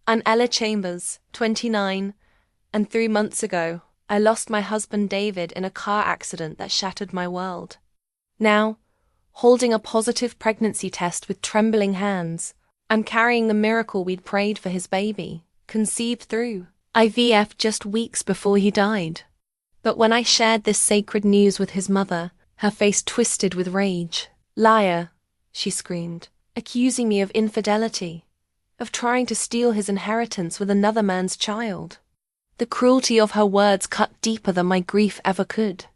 I'm Ella Chambers, 29, and 3 months ago, I lost my husband David in a car accident that shattered my world. Now, holding a positive pregnancy test with trembling hands, I'm carrying the miracle we'd prayed for his baby, conceived through IVF just weeks before he died. But when I shared this sacred news with his mother, her face twisted with rage. "Liar," she screamed, accusing me of infidelity, of trying to steal his inheritance with another man's child. The cruelty of her words cut deeper than my grief ever could.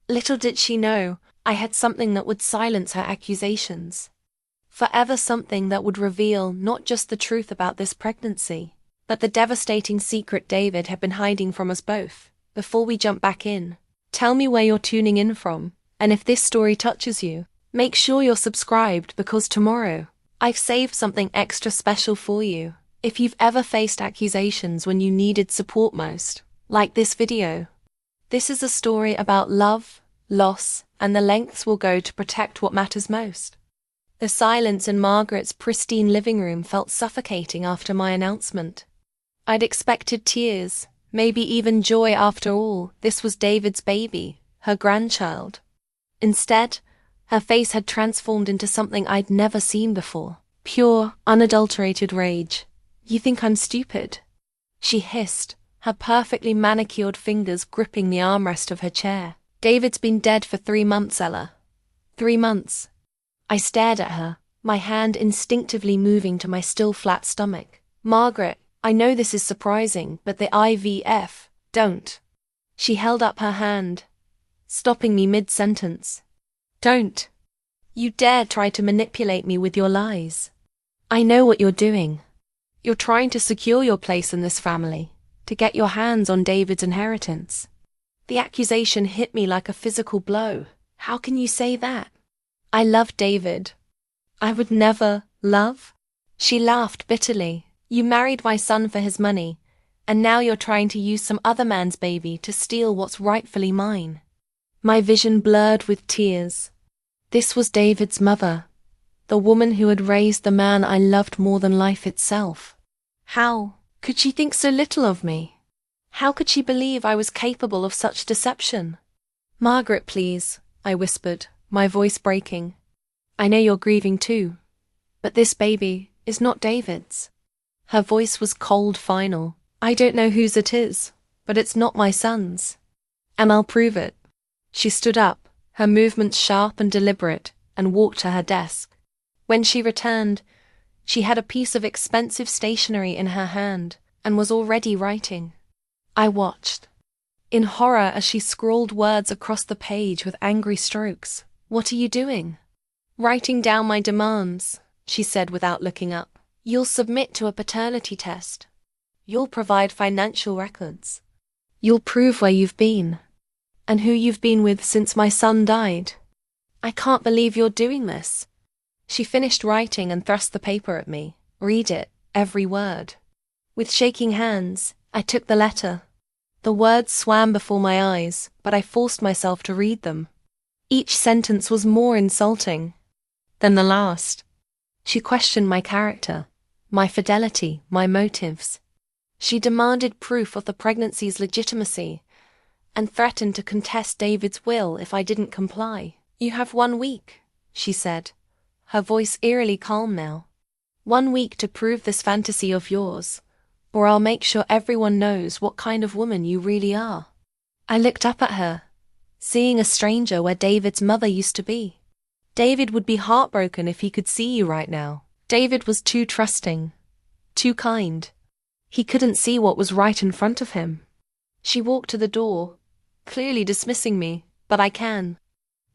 Little did she know, I had something that would silence her accusations. Forever something that would reveal not just the truth about this pregnancy, but the devastating secret David had been hiding from us both. Before we jump back in, tell me where you're tuning in from, and if this story touches you, make sure you're subscribed because tomorrow, I've saved something extra special for you. If you've ever faced accusations when you needed support most, like this video. This is a story about love, loss, and the lengths we'll go to protect what matters most. The silence in Margaret's pristine living room felt suffocating after my announcement. I'd expected tears, maybe even joy. After all, this was David's baby, her grandchild. Instead, her face had transformed into something I'd never seen before. Pure, unadulterated rage. "You think I'm stupid?" she hissed, her perfectly manicured fingers gripping the armrest of her chair. "David's been dead for 3 months, Ella. 3 months. I stared at her, my hand instinctively moving to my still flat stomach. "Margaret, I know this is surprising, but the IVF, don't." She held up her hand, stopping me mid-sentence. "Don't. You dare try to manipulate me with your lies. I know what you're doing. You're trying to secure your place in this family, to get your hands on David's inheritance." The accusation hit me like a physical blow. "How can you say that? I love David. I would never love." She laughed bitterly. "You married my son for his money, and now you're trying to use some other man's baby to steal what's rightfully mine." My vision blurred with tears. This was David's mother, the woman who had raised the man I loved more than life itself. How could she think so little of me? How could she believe I was capable of such deception? "Margaret, please," I whispered, my voice breaking. "I know you're grieving too, but this baby is not David's." Her voice was cold, final. "I don't know whose it is, but it's not my son's. And I'll prove it." She stood up, her movements sharp and deliberate, and walked to her desk. When she returned, she had a piece of expensive stationery in her hand and was already writing. I watched, in horror as she scrawled words across the page with angry strokes. "What are you doing?" "Writing down my demands," she said without looking up. "You'll submit to a paternity test. You'll provide financial records. You'll prove where you've been, and who you've been with since my son died. I can't believe you're doing this." She finished writing and thrust the paper at me. "Read it, every word." With shaking hands, I took the letter. The words swam before my eyes, but I forced myself to read them. Each sentence was more insulting than the last. She questioned my character, my fidelity, my motives. She demanded proof of the pregnancy's legitimacy and threatened to contest David's will if I didn't comply. "You have 1 week," she said, her voice eerily calm now. "1 week to prove this fantasy of yours, or I'll make sure everyone knows what kind of woman you really are." I looked up at her, seeing a stranger where David's mother used to be. David would be heartbroken if he could see you right now. David was too trusting, too kind. He couldn't see what was right in front of him. She walked to the door, clearly dismissing me, "But I can.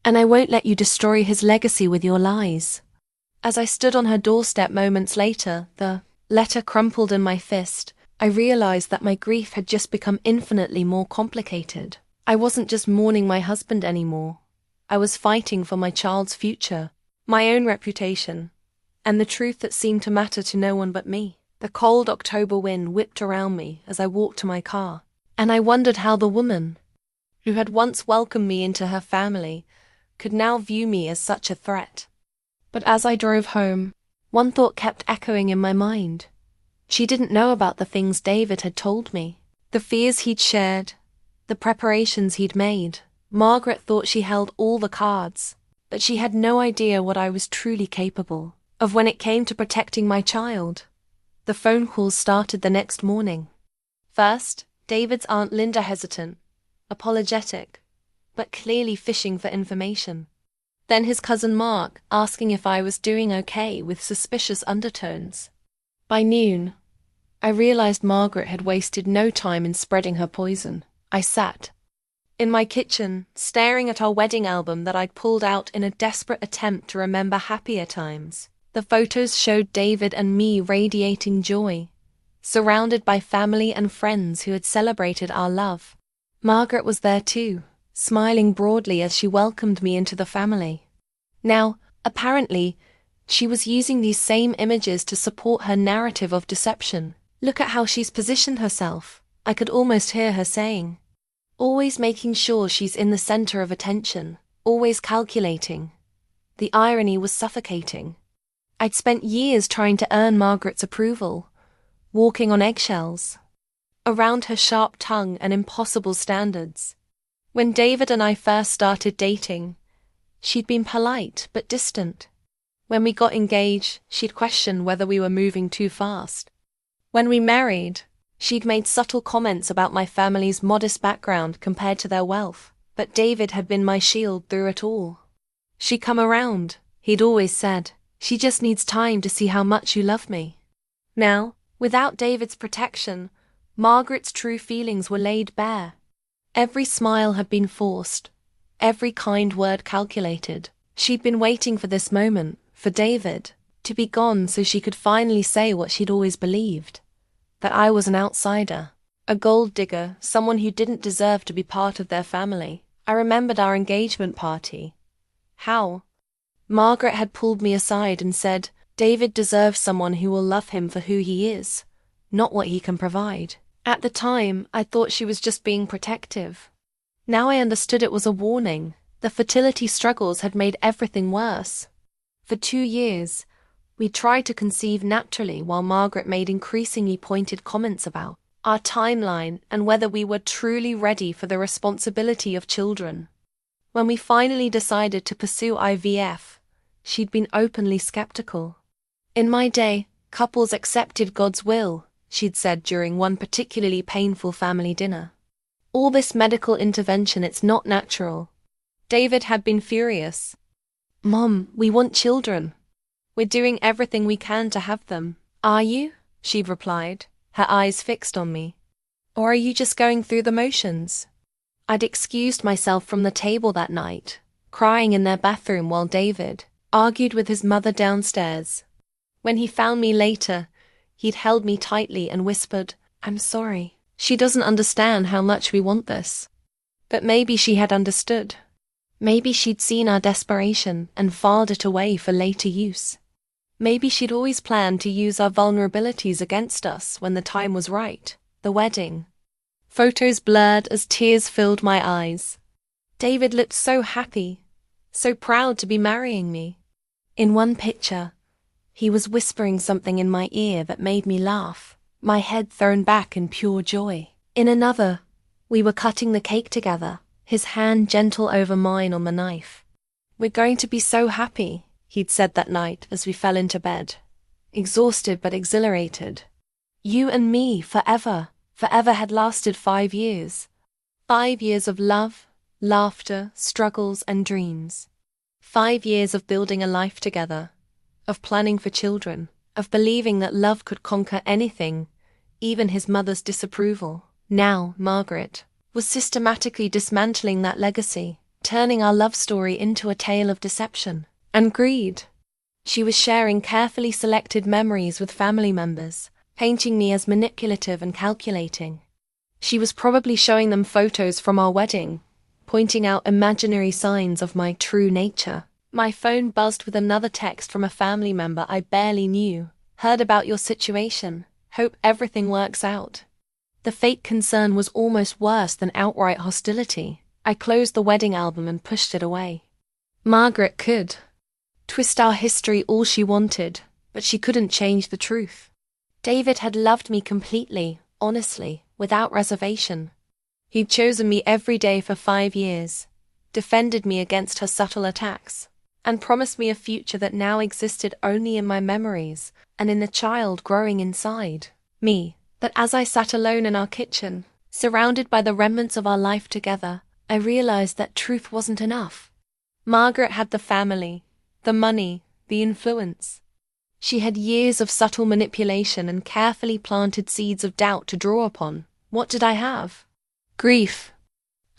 And I won't let you destroy his legacy with your lies." As I stood on her doorstep moments later, the letter crumpled in my fist, I realized that my grief had just become infinitely more complicated. I wasn't just mourning my husband anymore. I was fighting for my child's future, my own reputation, and the truth that seemed to matter to no one but me. The cold October wind whipped around me as I walked to my car, and I wondered how the woman, who had once welcomed me into her family, could now view me as such a threat. But as I drove home, one thought kept echoing in my mind. She didn't know about the things David had told me, the fears he'd shared, the preparations he'd made. Margaret thought she held all the cards, but she had no idea what I was truly capable of when it came to protecting my child. The phone calls started the next morning. First, David's Aunt Linda, hesitant, apologetic, but clearly fishing for information. Then his cousin Mark, asking if I was doing okay, with suspicious undertones. By noon, I realized Margaret had wasted no time in spreading her poison. I sat in my kitchen, staring at our wedding album that I'd pulled out in a desperate attempt to remember happier times. The photos showed David and me radiating joy, surrounded by family and friends who had celebrated our love. Margaret was there too, smiling broadly as she welcomed me into the family. Now, apparently, she was using these same images to support her narrative of deception. "Look at how she's positioned herself," I could almost hear her saying. "Always making sure she's in the center of attention, always calculating." The irony was suffocating. I'd spent years trying to earn Margaret's approval, walking on eggshells, around her sharp tongue and impossible standards. When David and I first started dating, she'd been polite but distant. When we got engaged, she'd question whether we were moving too fast. When we married, she'd made subtle comments about my family's modest background compared to their wealth, but David had been my shield through it all. "She come around," he'd always said. "She just needs time to see how much you love me." Now, without David's protection, Margaret's true feelings were laid bare. Every smile had been forced, every kind word calculated. She'd been waiting for this moment, for David to be gone so she could finally say what she'd always believed, that I was an outsider, a gold digger, someone who didn't deserve to be part of their family. I remembered our engagement party. How Margaret had pulled me aside and said, "David deserves someone who will love him for who he is, not what he can provide." At the time, I thought she was just being protective. Now I understood it was a warning. The fertility struggles had made everything worse. For 2 years, we tried to conceive naturally while Margaret made increasingly pointed comments about our timeline and whether we were truly ready for the responsibility of children. When we finally decided to pursue IVF, she'd been openly skeptical. "In my day, couples accepted God's will," she'd said during one particularly painful family dinner. "All this medical intervention, it's not natural." David had been furious. "Mom, we want children. We're doing everything we can to have them." "Are you?" she'd replied, her eyes fixed on me. "Or are you just going through the motions?" I'd excused myself from the table that night, crying in their bathroom while David argued with his mother downstairs. When he found me later, he'd held me tightly and whispered, "I'm sorry. She doesn't understand how much we want this." But maybe she had understood. Maybe she'd seen our desperation and filed it away for later use. Maybe she'd always planned to use our vulnerabilities against us when the time was right. The wedding. Photos blurred as tears filled my eyes. David looked so happy, so proud to be marrying me. In one picture, he was whispering something in my ear that made me laugh, my head thrown back in pure joy. In another, we were cutting the cake together, his hand gentle over mine on the knife. "We're going to be so happy," he'd said that night as we fell into bed, exhausted but exhilarated. "You and me, forever." Forever had lasted 5 years. 5 years of love, laughter, struggles, and dreams. 5 years of building a life together, of planning for children, of believing that love could conquer anything, even his mother's disapproval. Now, Margaret was systematically dismantling that legacy, turning our love story into a tale of deception and greed. She was sharing carefully selected memories with family members, painting me as manipulative and calculating. She was probably showing them photos from our wedding, pointing out imaginary signs of my true nature. My phone buzzed with another text from a family member I barely knew. "Heard about your situation. Hope everything works out." The fake concern was almost worse than outright hostility. I closed the wedding album and pushed it away. Margaret could twist our history all she wanted, but she couldn't change the truth. David had loved me completely, honestly, without reservation. He'd chosen me every day for 5 years, defended me against her subtle attacks, and promised me a future that now existed only in my memories and in the child growing inside me. But as I sat alone in our kitchen, surrounded by the remnants of our life together, I realized that truth wasn't enough. Margaret had the family, the money, the influence. She had years of subtle manipulation and carefully planted seeds of doubt to draw upon. What did I have? Grief.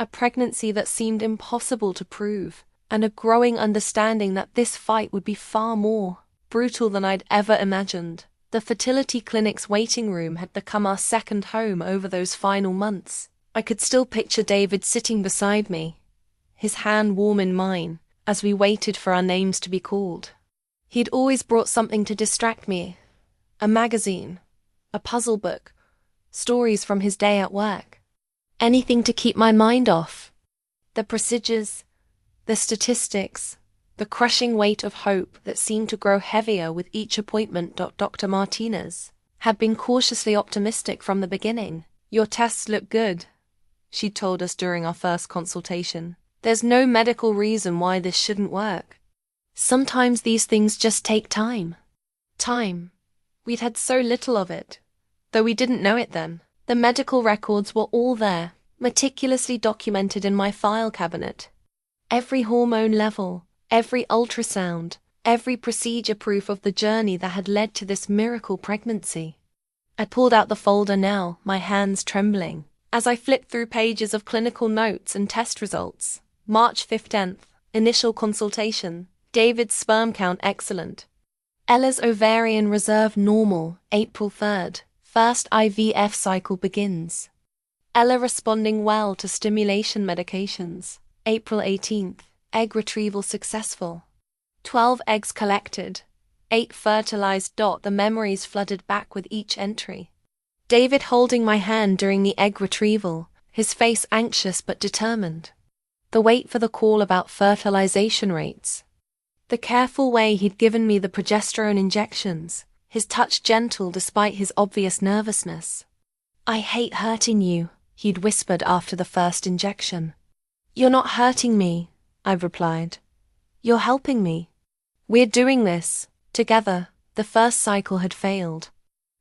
A pregnancy that seemed impossible to prove, and a growing understanding that this fight would be far more brutal than I'd ever imagined. The fertility clinic's waiting room had become our second home over those final months. I could still picture David sitting beside me, his hand warm in mine, as we waited for our names to be called. He'd always brought something to distract me. A magazine, a puzzle book, stories from his day at work. Anything to keep my mind off. The procedures, the statistics, the crushing weight of hope that seemed to grow heavier with each appointment. Dr. Martinez had been cautiously optimistic from the beginning. "Your tests look good," she told us during our first consultation. "There's no medical reason why this shouldn't work. Sometimes these things just take time." Time. We'd had so little of it, though we didn't know it then. The medical records were all there, meticulously documented in my file cabinet. Every hormone level, every ultrasound, every procedure, proof of the journey that had led to this miracle pregnancy. I pulled out the folder now, my hands trembling, as I flipped through pages of clinical notes and test results. March 15th, initial consultation. David's sperm count excellent. Ella's ovarian reserve normal, April 3rd. First IVF cycle begins. Ella responding well to stimulation medications, April 18th. Egg retrieval successful. 12 eggs collected, 8 fertilized. The memories flooded back with each entry. David holding my hand during the egg retrieval, his face anxious but determined. The wait for the call about fertilization rates. The careful way he'd given me the progesterone injections, his touch gentle despite his obvious nervousness. "I hate hurting you," he'd whispered after the first injection. "You're not hurting me," I replied. "You're helping me. We're doing this together." The first cycle had failed.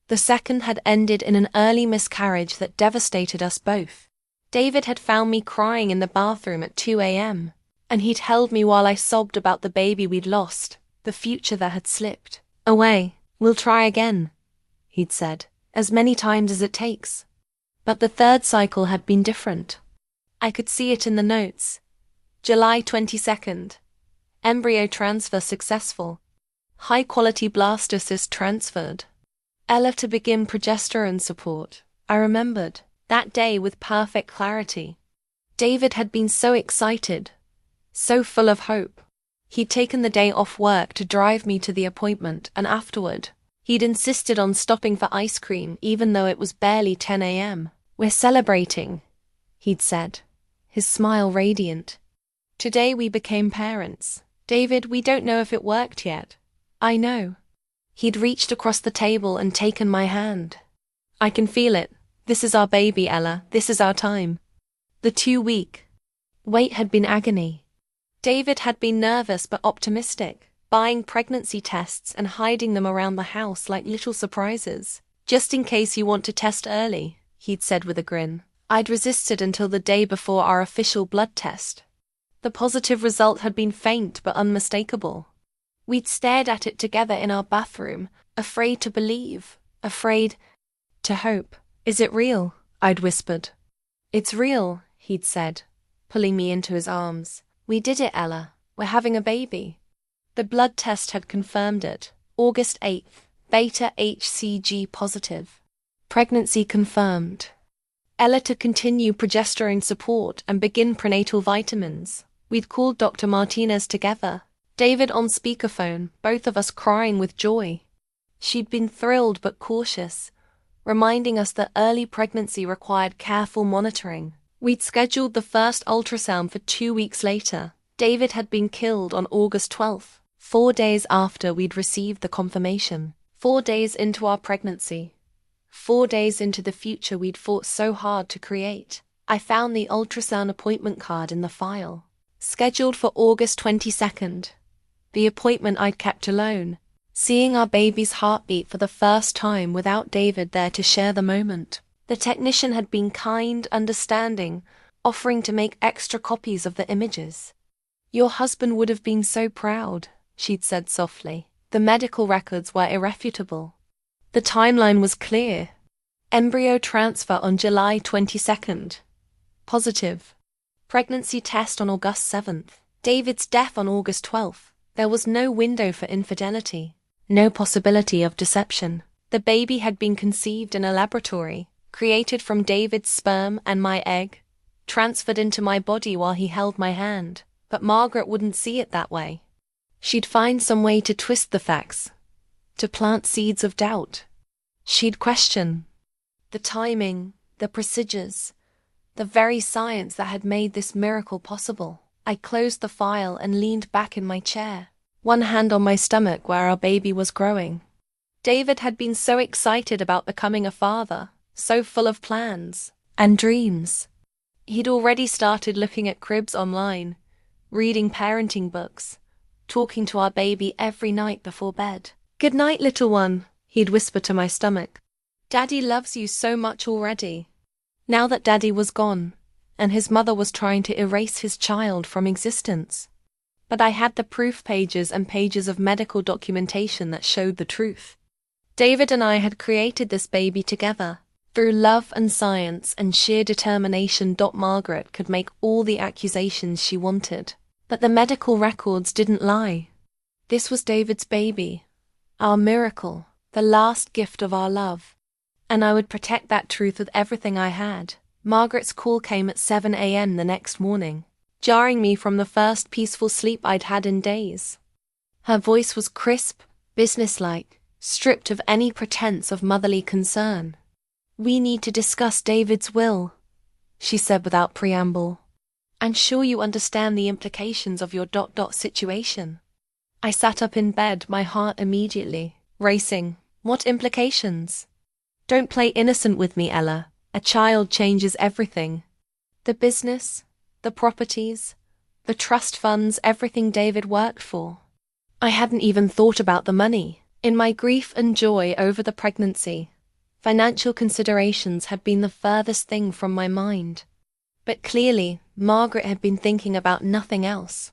The second had ended in an early miscarriage that devastated us both. David had found me crying in the bathroom at 2 a.m., and he'd held me while I sobbed about the baby we'd lost, the future that had slipped away. "We'll try again," he'd said, "as many times as it takes." But the third cycle had been different. I could see it in the notes. July 22nd. Embryo transfer successful. High-quality blastocyst transferred. Ella to begin progesterone support. I remembered that day with perfect clarity. David had been so excited, so full of hope. He'd taken the day off work to drive me to the appointment, and afterward, he'd insisted on stopping for ice cream even though it was barely 10 a.m. "We're celebrating," he'd said, his smile radiant. "Today we became parents. David, we don't know if it worked yet." "I know." He'd reached across the table and taken my hand. "I can feel it. This is our baby, Ella. This is our time." The 2-week wait had been agony. David had been nervous but optimistic, buying pregnancy tests and hiding them around the house like little surprises. "Just in case you want to test early," he'd said with a grin. I'd resisted until the day before our official blood test. The positive result had been faint but unmistakable. We'd stared at it together in our bathroom, afraid to believe, afraid to hope. "Is it real?" I'd whispered. "It's real," he'd said, pulling me into his arms. "We did it, Ella. We're having a baby." The blood test had confirmed it. August 8th. Beta HCG positive. Pregnancy confirmed. Ella to continue progesterone support and begin prenatal vitamins. We'd called Dr. Martinez together, David on speakerphone, both of us crying with joy. She'd been thrilled but cautious, reminding us that early pregnancy required careful monitoring. We'd scheduled the first ultrasound for 2 weeks later. David had been killed on August 12th, 4 days after we'd received the confirmation. 4 days into our pregnancy, 4 days into the future we'd fought so hard to create, I found the ultrasound appointment card in the file. Scheduled for August 22nd. The appointment I'd kept alone, seeing our baby's heartbeat for the first time without David there to share the moment. The technician had been kind, understanding, offering to make extra copies of the images. "Your husband would have been so proud," she'd said softly. The medical records were irrefutable. The timeline was clear. Embryo transfer on July 22nd. Positive. Pregnancy test on August 7th. David's death on August 12th. There was no window for infidelity. No possibility of deception. The baby had been conceived in a laboratory, created from David's sperm and my egg, transferred into my body while he held my hand. But Margaret wouldn't see it that way. She'd find some way to twist the facts, to plant seeds of doubt. She'd question the timing, the procedures, the very science that had made this miracle possible. I closed the file and leaned back in my chair, one hand on my stomach where our baby was growing. David had been so excited about becoming a father, so full of plans and dreams. He'd already started looking at cribs online, reading parenting books, talking to our baby every night before bed. "Good night, little one," he'd whisper to my stomach. "Daddy loves you so much already." Now that Daddy was gone, and his mother was trying to erase his child from existence. But I had the proof pages and pages of medical documentation that showed the truth. David and I had created this baby together, through love and science and sheer determination. Margaret could make all the accusations she wanted. But the medical records didn't lie. This was David's baby, our miracle, the last gift of our love. And I would protect that truth with everything I had. Margaret's call came at 7 a.m. the next morning, jarring me from the first peaceful sleep I'd had in days. Her voice was crisp, businesslike, stripped of any pretense of motherly concern. "We need to discuss David's will," she said without preamble. "I'm sure you understand the implications of your situation." I sat up in bed, my heart immediately racing. What implications? Don't play innocent with me, Ella. A child changes everything. The business, the properties, the trust funds, everything David worked for. I hadn't even thought about the money. In my grief and joy over the pregnancy, financial considerations had been the furthest thing from my mind. But clearly, Margaret had been thinking about nothing else.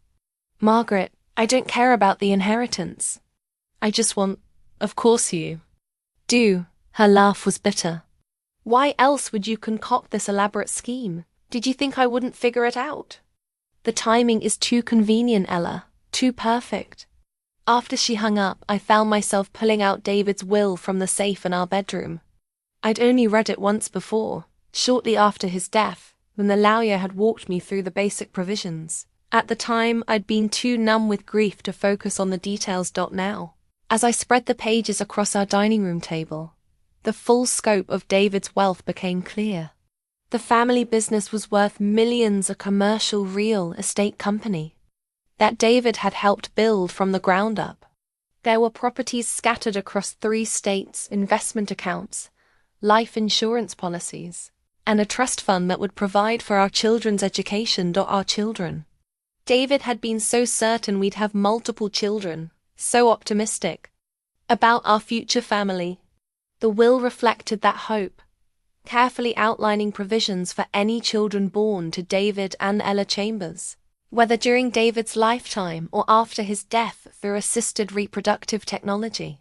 "Margaret, I don't care about the inheritance. I just want, of course you do." Her laugh was bitter. "Why else would you concoct this elaborate scheme? Did you think I wouldn't figure it out?" "The timing is too convenient, Ella, too perfect." After she hung up, I found myself pulling out David's will from the safe in our bedroom. I'd only read it once before, shortly after his death, when the lawyer had walked me through the basic provisions. At the time, I'd been too numb with grief to focus on the details. Now, as I spread the pages across our dining room table, the full scope of David's wealth became clear. The family business was worth millions, a commercial real estate company that David had helped build from the ground up. There were properties scattered across 3 states, investment accounts, life insurance policies, and a trust fund that would provide for our children's education. Our children. David had been so certain we'd have multiple children, so optimistic about our future family. The will reflected that hope, carefully outlining provisions for any children born to David and Ella Chambers, whether during David's lifetime or after his death through assisted reproductive technology.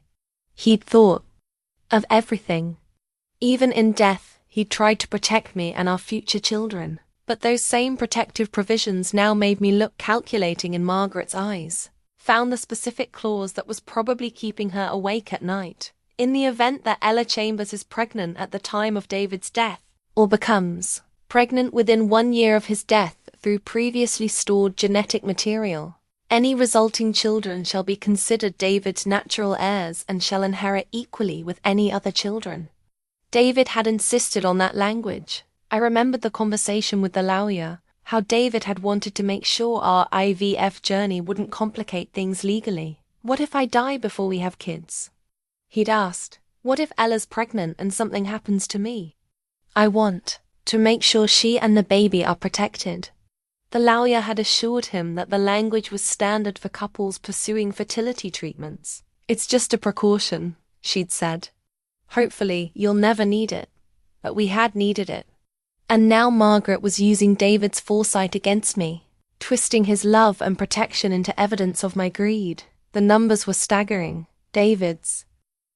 He'd thought of everything. Even in death, he'd tried to protect me and our future children. But those same protective provisions now made me look calculating in Margaret's eyes. Found the specific clause that was probably keeping her awake at night. In the event that Ella Chambers is pregnant at the time of David's death, or becomes pregnant within 1 year of his death through previously stored genetic material, any resulting children shall be considered David's natural heirs and shall inherit equally with any other children. David had insisted on that language. I remembered the conversation with the lawyer, how David had wanted to make sure our IVF journey wouldn't complicate things legally. What if I die before we have kids? He'd asked, "What if Ella's pregnant and something happens to me?" "I want to make sure she and the baby are protected." The lawyer had assured him that the language was standard for couples pursuing fertility treatments. "It's just a precaution," she'd said. "Hopefully, you'll never need it." But we had needed it. And now Margaret was using David's foresight against me, twisting his love and protection into evidence of my greed. The numbers were staggering. David's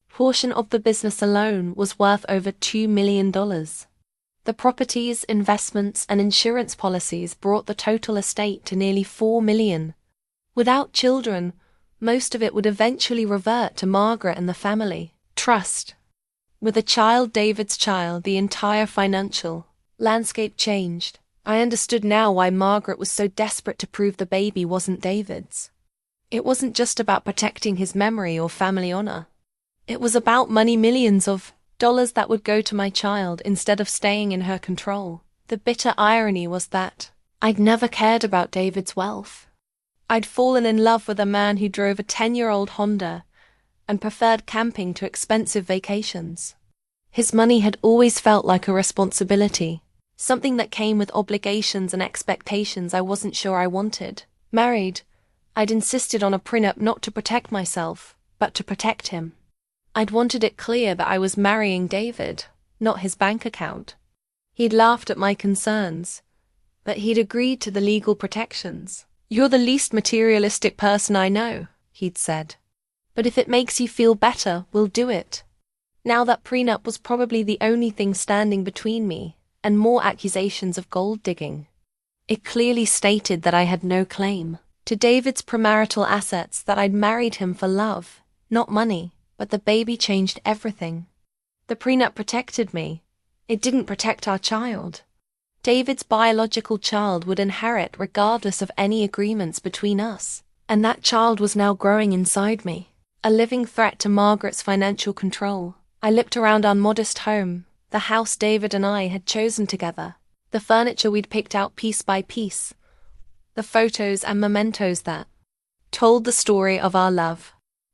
portion of the business alone was worth over $2 million. The properties, investments, and insurance policies brought the total estate to nearly $4 million. Without children, most of it would eventually revert to Margaret and the family trust. With a child, David's child, the entire financial landscape changed. I understood now why Margaret was so desperate to prove the baby wasn't David's. It wasn't just about protecting his memory or family honor. It was about money, millions of dollars that would go to my child instead of staying in her control. The bitter irony was that I'd never cared about David's wealth. I'd fallen in love with a man who drove a 10-year-old Honda and preferred camping to expensive vacations. His money had always felt like a responsibility, something that came with obligations and expectations I wasn't sure I wanted. Married, I'd insisted on a prenup not to protect myself, but to protect him. I'd wanted it clear that I was marrying David, not his bank account. He'd laughed at my concerns, but he'd agreed to the legal protections. "You're the least materialistic person I know," he'd said. "But if it makes you feel better, we'll do it." Now that prenup was probably the only thing standing between me and more accusations of gold digging. It clearly stated that I had no claim to David's premarital assets, that I'd married him for love, not money. But the baby changed everything. The prenup protected me. It didn't protect our child. David's biological child would inherit regardless of any agreements between us. And that child was now growing inside me, a living threat to Margaret's financial control. I looked around our modest home, the house David and I had chosen together, the furniture we'd picked out piece by piece, the photos and mementos that told the story of our love.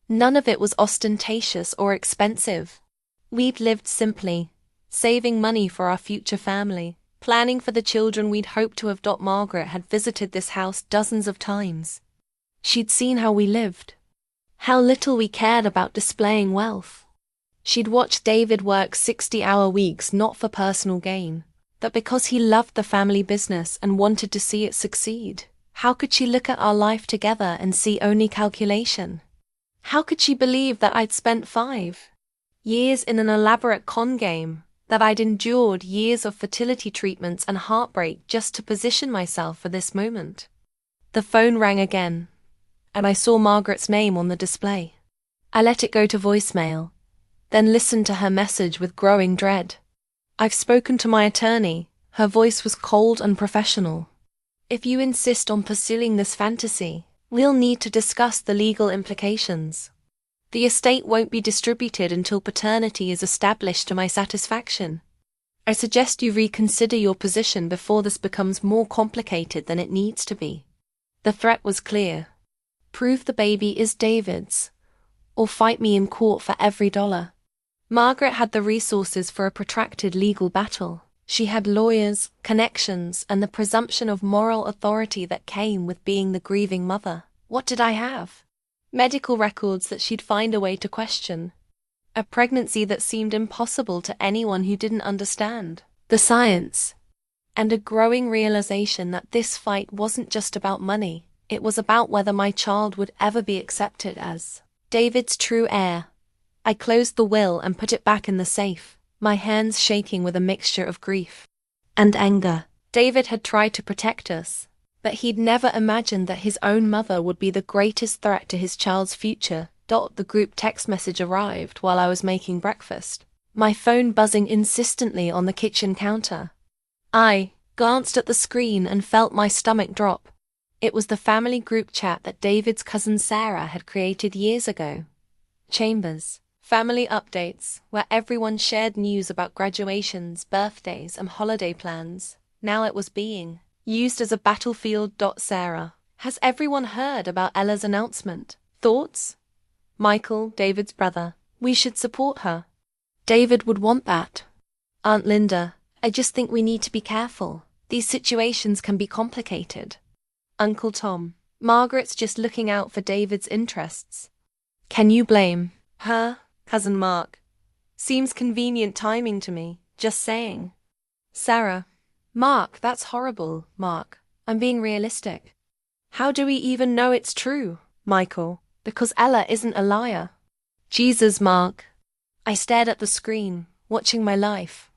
None of it was ostentatious or expensive. We'd lived simply, saving money for our future family, planning for the children we'd hoped to adopt. Margaret had visited this house dozens of times. She'd seen how we lived, how little we cared about displaying wealth. She'd watched David work 60-hour weeks not for personal gain, but because he loved the family business and wanted to see it succeed. How could she look at our life together and see only calculation? How could she believe that I'd spent 5 years in an elaborate con game, that I'd endured years of fertility treatments and heartbreak just to position myself for this moment? The phone rang again, and I saw Margaret's name on the display. I let it go to voicemail, then listened to her message with growing dread. "I've spoken to my attorney." Her voice was cold and professional. "If you insist on pursuing this fantasy, we'll need to discuss the legal implications. The estate won't be distributed until paternity is established to my satisfaction. I suggest you reconsider your position before this becomes more complicated than it needs to be." The threat was clear. Prove the baby is David's, or fight me in court for every dollar. Margaret had the resources for a protracted legal battle. She had lawyers, connections, and the presumption of moral authority that came with being the grieving mother. What did I have? Medical records that she'd find a way to question. A pregnancy that seemed impossible to anyone who didn't understand the science. And a growing realization that this fight wasn't just about money. It was about whether my child would ever be accepted as David's true heir. I closed the will and put it back in the safe, my hands shaking with a mixture of grief and anger. David had tried to protect us, but he'd never imagined that his own mother would be the greatest threat to his child's future. The group text message arrived while I was making breakfast, my phone buzzing insistently on the kitchen counter. I glanced at the screen and felt my stomach drop. It was the family group chat that David's cousin Sarah had created years ago. Chambers. Family updates, where everyone shared news about graduations, birthdays, and holiday plans. Now it was being used as a battlefield. Sarah. Has everyone heard about Ella's announcement? Thoughts? Michael, David's brother, We should support her. David would want that. Aunt Linda, I just think we need to be careful. These situations can be complicated. Uncle Tom, Margaret's just looking out for David's interests. Can you blame her, Cousin Mark? Seems convenient timing to me, just saying. Sarah, Mark, that's horrible, Mark. I'm being realistic. How do we even know it's true, Michael? Because Ella isn't a liar. Jesus, Mark. I stared at the screen, watching my life.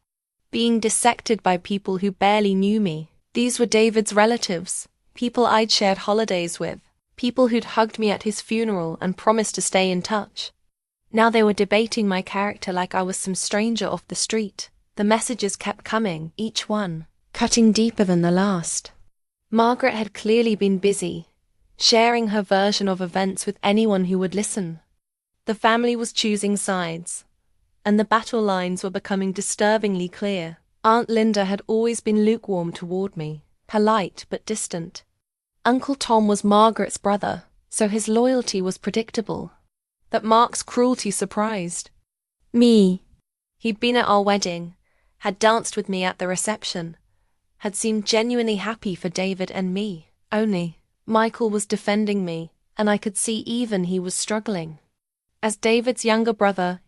Being dissected by people who barely knew me. These were David's relatives, people I'd shared holidays with, people who'd hugged me at his funeral and promised to stay in touch. Now they were debating my character like I was some stranger off the street. The messages kept coming, each one, cutting deeper than the last. Margaret had clearly been busy, sharing her version of events with anyone who would listen. The family was choosing sides, and the battle lines were becoming disturbingly clear. Aunt Linda had always been lukewarm toward me, polite but distant. Uncle Tom was Margaret's brother, so his loyalty was predictable. But Mark's cruelty surprised me. He'd been at our wedding, had danced with me at the reception, had seemed genuinely happy for David and me. Only, Michael was defending me, and I could see even he was struggling. As David's younger brother,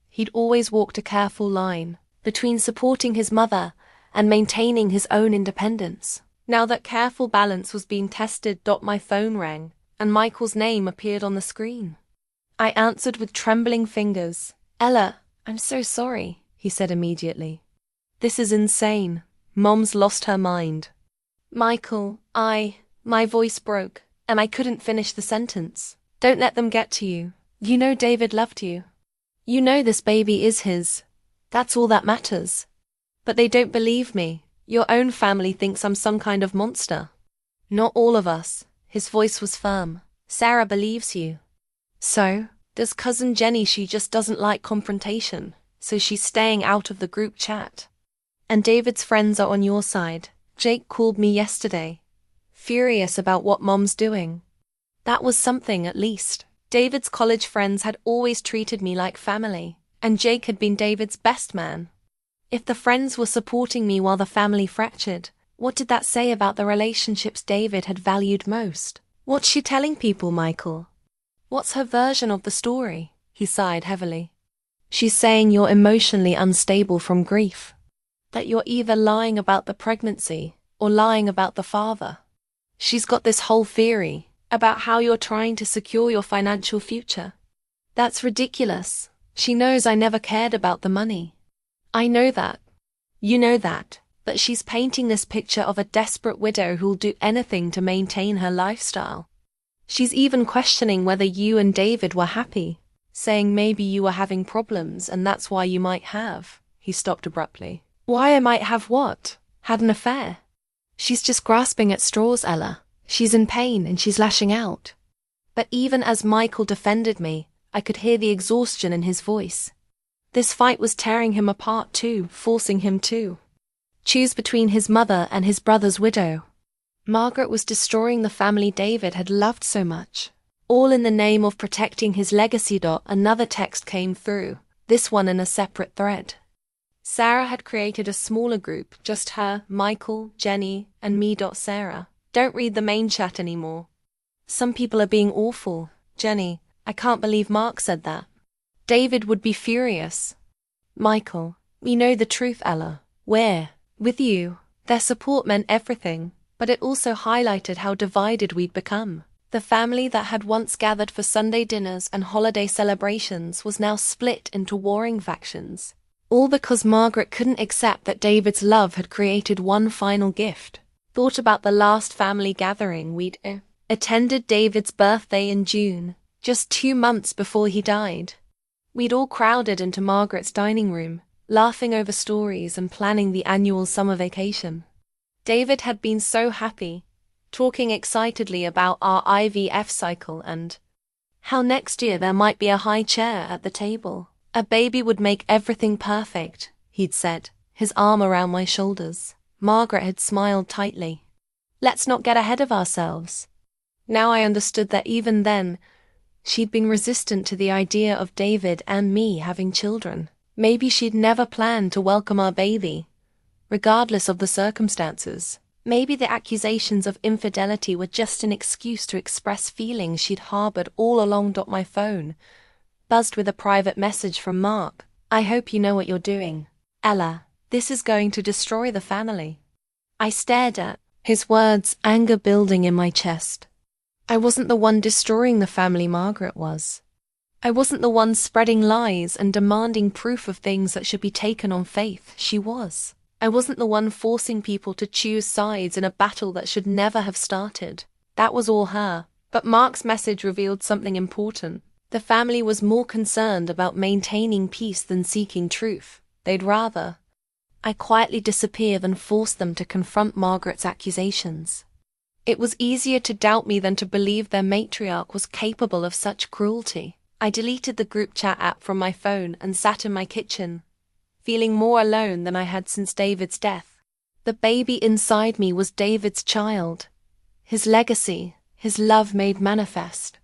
he'd always walked a careful line between supporting his mother and maintaining his own independence. Now that careful balance was being tested, my phone rang, and Michael's name appeared on the screen. I answered with trembling fingers. Ella, I'm so sorry, he said immediately. This is insane. Mom's lost her mind. Michael, my voice broke, and I couldn't finish the sentence. Don't let them get to you. You know David loved you. You know this baby is his. That's all that matters. But they don't believe me. Your own family thinks I'm some kind of monster. Not all of us. His voice was firm. Sarah believes you. So, does Cousin Jenny? She just doesn't like confrontation, so she's staying out of the group chat. And David's friends are on your side. Jake called me yesterday, furious about what Mom's doing. That was something, at least. David's college friends had always treated me like family, and Jake had been David's best man. If the friends were supporting me while the family fractured, what did that say about the relationships David had valued most? What's she telling people, Michael? What's her version of the story? He sighed heavily. She's saying you're emotionally unstable from grief. That you're either lying about the pregnancy or lying about the father. She's got this whole theory about how you're trying to secure your financial future. That's ridiculous. She knows I never cared about the money. I know that. You know that. But she's painting this picture of a desperate widow who'll do anything to maintain her lifestyle. She's even questioning whether you and David were happy, saying maybe you were having problems and that's why you might have. He stopped abruptly. Why I might have what? Had an affair? She's just grasping at straws, Ella. She's in pain and she's lashing out. But even as Michael defended me, I could hear the exhaustion in his voice. This fight was tearing him apart too, forcing him to choose between his mother and his brother's widow. Margaret was destroying the family David had loved so much. All in the name of protecting his legacy. Another text came through, this one in a separate thread. Sarah had created a smaller group, just her, Michael, Jenny, and me. Sarah, don't read the main chat anymore. Some people are being awful. Jenny, I can't believe Mark said that. David would be furious. Michael, we know the truth, Ella. We're with you. Their support meant everything, but it also highlighted how divided we'd become. The family that had once gathered for Sunday dinners and holiday celebrations was now split into warring factions. All because Margaret couldn't accept that David's love had created one final gift. Thought about the last family gathering we'd attended, David's birthday in June, just 2 months before he died. We'd all crowded into Margaret's dining room, laughing over stories and planning the annual summer vacation. David had been so happy, talking excitedly about our IVF cycle and how next year there might be a high chair at the table. A baby would make everything perfect, he'd said, his arm around my shoulders. Margaret had smiled tightly. Let's not get ahead of ourselves. Now I understood that even then, She'd been resistant to the idea of David and me having children. Maybe she'd never planned to welcome our baby, regardless of the circumstances. Maybe the accusations of infidelity were just an excuse to express feelings she'd harbored all along. My phone buzzed with a private message from Mark. "I hope you know what you're doing, Ella. This is going to destroy the family." I stared at his words, anger building in my chest. I wasn't the one destroying the family, Margaret was. I wasn't the one spreading lies and demanding proof of things that should be taken on faith. She was. I wasn't the one forcing people to choose sides in a battle that should never have started. That was all her. But Mark's message revealed something important. The family was more concerned about maintaining peace than seeking truth. They'd rather I quietly disappear than force them to confront Margaret's accusations. It was easier to doubt me than to believe their matriarch was capable of such cruelty. I deleted the group chat app from my phone and sat in my kitchen, feeling more alone than I had since David's death. The baby inside me was David's child, his legacy, his love made manifest.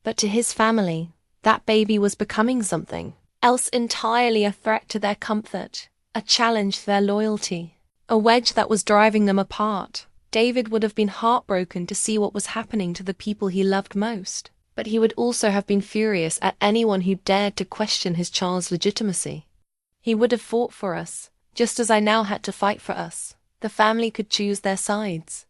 But to his family, that baby was becoming something else entirely, a threat to their comfort, a challenge to their loyalty, a wedge that was driving them apart. David would have been heartbroken to see what was happening to the people he loved most, but he would also have been furious at anyone who dared to question his child's legitimacy. He would have fought for us, just as I now had to fight for us. The family could choose their sides.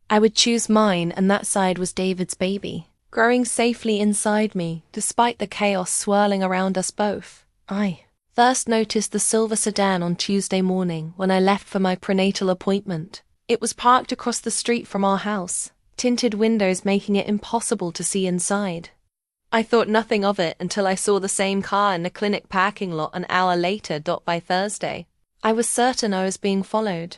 I would choose mine, and that side was David's baby, growing safely inside me, despite the chaos swirling around us both. I first noticed the silver sedan on Tuesday morning when I left for my prenatal appointment. It was parked across the street from our house, tinted windows making it impossible to see inside. I thought nothing of it until I saw the same car in the clinic parking lot an hour later. By Thursday, I was certain I was being followed.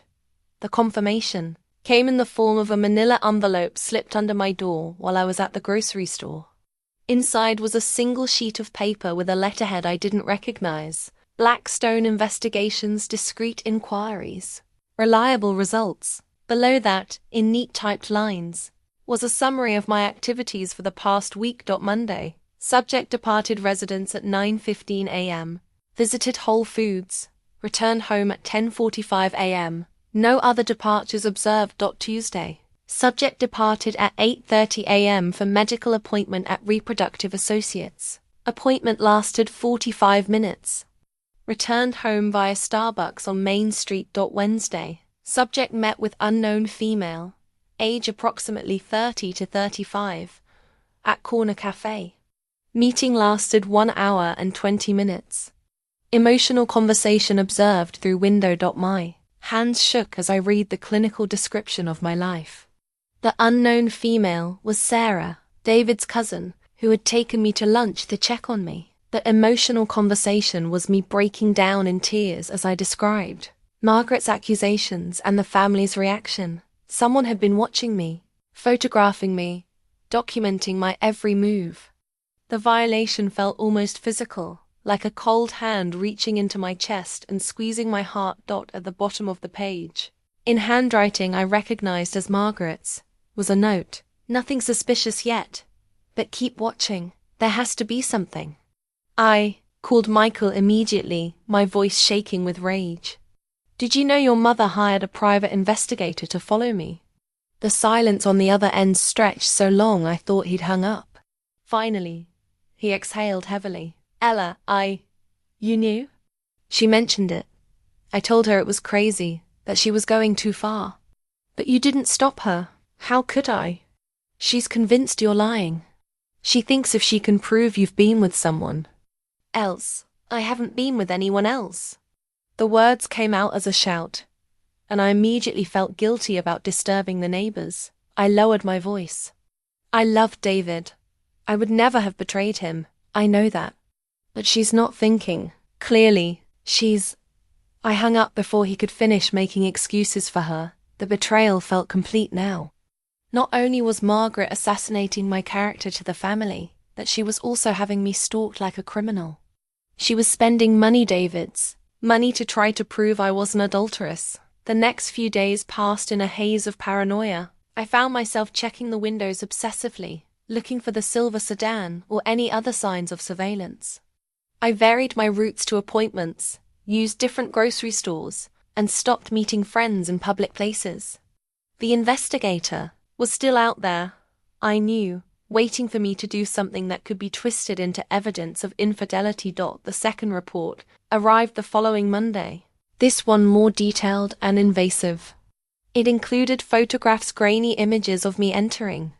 The confirmation came in the form of a manila envelope slipped under my door while I was at the grocery store. Inside was a single sheet of paper with a letterhead I didn't recognize. Blackstone Investigations Discreet Inquiries. Reliable results. Below that, in neat typed lines, was a summary of my activities for the past week. Monday. Subject departed residence at 9:15 a.m. Visited Whole Foods. Returned home at 10:45 a.m. No other departures observed. Tuesday. Subject departed at 8:30 a.m. for medical appointment at Reproductive Associates. Appointment lasted 45 minutes. Returned home via Starbucks on Main Street. Wednesday. Subject met with unknown female, age approximately 30 to 35, at Corner Cafe. Meeting lasted 1 hour and 20 minutes. Emotional conversation observed through window. My hands shook as I read the clinical description of my life. The unknown female was Sarah, David's cousin, who had taken me to lunch to check on me. The emotional conversation was me breaking down in tears as I described Margaret's accusations and the family's reaction. Someone had been watching me, photographing me, documenting my every move. The violation felt almost physical, like a cold hand reaching into my chest and squeezing my heart. At the bottom of the page, in handwriting I recognized as Margaret's, was a note. Nothing suspicious yet, but keep watching. There has to be something. I called Michael immediately, my voice shaking with rage. Did you know your mother hired a private investigator to follow me? The silence on the other end stretched so long I thought he'd hung up. Finally, he exhaled heavily. Ella, you knew? She mentioned it. I told her it was crazy, that she was going too far. But you didn't stop her. How could I? She's convinced you're lying. She thinks if she can prove you've been with someone else. I haven't been with anyone else. The words came out as a shout, and I immediately felt guilty about disturbing the neighbors. I lowered my voice. I loved David. I would never have betrayed him. I know that. But she's not thinking. Clearly, I hung up before he could finish making excuses for her. The betrayal felt complete now. Not only was Margaret assassinating my character to the family, that she was also having me stalked like a criminal. She was spending David's money to try to prove I was an adulteress. The next few days passed in a haze of paranoia. I found myself checking the windows obsessively, looking for the silver sedan or any other signs of surveillance. I varied my routes to appointments, used different grocery stores, and stopped meeting friends in public places. The investigator was still out there, I knew, waiting for me to do something that could be twisted into evidence of infidelity. The second report arrived the following Monday, this one more detailed and invasive. It included photographs, grainy images of me entering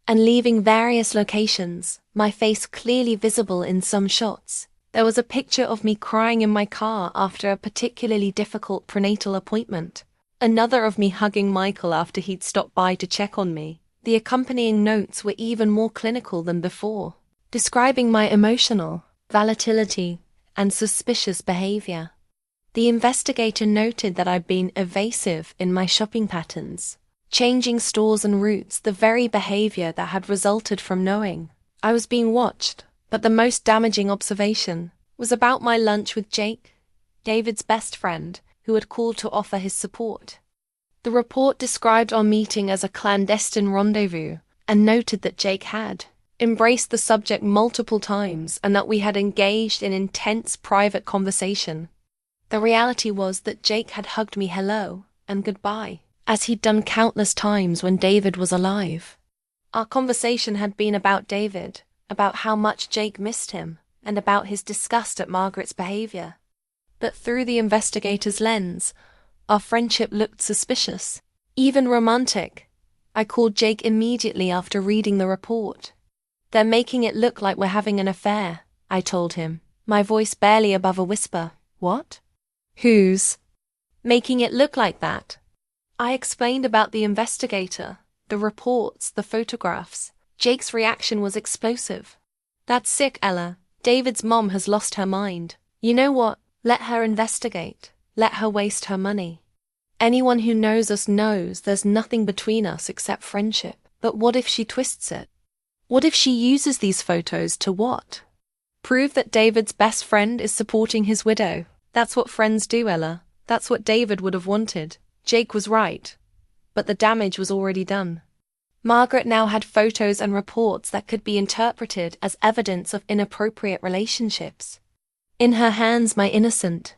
and leaving various locations, my face clearly visible in some shots. There was a picture of me crying in my car after a particularly difficult prenatal appointment, another of me hugging Michael after he'd stopped by to check on me. The accompanying notes were even more clinical than before, describing my emotional volatility and suspicious behavior. The investigator noted that I'd been evasive in my shopping patterns, changing stores and routes, the very behavior that had resulted from knowing I was being watched. But the most damaging observation was about my lunch with Jake, David's best friend, who had called to offer his support. The report described our meeting as a clandestine rendezvous and noted that Jake had embraced the subject multiple times and that we had engaged in intense private conversation. The reality was that Jake had hugged me hello and goodbye, as he'd done countless times when David was alive. Our conversation had been about David, about how much Jake missed him, and about his disgust at Margaret's behavior. But through the investigator's lens, our friendship looked suspicious, even romantic. I called Jake immediately after reading the report. "They're making it look like we're having an affair," I told him, my voice barely above a whisper. "What? Who's making it look like that?" I explained about the investigator, the reports, the photographs. Jake's reaction was explosive. "That's sick, Ella. David's mom has lost her mind. You know what? Let her investigate. Let her waste her money. Anyone who knows us knows there's nothing between us except friendship. But what if she twists it? What if she uses these photos to what? Prove that David's best friend is supporting his widow. That's what friends do, Ella. That's what David would have wanted. Jake was right. But the damage was already done." Margaret now had photos and reports that could be interpreted as evidence of inappropriate relationships. In her hands, my innocent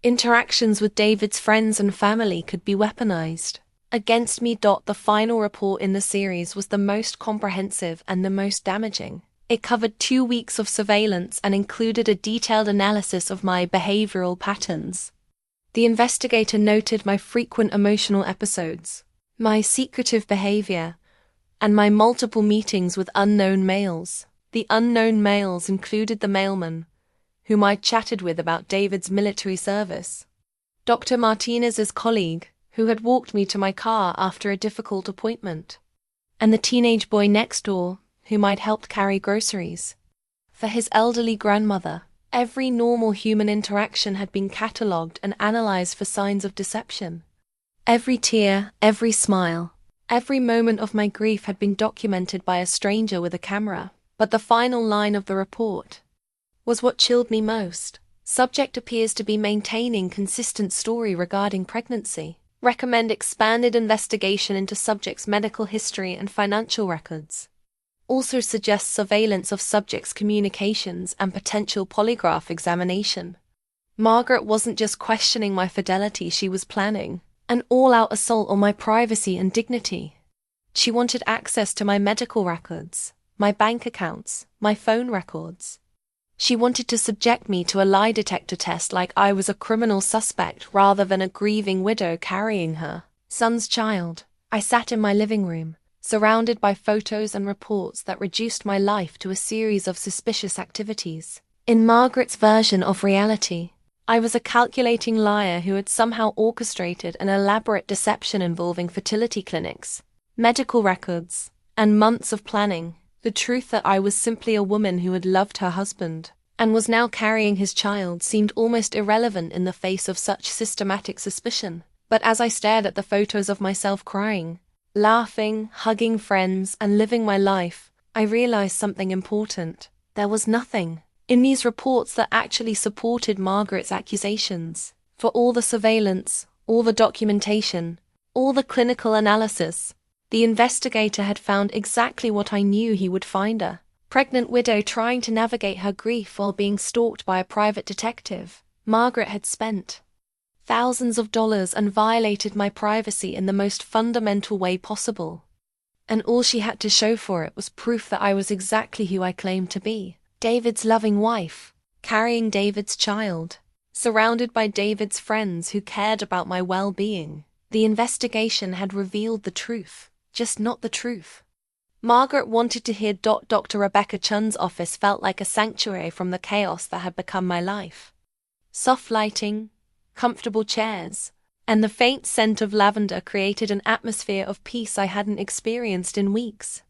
interactions with David's friends and family could be weaponized against me. The final report in the series was the most comprehensive and the most damaging. It covered 2 weeks of surveillance and included a detailed analysis of my behavioral patterns. The investigator noted my frequent emotional episodes, my secretive behavior, and my multiple meetings with unknown males. The unknown males included the mailman, whom I chatted with about David's military service, Dr. Martinez's colleague, who had walked me to my car after a difficult appointment, and the teenage boy next door, whom I'd helped carry groceries for his elderly grandmother. Every normal human interaction had been catalogued and analyzed for signs of deception. Every tear, every smile, every moment of my grief had been documented by a stranger with a camera. But the final line of the report was what chilled me most. Subject appears to be maintaining consistent story regarding pregnancy. Recommend expanded investigation into subject's medical history and financial records. Also suggests surveillance of subject's communications and potential polygraph examination. Margaret wasn't just questioning my fidelity, she was planning an all-out assault on my privacy and dignity. She wanted access to my medical records, my bank accounts, my phone records. She wanted to subject me to a lie detector test like I was a criminal suspect rather than a grieving widow carrying her son's child. I sat in my living room, surrounded by photos and reports that reduced my life to a series of suspicious activities. In Margaret's version of reality, I was a calculating liar who had somehow orchestrated an elaborate deception involving fertility clinics, medical records, and months of planning. The truth that I was simply a woman who had loved her husband and was now carrying his child seemed almost irrelevant in the face of such systematic suspicion. But as I stared at the photos of myself crying, laughing, hugging friends, and living my life, I realized something important. There was nothing in these reports that actually supported Margaret's accusations. For all the surveillance, all the documentation, all the clinical analysis, The investigator had found exactly what I knew he would find: a pregnant widow trying to navigate her grief while being stalked by a private detective. Margaret had spent thousands of dollars and violated my privacy in the most fundamental way possible. And all she had to show for it was proof that I was exactly who I claimed to be: David's loving wife, carrying David's child, surrounded by David's friends who cared about my well-being. The investigation had revealed the truth, just not the truth. Margaret wanted to hear. Dr. Rebecca Chun's office felt like a sanctuary from the chaos that had become my life. Soft lighting, comfortable chairs, and the faint scent of lavender created an atmosphere of peace I hadn't experienced in weeks.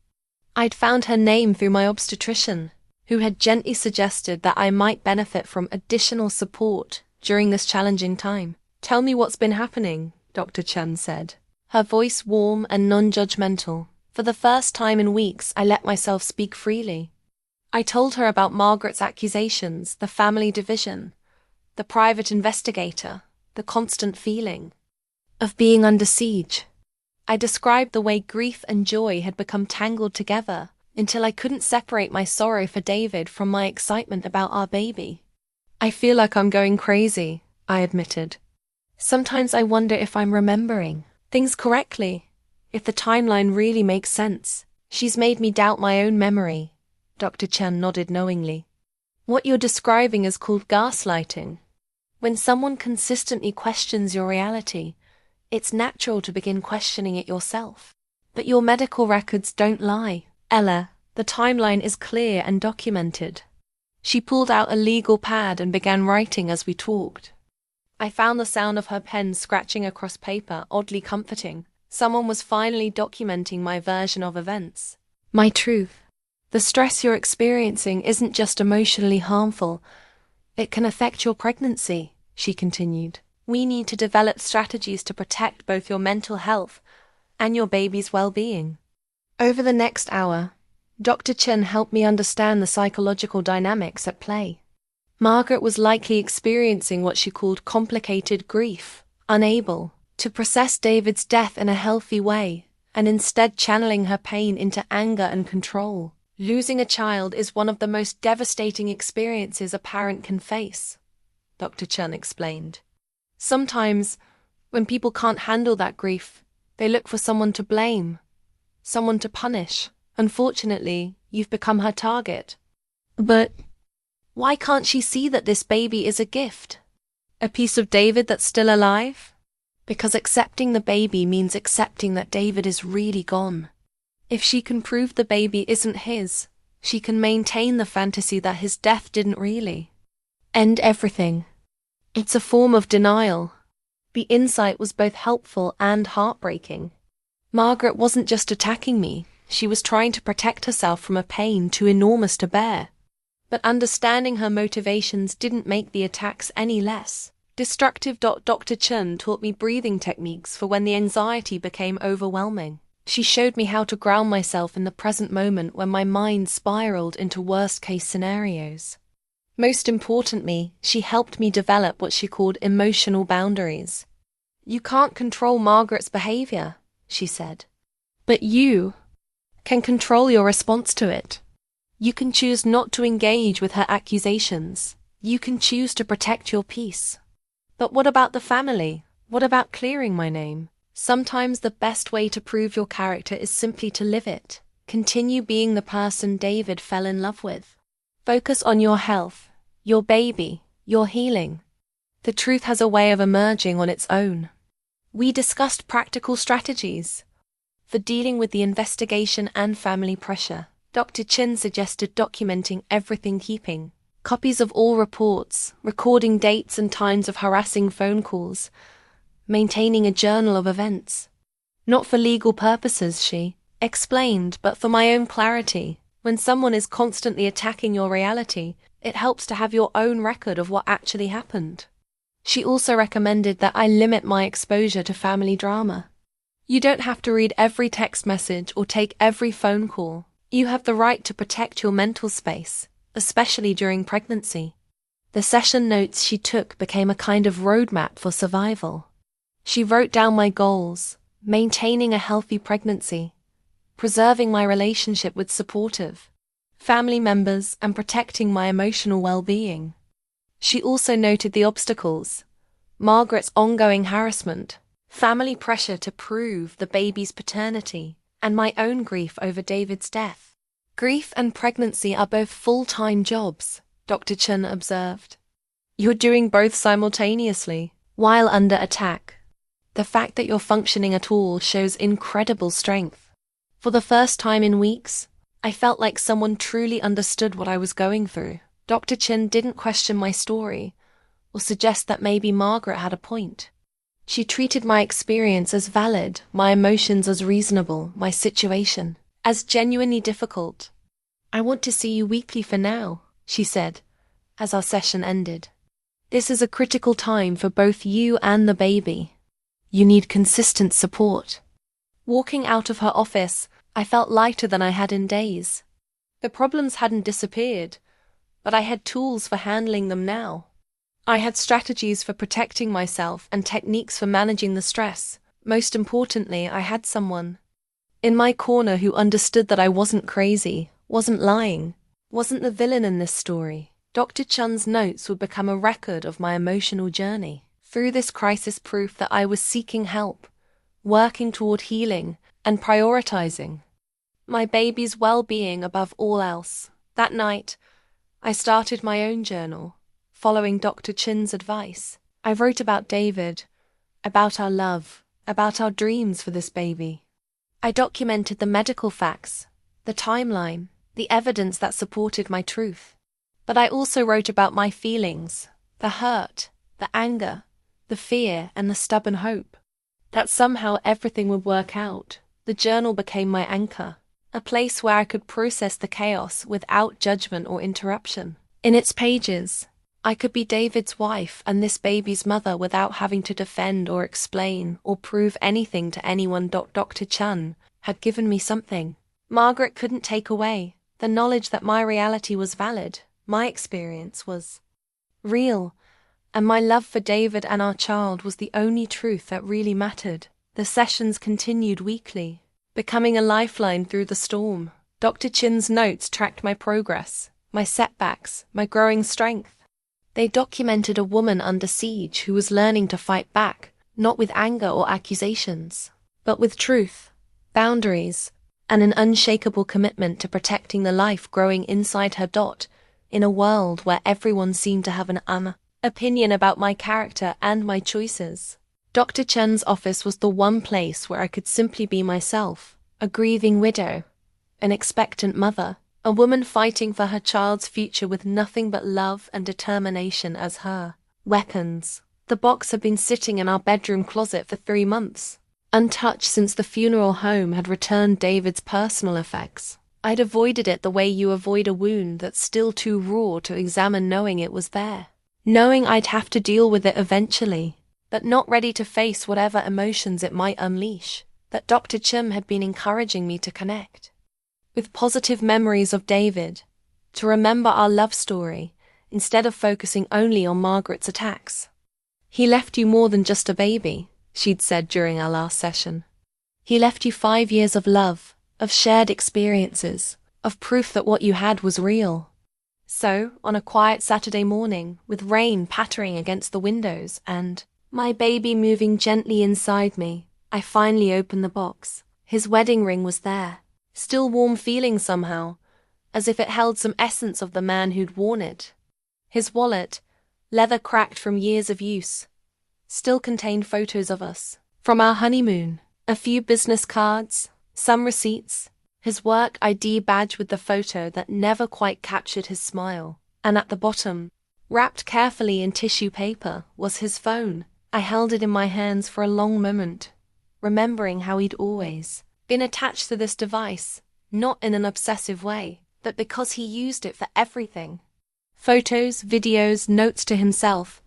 I'd found her name through my obstetrician, who had gently suggested that I might benefit from additional support during this challenging time. "Tell me what's been happening," Dr. Chun said, her voice warm and non-judgmental. For the first time in weeks, I let myself speak freely. I told her about Margaret's accusations, the family division, the private investigator, the constant feeling of being under siege. I described the way grief and joy had become tangled together until I couldn't separate my sorrow for David from my excitement about our baby. "I feel like I'm going crazy," I admitted. "Sometimes I wonder if I'm remembering things correctly, if the timeline really makes sense." "She's made me doubt my own memory," Dr. Chen nodded knowingly. "What you're describing is called gaslighting. When someone consistently questions your reality, it's natural to begin questioning it yourself. But your medical records don't lie, Ella. The timeline is clear and documented." She pulled out a legal pad and began writing as we talked. I found the sound of her pen scratching across paper oddly comforting. Someone was finally documenting my version of events. My truth. "The stress you're experiencing isn't just emotionally harmful. It can affect your pregnancy," she continued. "We need to develop strategies to protect both your mental health and your baby's well-being." Over the next hour, Dr. Chen helped me understand the psychological dynamics at play. Margaret was likely experiencing what she called complicated grief, unable to process David's death in a healthy way, and instead channeling her pain into anger and control. "Losing a child is one of the most devastating experiences a parent can face," Dr. Chen explained. "Sometimes, when people can't handle that grief, they look for someone to blame, someone to punish. Unfortunately, you've become her target." "But why can't she see that this baby is a gift? A piece of David that's still alive?" "Because accepting the baby means accepting that David is really gone. If she can prove the baby isn't his, she can maintain the fantasy that his death didn't really end everything. It's a form of denial." The insight was both helpful and heartbreaking. Margaret wasn't just attacking me, she was trying to protect herself from a pain too enormous to bear. But understanding her motivations didn't make the attacks any less destructive. Dr. Chen taught me breathing techniques for when the anxiety became overwhelming. She showed me how to ground myself in the present moment when my mind spiraled into worst-case scenarios. Most importantly, she helped me develop what she called emotional boundaries. "You can't control Margaret's behavior," she said, "but you can control your response to it. You can choose not to engage with her accusations. You can choose to protect your peace." "But what about the family? What about clearing my name?" "Sometimes the best way to prove your character is simply to live it. Continue being the person David fell in love with. Focus on your health, your baby, your healing. The truth has a way of emerging on its own." We discussed practical strategies for dealing with the investigation and family pressure. Dr. Chin suggested documenting everything, keeping copies of all reports, recording dates and times of harassing phone calls, maintaining a journal of events. "Not for legal purposes," she explained, "but for my own clarity. When someone is constantly attacking your reality, it helps to have your own record of what actually happened." She also recommended that I limit my exposure to family drama. "You don't have to read every text message or take every phone call. You have the right to protect your mental space, especially during pregnancy." The session notes she took became a kind of roadmap for survival. She wrote down my goals, maintaining a healthy pregnancy, preserving my relationship with supportive family members, and protecting my emotional well-being. She also noted the obstacles: Margaret's ongoing harassment, family pressure to prove the baby's paternity, and my own grief over David's death. Grief and pregnancy are both full-time jobs, Dr. Chen observed. You're doing both simultaneously, while under attack. The fact that you're functioning at all shows incredible strength. For the first time in weeks, I felt like someone truly understood what I was going through. Dr. Chen didn't question my story, or suggest that maybe Margaret had a point. She treated my experience as valid, my emotions as reasonable, my situation as genuinely difficult. "I want to see you weekly for now," she said, as our session ended. "This is a critical time for both you and the baby. You need consistent support." Walking out of her office, I felt lighter than I had in days. The problems hadn't disappeared, but I had tools for handling them now. I had strategies for protecting myself and techniques for managing the stress. Most importantly, I had someone in my corner who understood that I wasn't crazy, wasn't lying, wasn't the villain in this story. Dr. Chun's notes would become a record of my emotional journey. Through this crisis, proof that I was seeking help, working toward healing, and prioritizing my baby's well-being above all else. That night, I started my own journal, following Dr. Chin's advice. I wrote about David, about our love, about our dreams for this baby. I documented the medical facts, the timeline, the evidence that supported my truth. But I also wrote about my feelings, the hurt, the anger, the fear, and the stubborn hope that somehow everything would work out. The journal became my anchor, a place where I could process the chaos without judgment or interruption. In its pages, I could be David's wife and this baby's mother without having to defend or explain or prove anything to anyone. Dr. Chun had given me something Margaret couldn't take away, the knowledge that my reality was valid, my experience was real, and my love for David and our child was the only truth that really mattered. The sessions continued weekly, becoming a lifeline through the storm. Dr. Chin's notes tracked my progress, my setbacks, my growing strength. They documented a woman under siege who was learning to fight back, not with anger or accusations, but with truth, boundaries, and an unshakable commitment to protecting the life growing inside her. In a world where everyone seemed to have an opinion about my character and my choices, Dr. Chen's office was the one place where I could simply be myself, a grieving widow, an expectant mother, a woman fighting for her child's future with nothing but love and determination as her weapons. The box had been sitting in our bedroom closet for 3 months, untouched since the funeral home had returned David's personal effects. I'd avoided it the way you avoid a wound that's still too raw to examine, knowing it was there, knowing I'd have to deal with it eventually, but not ready to face whatever emotions it might unleash. That Dr. Chim had been encouraging me to connect with positive memories of David, to remember our love story, instead of focusing only on Margaret's attacks. "He left you more than just a baby," she'd said during our last session. "He left you 5 years of love, of shared experiences, of proof that what you had was real." So, on a quiet Saturday morning, with rain pattering against the windows and my baby moving gently inside me, I finally opened the box. His wedding ring was there, still warm feeling somehow, as if it held some essence of the man who'd worn it. His wallet, leather cracked from years of use, still contained photos of us from our honeymoon, a few business cards, some receipts, his work ID badge with the photo that never quite captured his smile, and at the bottom, wrapped carefully in tissue paper, was his phone. I held it in my hands for a long moment, remembering how he'd always been attached to this device, not in an obsessive way, but because he used it for everything. Photos, videos, notes to himself,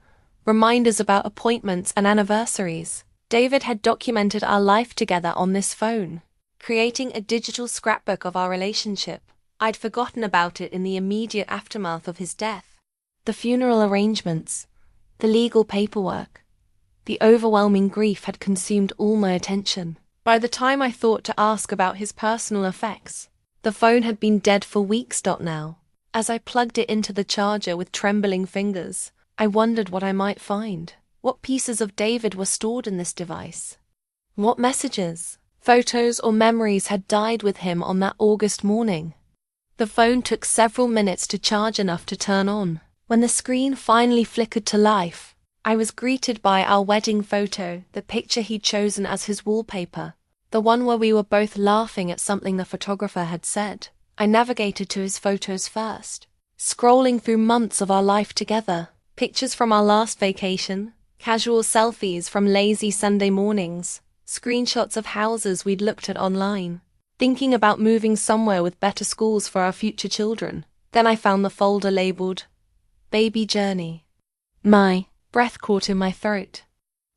reminders about appointments and anniversaries. David had documented our life together on this phone, creating a digital scrapbook of our relationship. I'd forgotten about it in the immediate aftermath of his death. The funeral arrangements, the legal paperwork, the overwhelming grief had consumed all my attention. By the time I thought to ask about his personal effects, the phone had been dead for weeks. Now, as I plugged it into the charger with trembling fingers, I wondered what I might find. What pieces of David were stored in this device? What messages, photos, or memories had died with him on that August morning? The phone took several minutes to charge enough to turn on. When the screen finally flickered to life, I was greeted by our wedding photo, the picture he'd chosen as his wallpaper, the one where we were both laughing at something the photographer had said. I navigated to his photos first, scrolling through months of our life together, pictures from our last vacation, casual selfies from lazy Sunday mornings, screenshots of houses we'd looked at online, thinking about moving somewhere with better schools for our future children. Then I found the folder labeled Baby Journey. My breath caught in my throat.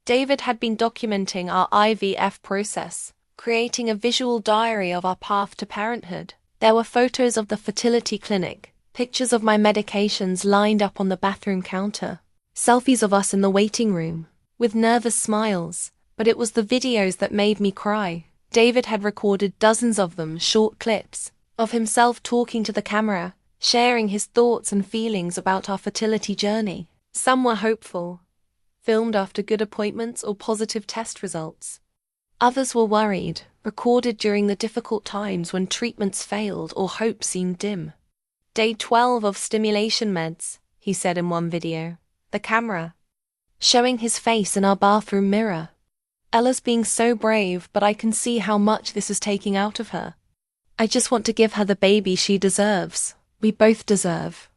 David had been documenting our IVF process, creating a visual diary of our path to parenthood. There were photos of the fertility clinic, pictures of my medications lined up on the bathroom counter, selfies of us in the waiting room, with nervous smiles, but it was the videos that made me cry. David had recorded dozens of them, short clips, of himself talking to the camera, sharing his thoughts and feelings about our fertility journey. Some were hopeful, filmed after good appointments or positive test results. Others were worried, recorded during the difficult times when treatments failed or hope seemed dim. Day 12 of stimulation meds, he said in one video. The camera, showing his face in our bathroom mirror. Ella's being so brave, but I can see how much this is taking out of her. I just want to give her the baby she deserves. We both deserve.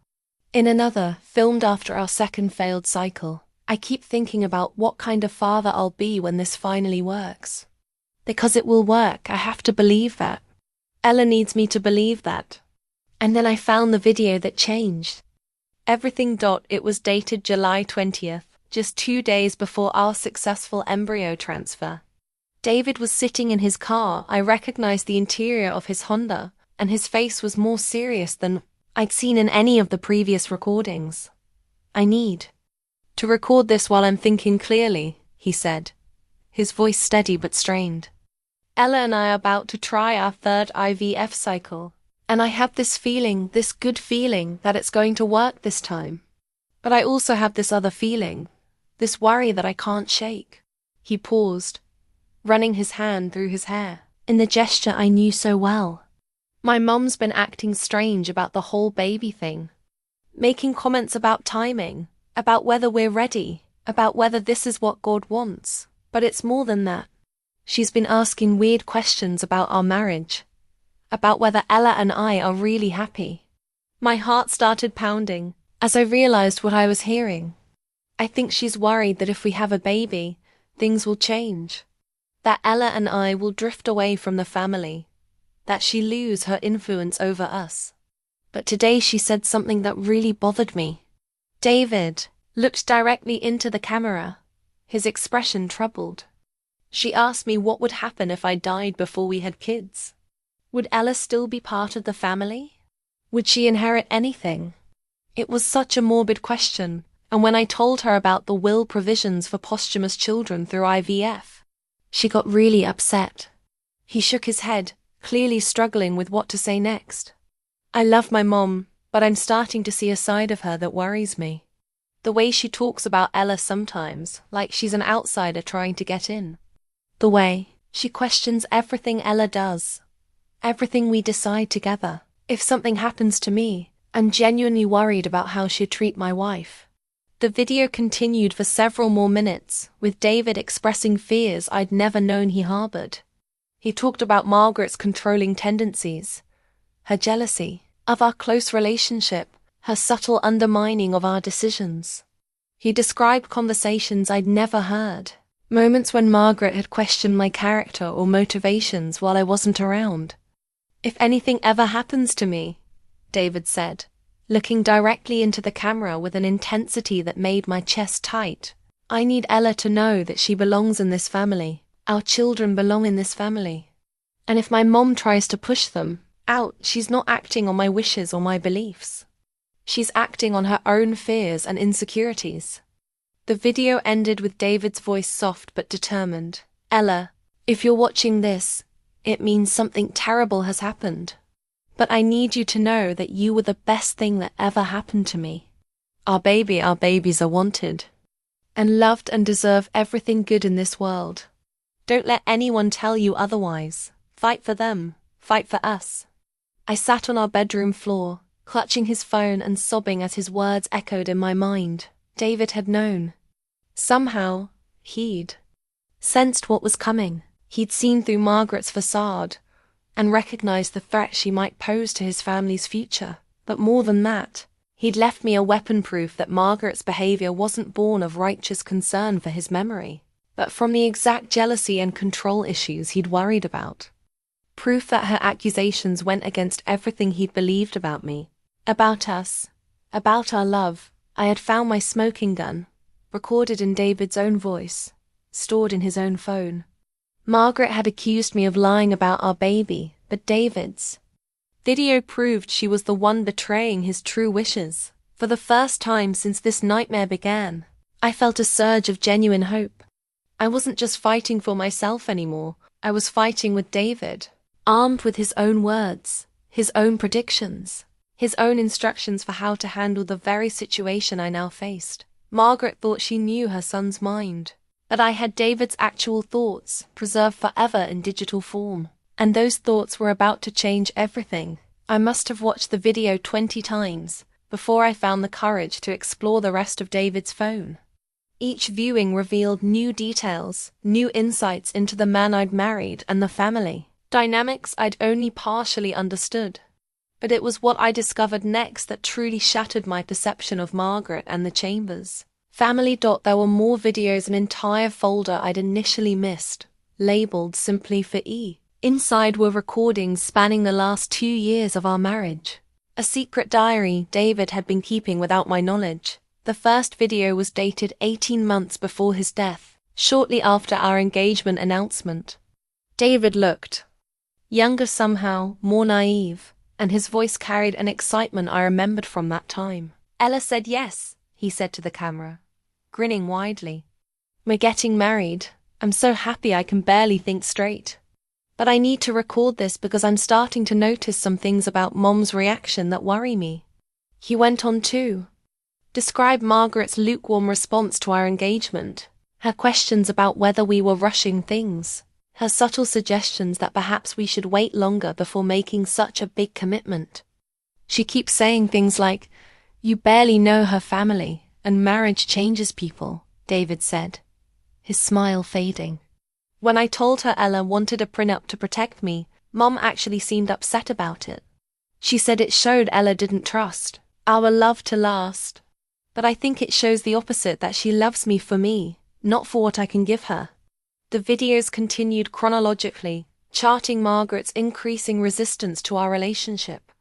In another, filmed after our second failed cycle, I keep thinking about what kind of father I'll be when this finally works. Because it will work, I have to believe that. Ella needs me to believe that. And then I found the video that changed everything. It was dated July 20th, just 2 days before our successful embryo transfer. David was sitting in his car. I recognized the interior of his Honda, and his face was more serious than I'd seen in any of the previous recordings. I need to record this while I'm thinking clearly, he said, his voice steady but strained. Ella and I are about to try our third IVF cycle, and I have this feeling, this good feeling, that it's going to work this time. But I also have this other feeling, this worry that I can't shake. He paused, running his hand through his hair, in the gesture I knew so well. My mum's been acting strange about the whole baby thing, making comments about timing, about whether we're ready, about whether this is what God wants. But it's more than that. She's been asking weird questions about our marriage, about whether Ella and I are really happy. My heart started pounding as I realized what I was hearing. I think she's worried that if we have a baby, things will change, that Ella and I will drift away from the family, that she lose her influence over us. But today she said something that really bothered me. David looked directly into the camera, his expression troubled. She asked me what would happen if I died before we had kids. Would Ella still be part of the family? Would she inherit anything? It was such a morbid question, and when I told her about the will provisions for posthumous children through IVF, she got really upset. He shook his head, clearly struggling with what to say next. I love my mom, but I'm starting to see a side of her that worries me. The way she talks about Ella sometimes, like she's an outsider trying to get in. The way she questions everything Ella does, everything we decide together. If something happens to me, I'm genuinely worried about how she'd treat my wife. The video continued for several more minutes, with David expressing fears I'd never known he harbored. He talked about Margaret's controlling tendencies, her jealousy of our close relationship, her subtle undermining of our decisions. He described conversations I'd never heard, moments when Margaret had questioned my character or motivations while I wasn't around. If anything ever happens to me, David said, looking directly into the camera with an intensity that made my chest tight, I need Ella to know that she belongs in this family. Our children belong in this family. And if my mom tries to push them out, she's not acting on my wishes or my beliefs. She's acting on her own fears and insecurities. The video ended with David's voice soft but determined. Ella, If you're watching this, it means something terrible has happened. But I need you to know that you were the best thing that ever happened to me. Our babies are wanted and loved and deserve everything good in this world. Don't let anyone tell you otherwise. Fight for them. Fight for us. I sat on our bedroom floor, clutching his phone and sobbing as his words echoed in my mind. David had known. Somehow, he'd sensed what was coming. He'd seen through Margaret's facade and recognized the threat she might pose to his family's future. But more than that, he'd left me a weapon proof that Margaret's behavior wasn't born of righteous concern for his memory, but from the exact jealousy and control issues he'd worried about. Proof that her accusations went against everything he'd believed about me, about us, about our love. I had found my smoking gun, recorded in David's own voice, stored in his own phone. Margaret had accused me of lying about our baby, but David's video proved she was the one betraying his true wishes. For the first time since this nightmare began, I felt a surge of genuine hope. I wasn't just fighting for myself anymore, I was fighting with David, armed with his own words, his own predictions, his own instructions for how to handle the very situation I now faced. Margaret thought she knew her son's mind, but I had David's actual thoughts, preserved forever in digital form. And those thoughts were about to change everything. I must have watched the video 20 times before I found the courage to explore the rest of David's phone. Each viewing revealed new details, new insights into the man I'd married and the family. Dynamics I'd only partially understood. But it was what I discovered next that truly shattered my perception of Margaret and the Chambers. Family. There were more videos, an entire folder I'd initially missed, labeled simply for E. Inside were recordings spanning the last 2 years of our marriage. A secret diary David had been keeping without my knowledge. The first video was dated 18 months before his death, shortly after our engagement announcement. David looked younger somehow, more naive, and his voice carried an excitement I remembered from that time. Ella said yes, he said to the camera, grinning widely. We're getting married. I'm so happy I can barely think straight. But I need to record this because I'm starting to notice some things about Mom's reaction that worry me. He went on to describe Margaret's lukewarm response to our engagement, her questions about whether we were rushing things, her subtle suggestions that perhaps we should wait longer before making such a big commitment. She keeps saying things like, "You barely know her family, and marriage changes people," David said, his smile fading. When I told her Ella wanted a prenup to protect me, Mom actually seemed upset about it. She said it showed Ella didn't trust our love to last. But I think it shows the opposite, that she loves me for me, not for what I can give her. The videos continued chronologically, charting Margaret's increasing resistance to our relationship.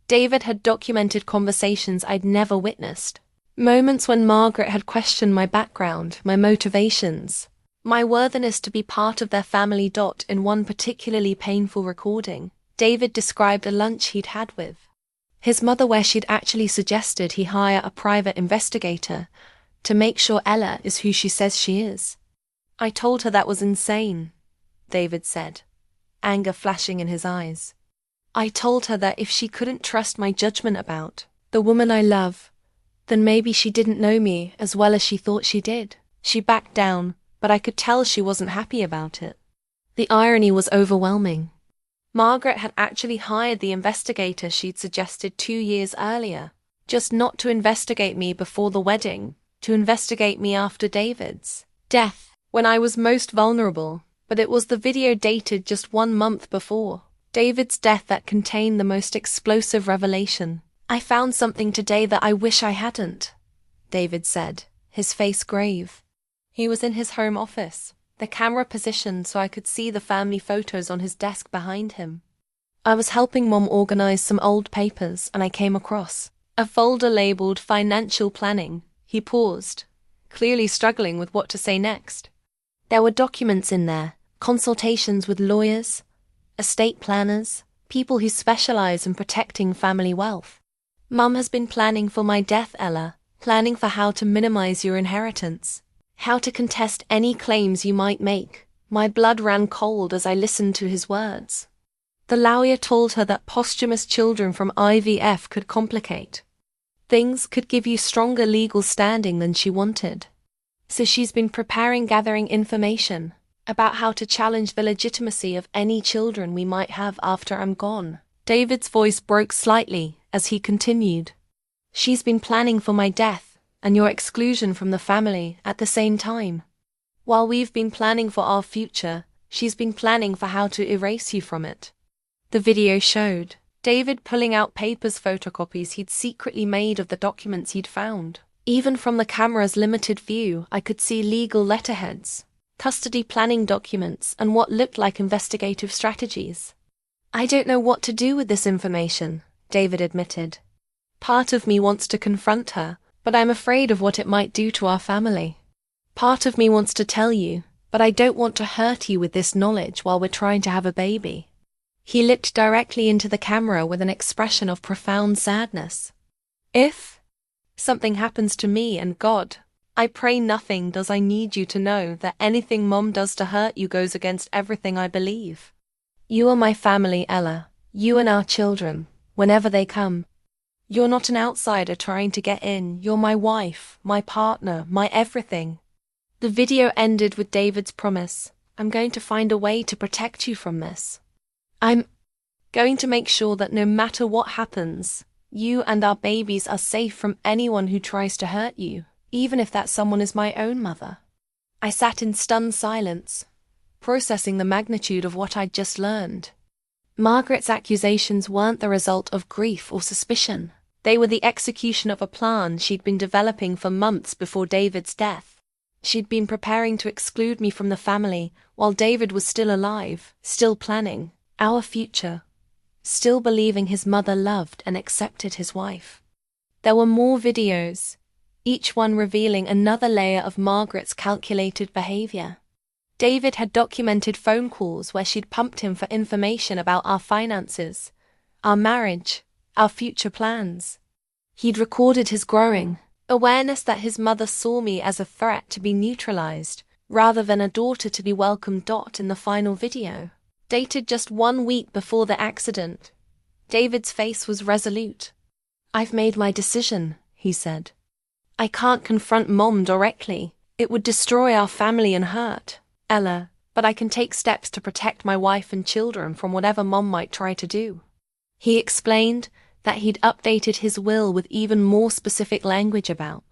David had documented conversations I'd never witnessed. Moments when Margaret had questioned my background, my motivations, my worthiness to be part of their family. In one particularly painful recording, David described a lunch he'd had with his mother where she'd actually suggested he hire a private investigator to make sure Ella is who she says she is. I told her that was insane, David said, anger flashing in his eyes. I told her that if she couldn't trust my judgment about the woman I love, then maybe she didn't know me as well as she thought she did. She backed down, but I could tell she wasn't happy about it. The irony was overwhelming. Margaret had actually hired the investigator she'd suggested 2 years earlier, just not to investigate me before the wedding, to investigate me after David's death, when I was most vulnerable. But it was the video dated just 1 month before David's death that contained the most explosive revelation. I found something today that I wish I hadn't, David said, his face grave. He was in his home office, the camera positioned so I could see the family photos on his desk behind him. I was helping Mom organize some old papers and I came across a folder labeled Financial Planning. He paused, clearly struggling with what to say next. There were documents in there, consultations with lawyers, estate planners, people who specialize in protecting family wealth. Mum has been planning for my death, Ella, planning for how to minimize your inheritance, how to contest any claims you might make, My blood ran cold as I listened to his words. The lawyer told her that posthumous children from IVF could complicate things, could give you stronger legal standing than she wanted. So she's been gathering information about how to challenge the legitimacy of any children we might have after I'm gone. David's voice broke slightly as he continued. She's been planning for my death and your exclusion from the family at the same time. While we've been planning for our future, she's been planning for how to erase you from it. The video showed David pulling out photocopies he'd secretly made of the documents he'd found. Even from the camera's limited view, I could see legal letterheads, custody planning documents, and what looked like investigative strategies. I don't know what to do with this information, David admitted. Part of me wants to confront her, but I'm afraid of what it might do to our family. Part of me wants to tell you, but I don't want to hurt you with this knowledge while we're trying to have a baby. He looked directly into the camera with an expression of profound sadness. If something happens to me and God, I pray nothing does, I need you to know that anything Mom does to hurt you goes against everything I believe. You are my family, Ella. You and our children, whenever they come. You're not an outsider trying to get in. You're my wife, my partner, my everything. The video ended with David's promise. I'm going to find a way to protect you from this. I'm going to make sure that no matter what happens, you and our babies are safe from anyone who tries to hurt you, even if that someone is my own mother. I sat in stunned silence, processing the magnitude of what I'd just learned. Margaret's accusations weren't the result of grief or suspicion. They were the execution of a plan she'd been developing for months before David's death. She'd been preparing to exclude me from the family while David was still alive, still planning our future, still believing his mother loved and accepted his wife. There were more videos, each one revealing another layer of Margaret's calculated behavior. David had documented phone calls where she'd pumped him for information about our finances, our marriage, our future plans. He'd recorded his growing awareness that his mother saw me as a threat to be neutralized, rather than a daughter to be welcomed. In the final video, dated just 1 week before the accident, David's face was resolute. I've made my decision, he said. I can't confront Mom directly. It would destroy our family and hurt Ella, but I can take steps to protect my wife and children from whatever Mom might try to do. He explained that he'd updated his will with even more specific language about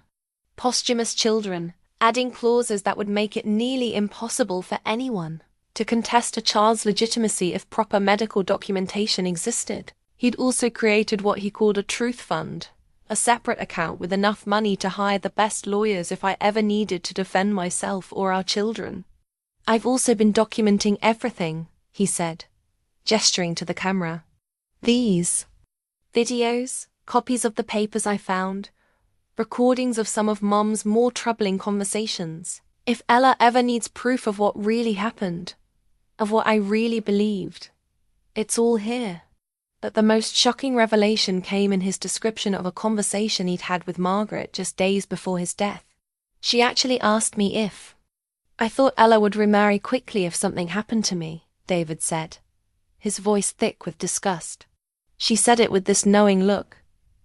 posthumous children, adding clauses that would make it nearly impossible for anyone to contest a child's legitimacy if proper medical documentation existed. He'd also created what he called a truth fund, a separate account with enough money to hire the best lawyers if I ever needed to defend myself or our children. I've also been documenting everything, he said, gesturing to the camera. These videos, copies of the papers I found, recordings of some of Mom's more troubling conversations. If Ella ever needs proof of what really happened, of what I really believed, it's all here. But the most shocking revelation came in his description of a conversation he'd had with Margaret just days before his death. She actually asked me if I thought Ella would remarry quickly if something happened to me, David said, his voice thick with disgust. She said it with this knowing look,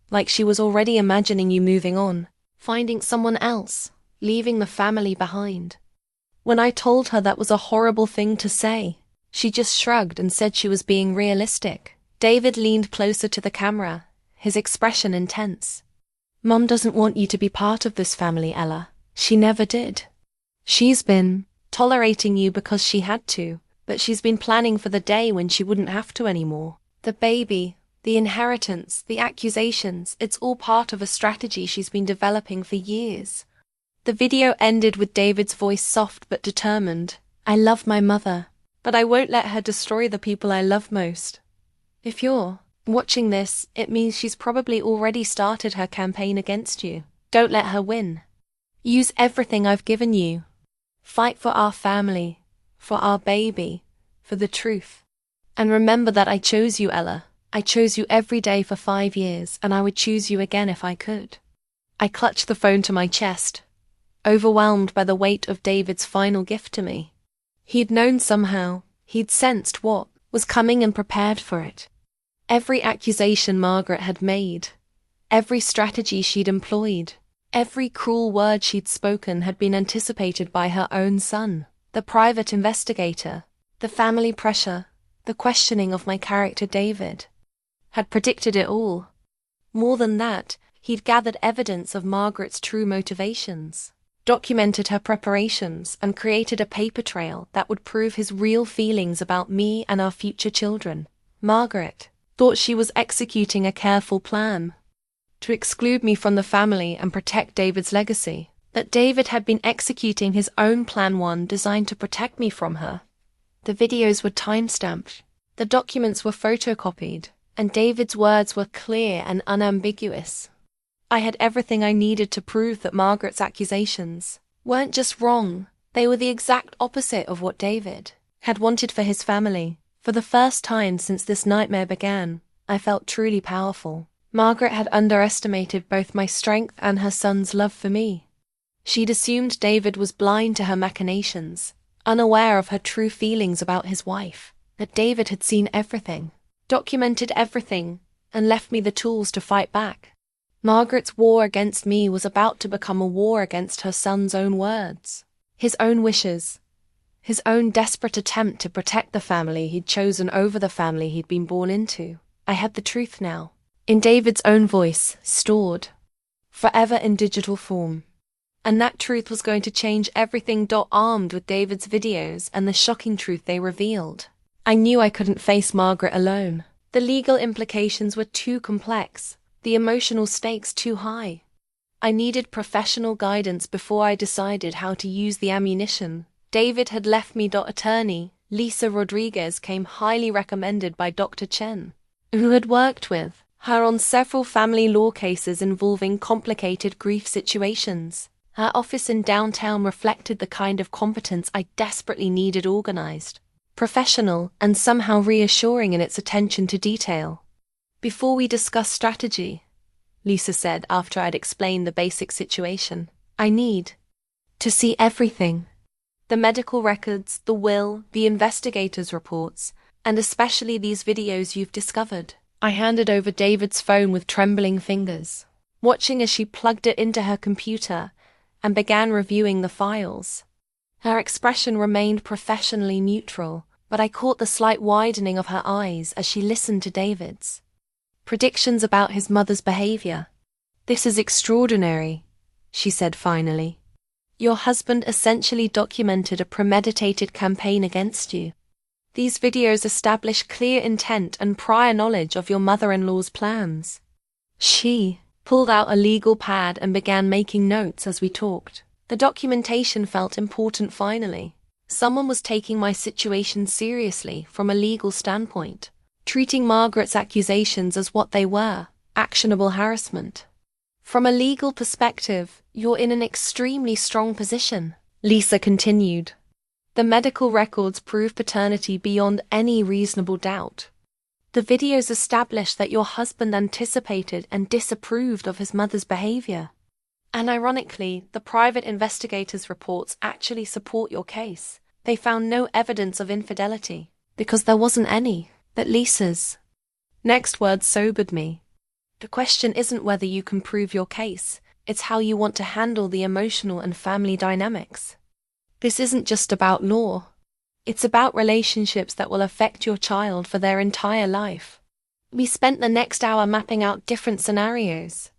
like she was already imagining you moving on, finding someone else, leaving the family behind. When I told her that was a horrible thing to say, she just shrugged and said she was being realistic. David leaned closer to the camera, his expression intense. Mom doesn't want you to be part of this family, Ella. She never did. She's been tolerating you because she had to, but she's been planning for the day when she wouldn't have to anymore. The baby, the inheritance, the accusations, it's all part of a strategy she's been developing for years. The video ended with David's voice soft but determined. I love my mother, but I won't let her destroy the people I love most. If you're watching this, it means she's probably already started her campaign against you. Don't let her win. Use everything I've given you. Fight for our family, for our baby, for the truth. And remember that I chose you, Ella. I chose you every day for 5 years, and I would choose you again if I could. I clutched the phone to my chest, overwhelmed by the weight of David's final gift to me. He'd known somehow, he'd sensed what was coming and prepared for it. Every accusation Margaret had made, every strategy she'd employed, every cruel word she'd spoken had been anticipated by her own son, the private investigator. The family pressure, the questioning of my character David, had predicted it all. More than that, he'd gathered evidence of Margaret's true motivations, documented her preparations, and created a paper trail that would prove his real feelings about me and our future children. Margaret thought she was executing a careful plan to exclude me from the family and protect David's legacy, that David had been executing his own plan, one designed to protect me from her. The videos were time-stamped, the documents were photocopied, and David's words were clear and unambiguous. I had everything I needed to prove that Margaret's accusations weren't just wrong, they were the exact opposite of what David had wanted for his family. For the first time since this nightmare began, I felt truly powerful. Margaret had underestimated both my strength and her son's love for me. She'd assumed David was blind to her machinations, unaware of her true feelings about his wife, that David had seen everything, documented everything, and left me the tools to fight back. Margaret's war against me was about to become a war against her son's own words, his own wishes, his own desperate attempt to protect the family he'd chosen over the family he'd been born into. I had the truth now, in David's own voice, stored forever in digital form. And that truth was going to change everything. Armed with David's videos and the shocking truth they revealed, I knew I couldn't face Margaret alone. The legal implications were too complex, the emotional stakes too high. I needed professional guidance before I decided how to use the ammunition David had left me. Attorney Lisa Rodriguez came highly recommended by Dr. Chen, who had worked with her on several family law cases involving complicated grief situations. Her office in downtown reflected the kind of competence I desperately needed: organized, professional, and somehow reassuring in its attention to detail. Before we discuss strategy, Lisa said after I'd explained the basic situation, I need to see everything. The medical records, the will, the investigators' reports, and especially these videos you've discovered. I handed over David's phone with trembling fingers, watching as she plugged it into her computer and began reviewing the files. Her expression remained professionally neutral, but I caught the slight widening of her eyes as she listened to David's predictions about his mother's behavior. This is extraordinary, she said finally. Your husband essentially documented a premeditated campaign against you. These videos establish clear intent and prior knowledge of your mother-in-law's plans. She pulled out a legal pad and began making notes as we talked. The documentation felt important finally. Someone was taking my situation seriously from a legal standpoint, treating Margaret's accusations as what they were, actionable harassment. From a legal perspective, you're in an extremely strong position, Lisa continued. The medical records prove paternity beyond any reasonable doubt. The videos establish that your husband anticipated and disapproved of his mother's behavior. And ironically, the private investigators' reports actually support your case. They found no evidence of infidelity, because there wasn't any. But Lisa's next words sobered me. The question isn't whether you can prove your case, it's how you want to handle the emotional and family dynamics. This isn't just about law. It's about relationships that will affect your child for their entire life. We spent the next hour mapping out different scenarios.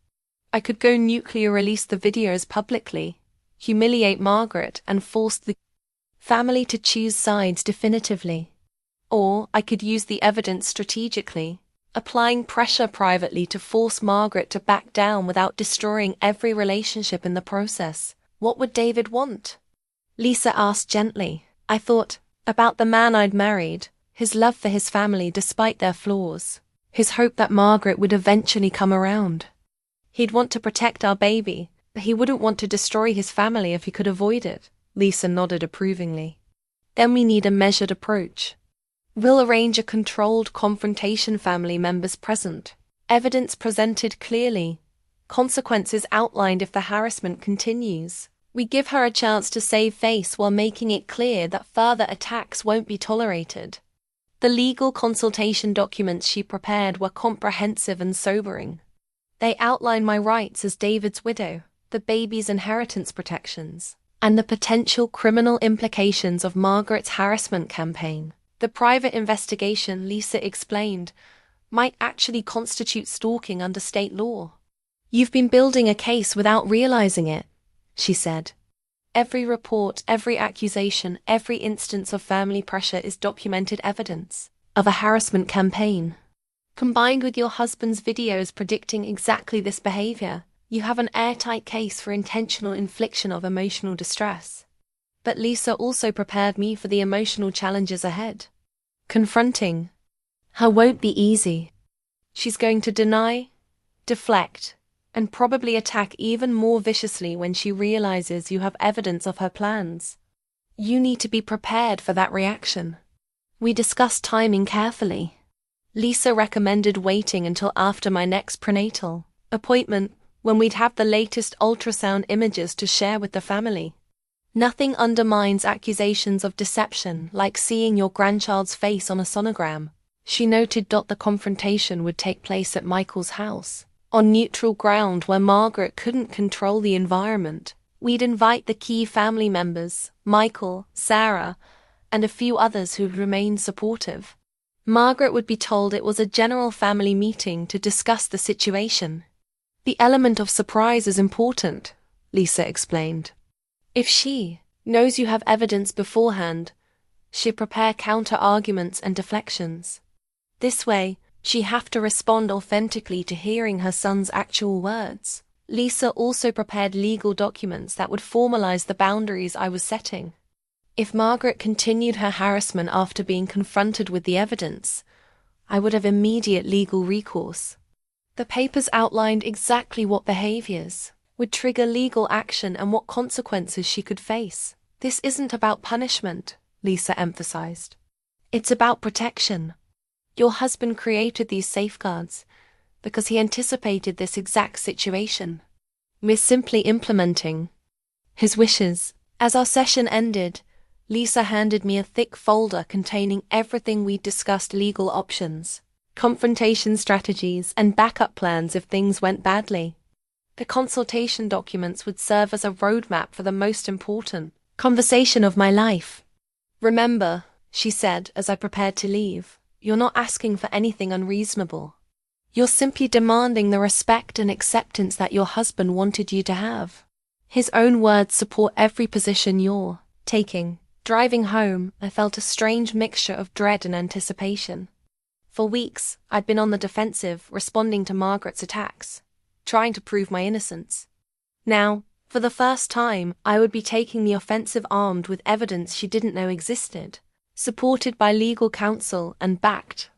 I could go nuclear, release the videos publicly, humiliate Margaret, and force the family to choose sides definitively. Or I could use the evidence strategically, applying pressure privately to force Margaret to back down without destroying every relationship in the process. What would David want? Lisa asked gently. I thought about the man I'd married, his love for his family despite their flaws, his hope that Margaret would eventually come around. He'd want to protect our baby, but he wouldn't want to destroy his family if he could avoid it. Lisa nodded approvingly. Then we need a measured approach. We'll arrange a controlled confrontation, family members present, evidence presented clearly, consequences outlined if the harassment continues. We give her a chance to save face while making it clear that further attacks won't be tolerated. The legal consultation documents she prepared were comprehensive and sobering. They outline my rights as David's widow, the baby's inheritance protections, and the potential criminal implications of Margaret's harassment campaign. The private investigation, Lisa explained, might actually constitute stalking under state law. You've been building a case without realizing it, she said. Every report, every accusation, every instance of family pressure is documented evidence of a harassment campaign. Combined with your husband's videos predicting exactly this behavior, you have an airtight case for intentional infliction of emotional distress. But Lisa also prepared me for the emotional challenges ahead. Confronting her won't be easy. She's going to deny, deflect, and probably attack even more viciously when she realizes you have evidence of her plans. You need to be prepared for that reaction. We discussed timing carefully. Lisa recommended waiting until after my next prenatal appointment, when we'd have the latest ultrasound images to share with the family. Nothing undermines accusations of deception like seeing your grandchild's face on a sonogram, she noted. The confrontation would take place at Michael's house, on neutral ground where Margaret couldn't control the environment. We'd invite the key family members, Michael, Sarah, and a few others who'd remained supportive. Margaret would be told it was a general family meeting to discuss the situation. The element of surprise is important, Lisa explained. If she knows you have evidence beforehand, she'll prepare counter-arguments and deflections. This way, she'll have to respond authentically to hearing her son's actual words. Lisa also prepared legal documents that would formalize the boundaries I was setting. If Margaret continued her harassment after being confronted with the evidence, I would have immediate legal recourse. The papers outlined exactly what behaviors would trigger legal action and what consequences she could face. This isn't about punishment, Lisa emphasized. It's about protection. Your husband created these safeguards because he anticipated this exact situation. We're simply implementing his wishes. As our session ended, Lisa handed me a thick folder containing everything we'd discussed: legal options, confrontation strategies, and backup plans if things went badly. The consultation documents would serve as a roadmap for the most important conversation of my life. Remember, she said as I prepared to leave, you're not asking for anything unreasonable. You're simply demanding the respect and acceptance that your husband wanted you to have. His own words support every position you're taking. Driving home, I felt a strange mixture of dread and anticipation. For weeks, I'd been on the defensive, responding to Margaret's attacks, trying to prove my innocence. Now, for the first time, I would be taking the offensive armed with evidence she didn't know existed, supported by legal counsel and backed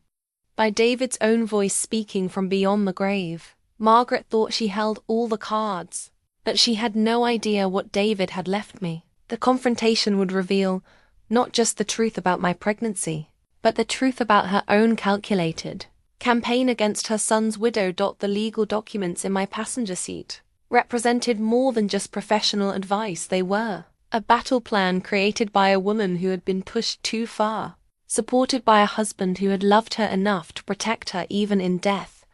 by David's own voice speaking from beyond the grave. Margaret thought she held all the cards, but she had no idea what David had left me. The confrontation would reveal not just the truth about my pregnancy, but the truth about her own calculated campaign against her son's widow. The legal documents in my passenger seat represented more than just professional advice. They were a battle plan created by a woman who had been pushed too far, supported by a husband who had loved her enough to protect her even in death.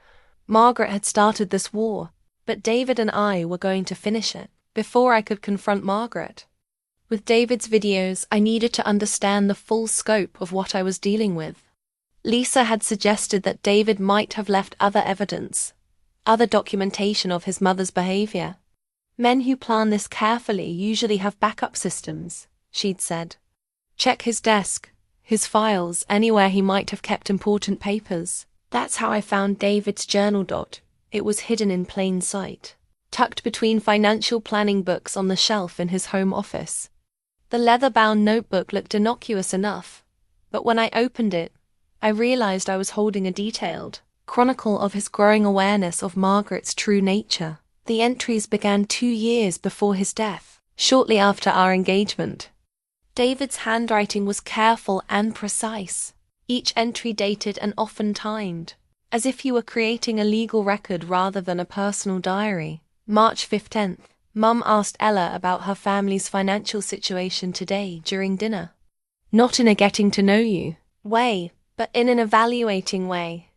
Margaret had started this war, but David and I were going to finish it before I could confront Margaret. With David's videos, I needed to understand the full scope of what I was dealing with. Lisa had suggested that David might have left other evidence, other documentation of his mother's behavior. Men who plan this carefully usually have backup systems, she'd said. Check his desk, his files, anywhere he might have kept important papers. That's how I found David's journal. It was hidden in plain sight, tucked between financial planning books on the shelf in his home office. The leather-bound notebook looked innocuous enough, but when I opened it, I realized I was holding a detailed chronicle of his growing awareness of Margaret's true nature. The entries began 2 years before his death, shortly after our engagement. David's handwriting was careful and precise, each entry dated and often timed, as if he were creating a legal record rather than a personal diary. March 15th. Mum asked Ella about her family's financial situation today during dinner. Not in a getting to know you way, but in an evaluating way.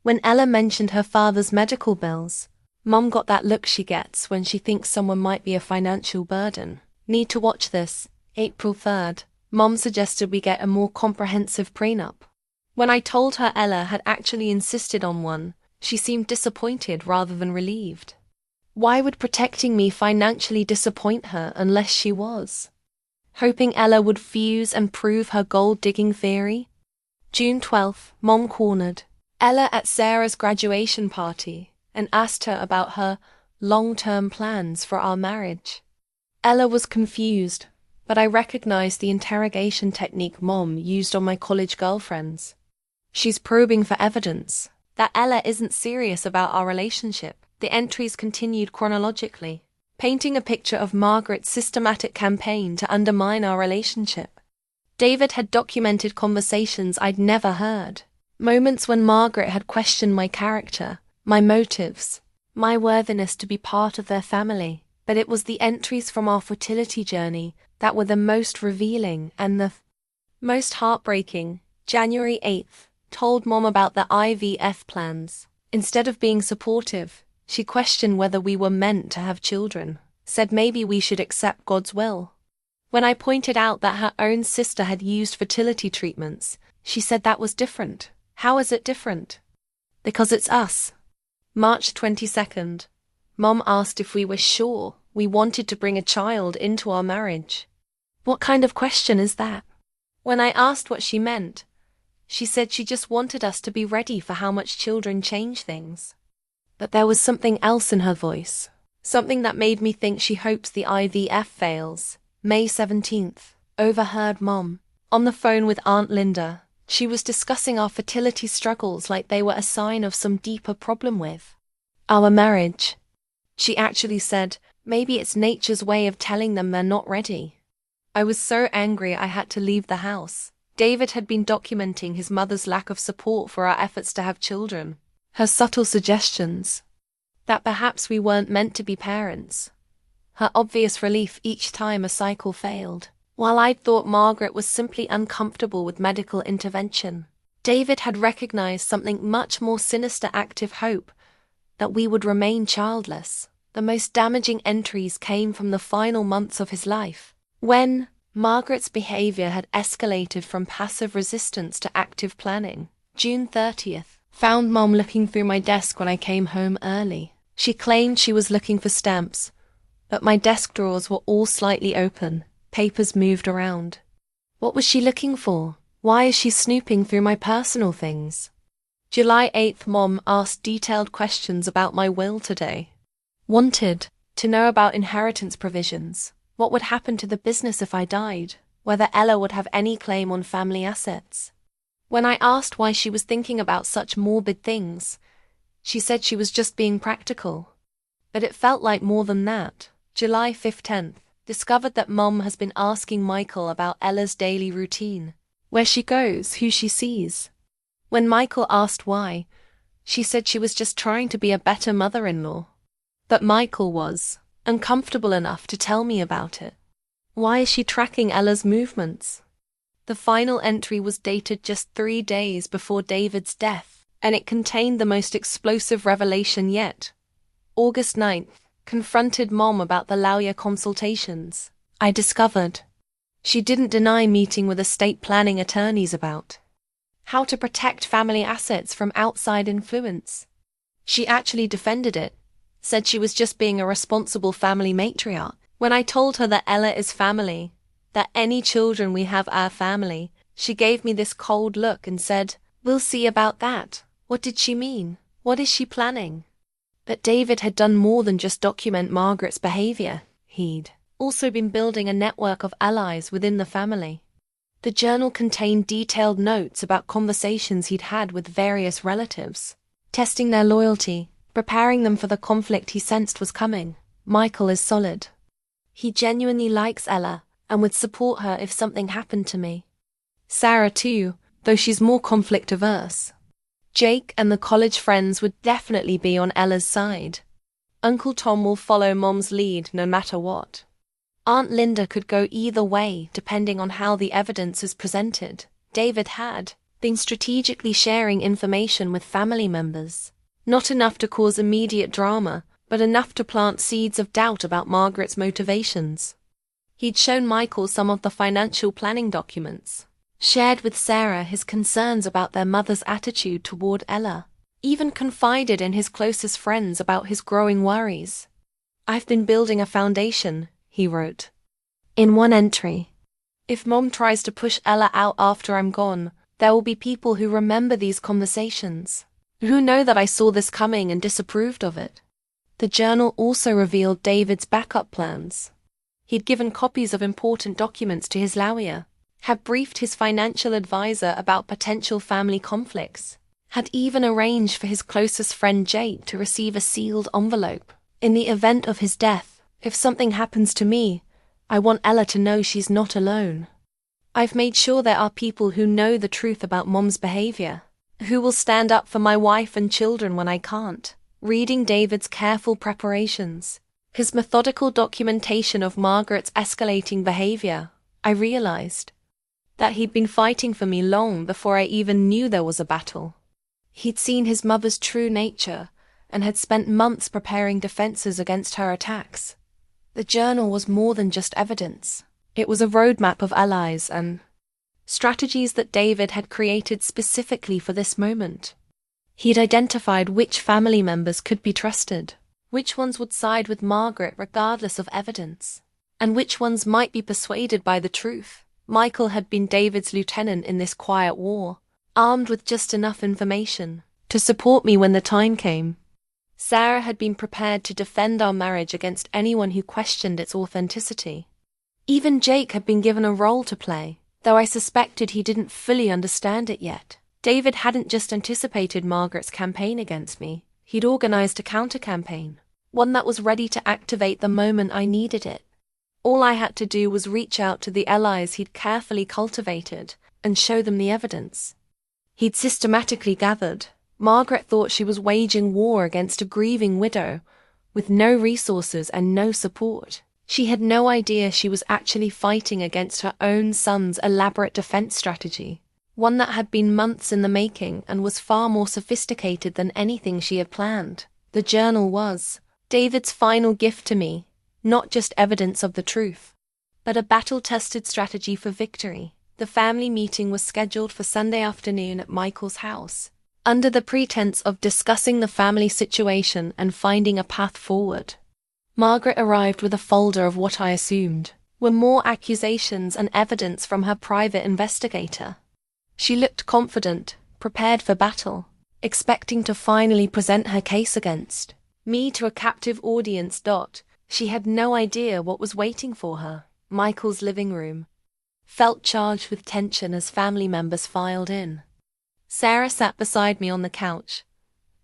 When Ella mentioned her father's medical bills, Mum got that look she gets when she thinks someone might be a financial burden. Need to watch this. April 3rd, Mum suggested we get a more comprehensive prenup. When I told her Ella had actually insisted on one, she seemed disappointed rather than relieved. Why would protecting me financially disappoint her unless she was? Hoping Ella would fuse and prove her gold-digging theory? June 12th, Mom cornered Ella at Sarah's graduation party and asked her about her long-term plans for our marriage. Ella was confused, but I recognized the interrogation technique Mom used on my college girlfriends. She's probing for evidence that Ella isn't serious about our relationship. The entries continued chronologically, painting a picture of Margaret's systematic campaign to undermine our relationship. David had documented conversations I'd never heard, moments when Margaret had questioned my character, my motives, my worthiness to be part of their family. But it was the entries from our fertility journey that were the most revealing and the most heartbreaking. January 8th, told Mom about the IVF plans. Instead of being supportive, she questioned whether we were meant to have children, said maybe we should accept God's will. When I pointed out that her own sister had used fertility treatments, she said that was different. How is it different? Because it's us. March 22nd, Mom asked if we were sure we wanted to bring a child into our marriage. What kind of question is that? When I asked what she meant, she said she just wanted us to be ready for how much children change things. But there was something else in her voice, something that made me think she hopes the IVF fails. May 17th, overheard Mom on the phone with Aunt Linda. She was discussing our fertility struggles like they were a sign of some deeper problem with our marriage. She actually said, maybe it's nature's way of telling them they're not ready. I was so angry I had to leave the house. David had been documenting his mother's lack of support for our efforts to have children. Her subtle suggestions that perhaps we weren't meant to be parents. Her obvious relief each time a cycle failed. While I'd thought Margaret was simply uncomfortable with medical intervention, David had recognized something much more sinister: active hope that we would remain childless. The most damaging entries came from the final months of his life, when Margaret's behavior had escalated from passive resistance to active planning. June 30th, found Mom looking through my desk when I came home early. She claimed she was looking for stamps, but my desk drawers were all slightly open, papers moved around. What was she looking for? Why is she snooping through my personal things? July 8th, Mom asked detailed questions about my will today. Wanted to know about inheritance provisions, what would happen to the business if I died, whether Ella would have any claim on family assets. When I asked why she was thinking about such morbid things, she said she was just being practical. But it felt like more than that. July 15th, discovered that Mom has been asking Michael about Ella's daily routine, where she goes, who she sees. When Michael asked why, she said she was just trying to be a better mother-in-law. But Michael was uncomfortable enough to tell me about it. Why is she tracking Ella's movements? The final entry was dated just 3 days before David's death, and it contained the most explosive revelation yet. August 9th, confronted Mom about the lawyer consultations. I discovered she didn't deny meeting with estate planning attorneys about how to protect family assets from outside influence. She actually defended it, said she was just being a responsible family matriarch. When I told her that Ella is family, that any children we have are family, she gave me this cold look and said, "We'll see about that." What did she mean? What is she planning? But David had done more than just document Margaret's behavior. He'd also been building a network of allies within the family. The journal contained detailed notes about conversations he'd had with various relatives, testing their loyalty, preparing them for the conflict he sensed was coming. Michael is solid. He genuinely likes Ella and would support her if something happened to me. Sarah too, though she's more conflict averse. Jake and the college friends would definitely be on Ella's side. Uncle Tom will follow Mom's lead no matter what. Aunt Linda could go either way depending on how the evidence is presented. David had been strategically sharing information with family members. Not enough to cause immediate drama, but enough to plant seeds of doubt about Margaret's motivations. He'd shown Michael some of the financial planning documents, shared with Sarah his concerns about their mother's attitude toward Ella, even confided in his closest friends about his growing worries. "I've been building a foundation," he wrote. In one entry, "If Mom tries to push Ella out after I'm gone, there will be people who remember these conversations, who know that I saw this coming and disapproved of it." The journal also revealed David's backup plans. He'd given copies of important documents to his lawyer, had briefed his financial advisor about potential family conflicts, had even arranged for his closest friend Jake to receive a sealed envelope. "In the event of his death, if something happens to me, I want Ella to know she's not alone. I've made sure there are people who know the truth about Mom's behavior, who will stand up for my wife and children when I can't." Reading David's careful preparations, his methodical documentation of Margaret's escalating behavior, I realized that he'd been fighting for me long before I even knew there was a battle. He'd seen his mother's true nature and had spent months preparing defenses against her attacks. The journal was more than just evidence. It was a roadmap of allies and strategies that David had created specifically for this moment. He'd identified which family members could be trusted, which ones would side with Margaret regardless of evidence, and which ones might be persuaded by the truth. Michael had been David's lieutenant in this quiet war, armed with just enough information to support me when the time came. Sarah had been prepared to defend our marriage against anyone who questioned its authenticity. Even Jake had been given a role to play, though I suspected he didn't fully understand it yet. David hadn't just anticipated Margaret's campaign against me, he'd organized a counter-campaign, one that was ready to activate the moment I needed it. All I had to do was reach out to the allies he'd carefully cultivated and show them the evidence he'd systematically gathered. Margaret thought she was waging war against a grieving widow, with no resources and no support. She had no idea she was actually fighting against her own son's elaborate defense strategy, one that had been months in the making and was far more sophisticated than anything she had planned. The journal was David's final gift to me, not just evidence of the truth, but a battle-tested strategy for victory. The family meeting was scheduled for Sunday afternoon at Michael's house, under the pretense of discussing the family situation and finding a path forward. Margaret arrived with a folder of what I assumed were more accusations and evidence from her private investigator. She looked confident, prepared for battle, expecting to finally present her case against me to a captive audience. She had no idea what was waiting for her. Michael's living room felt charged with tension as family members filed in. Sarah sat beside me on the couch,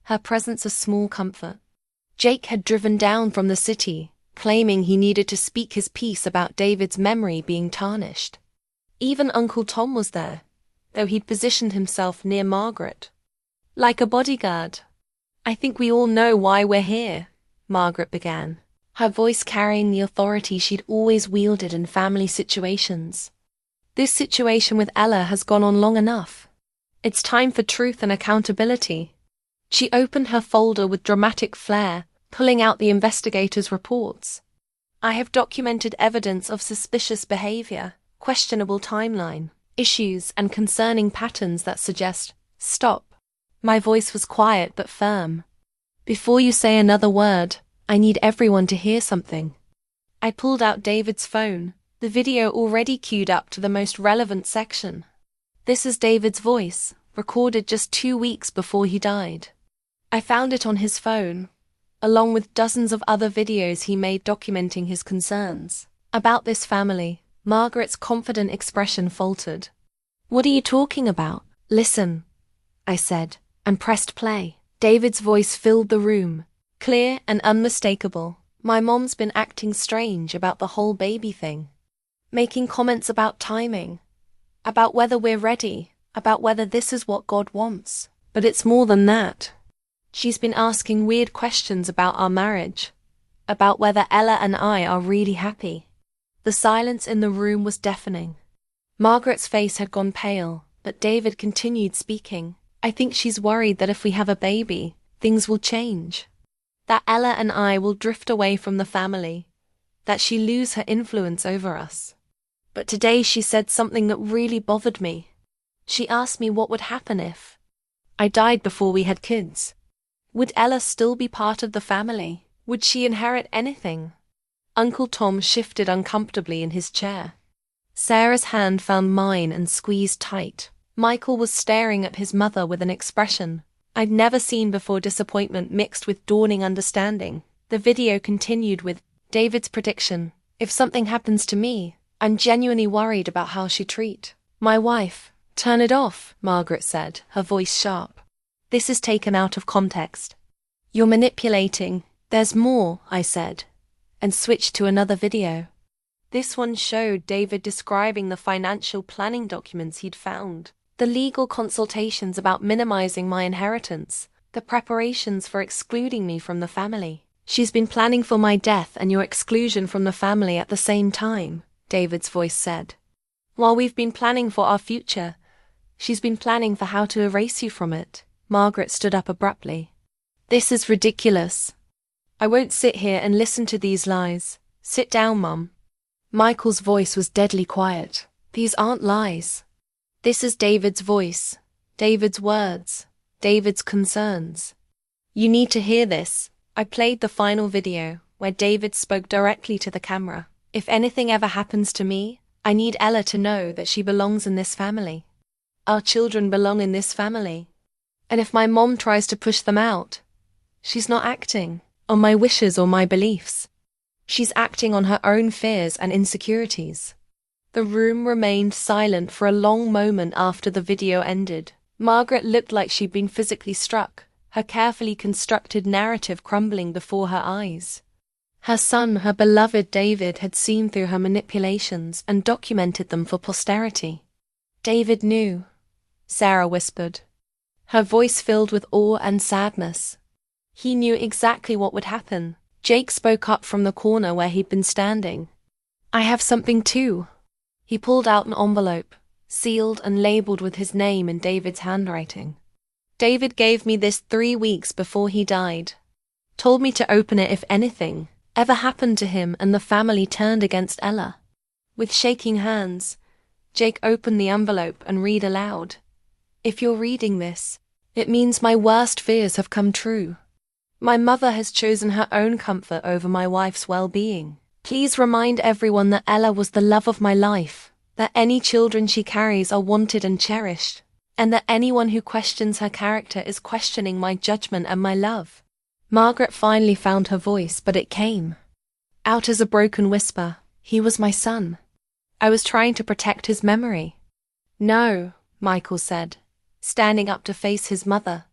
her presence a small comfort. Jake had driven down from the city, claiming he needed to speak his piece about David's memory being tarnished. Even Uncle Tom was there, though he'd positioned himself near Margaret, like a bodyguard. "I think we all know why we're here," Margaret began, her voice carrying the authority she'd always wielded in family situations. "This situation with Ella has gone on long enough. It's time for truth and accountability." She opened her folder with dramatic flair, pulling out the investigator's reports. "I have documented evidence of suspicious behavior, questionable timeline, issues and concerning patterns that suggest..." "Stop." My voice was quiet but firm. "Before you say another word, I need everyone to hear something." I pulled out David's phone, the video already queued up to the most relevant section. This is David's voice, recorded just 2 weeks before he died. I found it on his phone, along with dozens of other videos he made documenting his concerns about this family. Margaret's confident expression faltered. "What are you talking about?" "Listen," I said, and pressed play. David's voice filled the room, clear and unmistakable. "My mom's been acting strange about the whole baby thing, making comments about timing, about whether we're ready, about whether this is what God wants. But it's more than that. She's been asking weird questions about our marriage, about whether Ella and I are really happy. The silence in the room was deafening. Margaret's face had gone pale, but David continued speaking. I think she's worried that if we have a baby, things will change. That Ella and I will drift away from the family, that she'll lose her influence over us. But today she said something that really bothered me. She asked me what would happen if I died before we had kids. Would Ella still be part of the family? Would she inherit anything? Uncle Tom shifted uncomfortably in his chair. Sarah's hand found mine and squeezed tight. Michael was staring at his mother with an expression I'd never seen before, disappointment mixed with dawning understanding. The video continued with David's prediction. If something happens to me, I'm genuinely worried about how she'll treat my wife. Turn it off, Margaret said, her voice sharp. This is taken out of context. You're manipulating. There's more, I said, and switched to another video. This one showed David describing the financial planning documents he'd found, the legal consultations about minimizing my inheritance, the preparations for excluding me from the family. She's been planning for my death and your exclusion from the family at the same time, David's voice said. While we've been planning for our future, she's been planning for how to erase you from it. Margaret stood up abruptly. This is ridiculous. I won't sit here and listen to these lies. Sit down, Mum. Michael's voice was deadly quiet. These aren't lies. This is David's voice, David's words, David's concerns. You need to hear this. I played the final video, where David spoke directly to the camera. If anything ever happens to me, I need Ella to know that she belongs in this family. Our children belong in this family. And if my mom tries to push them out, she's not acting on my wishes or my beliefs. She's acting on her own fears and insecurities. The room remained silent for a long moment after the video ended. Margaret looked like she'd been physically struck, her carefully constructed narrative crumbling before her eyes. Her son, her beloved David, had seen through her manipulations and documented them for posterity. David knew, Sarah whispered, her voice filled with awe and sadness. He knew exactly what would happen. Jake spoke up from the corner where he'd been standing. I have something too. He pulled out an envelope, sealed and labeled with his name in David's handwriting. David gave me this 3 weeks before he died. Told me to open it if anything ever happened to him and the family turned against Ella. With shaking hands, Jake opened the envelope and read aloud. If you're reading this, it means my worst fears have come true. My mother has chosen her own comfort over my wife's well-being. Please remind everyone that Ella was the love of my life, that any children she carries are wanted and cherished, and that anyone who questions her character is questioning my judgment and my love. Margaret finally found her voice, but it came out as a broken whisper. He was my son. I was trying to protect his memory. No, Michael said, standing up to face his mother.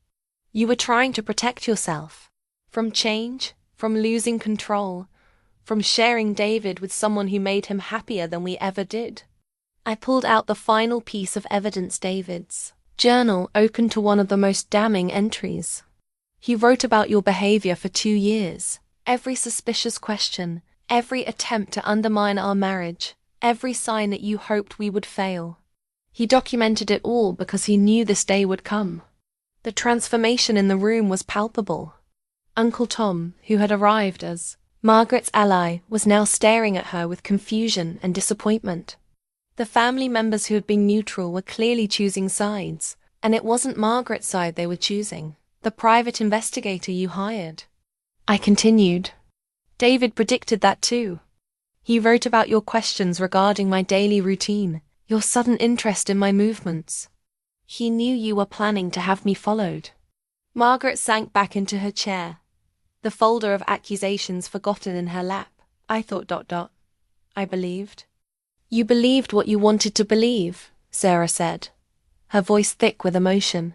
You were trying to protect yourself. From change, from losing control, from sharing David with someone who made him happier than we ever did. I pulled out the final piece of evidence, David's journal, opened to one of the most damning entries. He wrote about your behavior for 2 years. Every suspicious question, every attempt to undermine our marriage, every sign that you hoped we would fail. He documented it all because he knew this day would come. The transformation in the room was palpable. Uncle Tom, who had arrived as Margaret's ally, was now staring at her with confusion and disappointment. The family members who had been neutral were clearly choosing sides, and it wasn't Margaret's side they were choosing, the private investigator you hired. I continued. David predicted that too. He wrote about your questions regarding my daily routine, your sudden interest in my movements. He knew you were planning to have me followed. Margaret sank back into her chair, the folder of accusations forgotten in her lap. I thought ... I believed. You believed what you wanted to believe, Sarah said, her voice thick with emotion.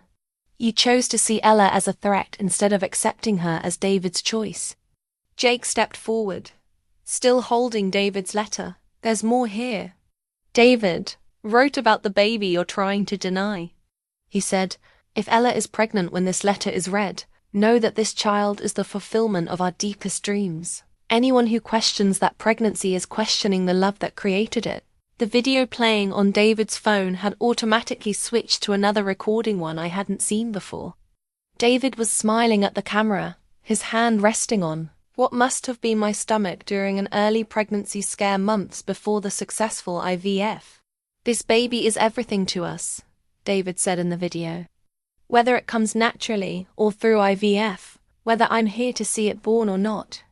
You chose to see Ella as a threat instead of accepting her as David's choice. Jake stepped forward, still holding David's letter. There's more here. David wrote about the baby you're trying to deny. He said, if Ella is pregnant when this letter is read, Know that this child is the fulfillment of our deepest dreams. Anyone who questions that pregnancy is questioning the love that created it. The video playing on David's phone had automatically switched to another recording one I hadn't seen before. David was smiling at the camera, his hand resting on what must have been my stomach during an early pregnancy scare months before the successful IVF. "This baby is everything to us," David said in the video. "Whether it comes naturally or through IVF, whether I'm here to see it born or not,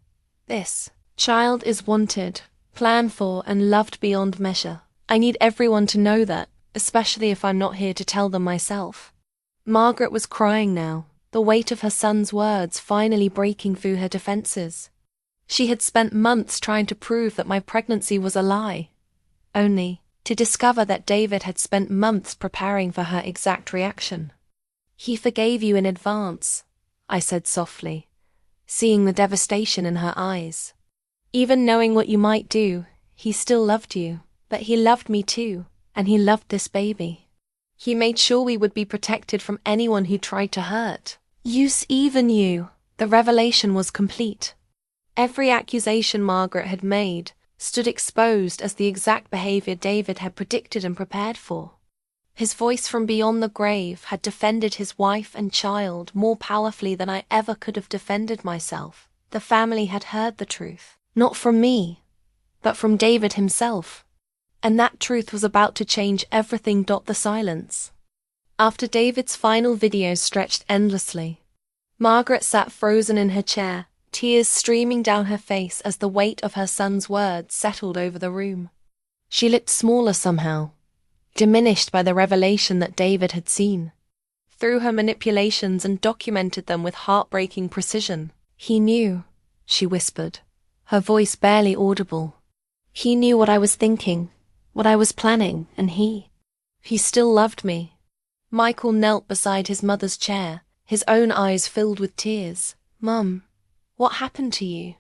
this child is wanted, planned for, and loved beyond measure. I need everyone to know that, especially if I'm not here to tell them myself." Margaret was crying now, the weight of her son's words finally breaking through her defenses. She had spent months trying to prove that my pregnancy was a lie, only to discover that David had spent months preparing for her exact reaction. "He forgave you in advance," I said softly, seeing the devastation in her eyes. "Even knowing what you might do, he still loved you, but he loved me too, and he loved this baby. He made sure we would be protected from anyone who tried to hurt, use even you." The revelation was complete. Every accusation Margaret had made stood exposed as the exact behavior David had predicted and prepared for. His voice from beyond the grave had defended his wife and child more powerfully than I ever could have defended myself. The family had heard the truth, not from me, but from David himself. And that truth was about to change everything. The silence. After David's final video stretched endlessly, Margaret sat frozen in her chair, tears streaming down her face as the weight of her son's words settled over the room. She looked smaller somehow, diminished by the revelation that David had seen. Through her manipulations and documented them with heartbreaking precision. "He knew," she whispered, her voice barely audible. "He knew what I was thinking, what I was planning, and he still loved me." Michael knelt beside his mother's chair, his own eyes filled with tears. "Mum, what happened to you?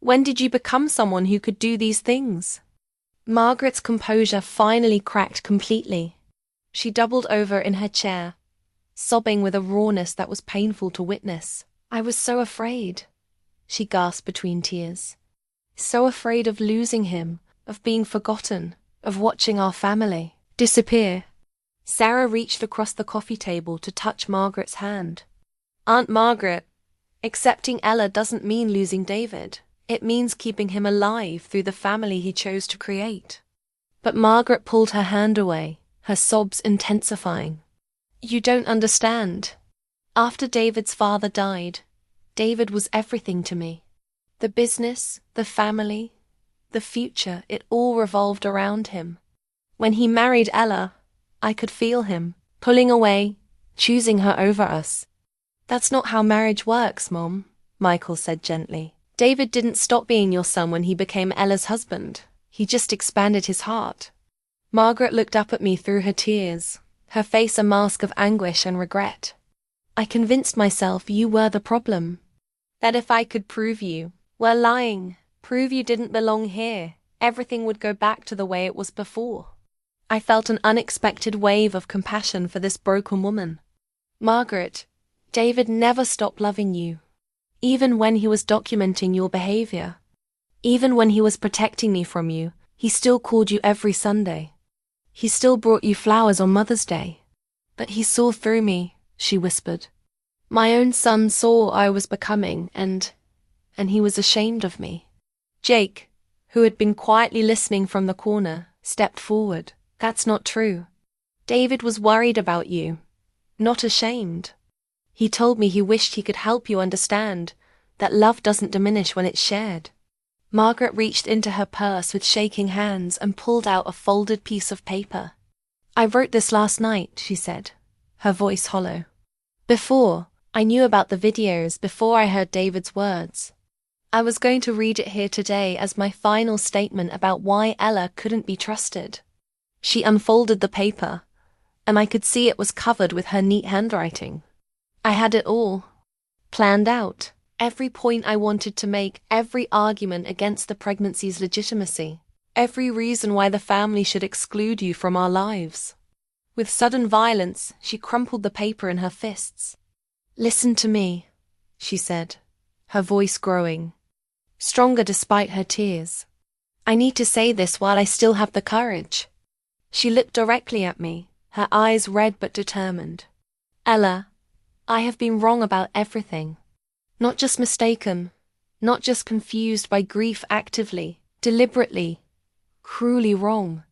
When did you become someone who could do these things?" Margaret's composure finally cracked completely. She doubled over in her chair, sobbing with a rawness that was painful to witness. "I was so afraid," she gasped between tears. "So afraid of losing him, of being forgotten, of watching our family disappear." Sarah reached across the coffee table to touch Margaret's hand. "Aunt Margaret, accepting Ella doesn't mean losing David. It means keeping him alive through the family he chose to create." But Margaret pulled her hand away, her sobs intensifying. "You don't understand. After David's father died, David was everything to me. The business, the family, the future, it all revolved around him. When he married Ella, I could feel him, pulling away, choosing her over us." "That's not how marriage works, Mom," Michael said gently. "David didn't stop being your son when he became Ella's husband. He just expanded his heart." Margaret looked up at me through her tears, her face a mask of anguish and regret. "I convinced myself you were the problem. That if I could prove you were lying, prove you didn't belong here, everything would go back to the way it was before." I felt an unexpected wave of compassion for this broken woman. "Margaret, David never stopped loving you. Even when he was documenting your behavior, even when he was protecting me from you, he still called you every Sunday. He still brought you flowers on Mother's Day. But he saw through me," she whispered. "My own son saw I was becoming, and he was ashamed of me." Jake, who had been quietly listening from the corner, stepped forward. "That's not true. David was worried about you, not ashamed. He told me he wished he could help you understand that love doesn't diminish when it's shared." Margaret reached into her purse with shaking hands and pulled out a folded piece of paper. "I wrote this last night," she said, her voice hollow. "Before I knew about the videos, before I heard David's words. I was going to read it here today as my final statement about why Ella couldn't be trusted." She unfolded the paper, and I could see it was covered with her neat handwriting. I had it all planned out. Every point I wanted to make, every argument against the pregnancy's legitimacy, every reason why the family should exclude you from our lives. With sudden violence, she crumpled the paper in her fists. "Listen to me. she said, her voice growing stronger despite her tears. I need to say this while I still have the courage. She looked directly at me, her eyes red but determined. Ella, I have been wrong about everything. Not just mistaken, not just confused by grief actively, deliberately, cruelly wrong.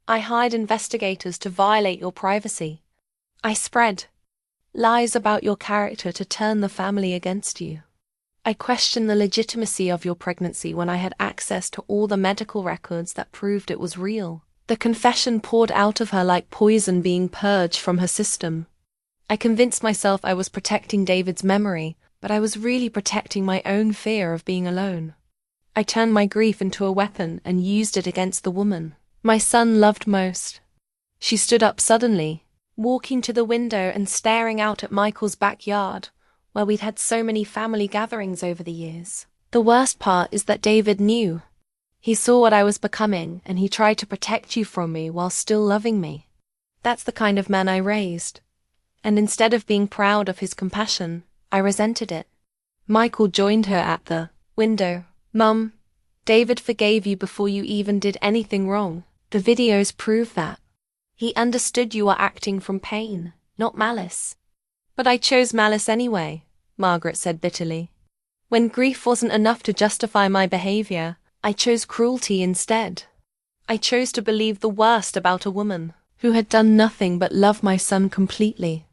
I hired investigators to violate your privacy. I spread lies about your character to turn the family against you. I questioned the legitimacy of your pregnancy when I had access to all the medical records that proved it was real. The confession poured out of her like poison being purged from her system. I convinced myself I was protecting David's memory, but I was really protecting my own fear of being alone. I turned my grief into a weapon and used it against the woman my son loved most. She stood up suddenly, walking to the window and staring out at Michael's backyard, where we'd had so many family gatherings over the years. The worst part is that David knew. He saw what I was becoming, and he tried to protect you from me while still loving me. That's the kind of man I raised. And instead of being proud of his compassion, I resented it. Michael joined her at the window. Mum, David forgave you before you even did anything wrong. The videos prove that. He understood you were acting from pain, not malice. But I chose malice anyway, Margaret said bitterly. When grief wasn't enough to justify my behavior, I chose cruelty instead. I chose to believe the worst about a woman who had done nothing but love my son completely.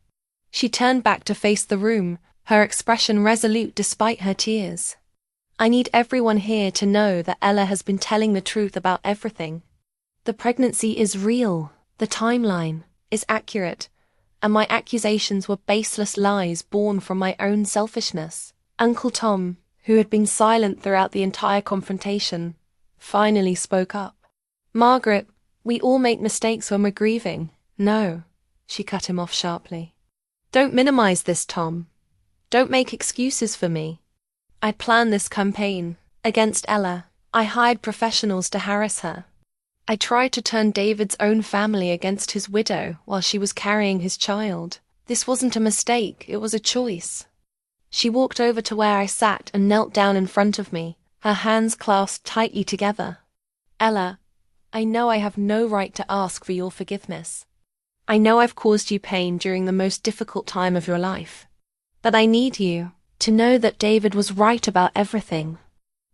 She turned back to face the room, her expression resolute despite her tears. I need everyone here to know that Ella has been telling the truth about everything. The pregnancy is real, the timeline is accurate, and my accusations were baseless lies born from my own selfishness. Uncle Tom, who had been silent throughout the entire confrontation, finally spoke up. Margaret, we all make mistakes when we're grieving. No, she cut him off sharply. Don't minimize this, Tom. Don't make excuses for me. I'd planned this campaign against Ella. I hired professionals to harass her. I tried to turn David's own family against his widow while she was carrying his child. This wasn't a mistake, it was a choice. She walked over to where I sat and knelt down in front of me, her hands clasped tightly together. Ella, I know I have no right to ask for your forgiveness. I know I've caused you pain during the most difficult time of your life. But I need you to know that David was right about everything.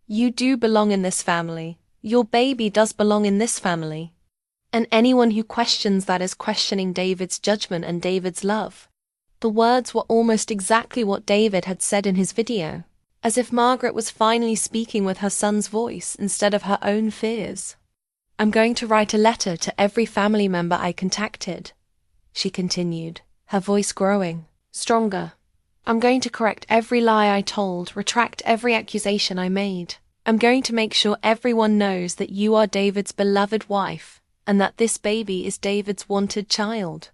You do belong in this family. Your baby does belong in this family. And anyone who questions that is questioning David's judgment and David's love. The words were almost exactly what David had said in his video, as if Margaret was finally speaking with her son's voice instead of her own fears. I'm going to write a letter to every family member I contacted, she continued, her voice growing stronger. I'm going to correct every lie I told, retract every accusation I made. I'm going to make sure everyone knows that you are David's beloved wife, and that this baby is David's wanted child.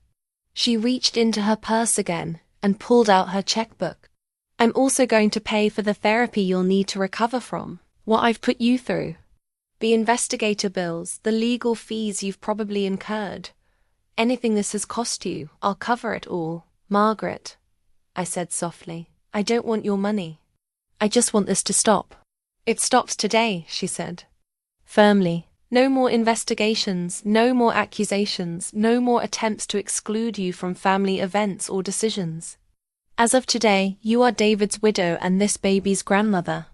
She reached into her purse again and pulled out her checkbook. I'm also going to pay for the therapy you'll need to recover from what I've put you through. The investigator bills, the legal fees you've probably incurred. Anything this has cost you, I'll cover it all. Margaret, I said softly, I don't want your money. I just want this to stop. It stops today, she said. Firmly. No more investigations, no more accusations, no more attempts to exclude you from family events or decisions. As of today, you are David's widow and this baby's grandmother.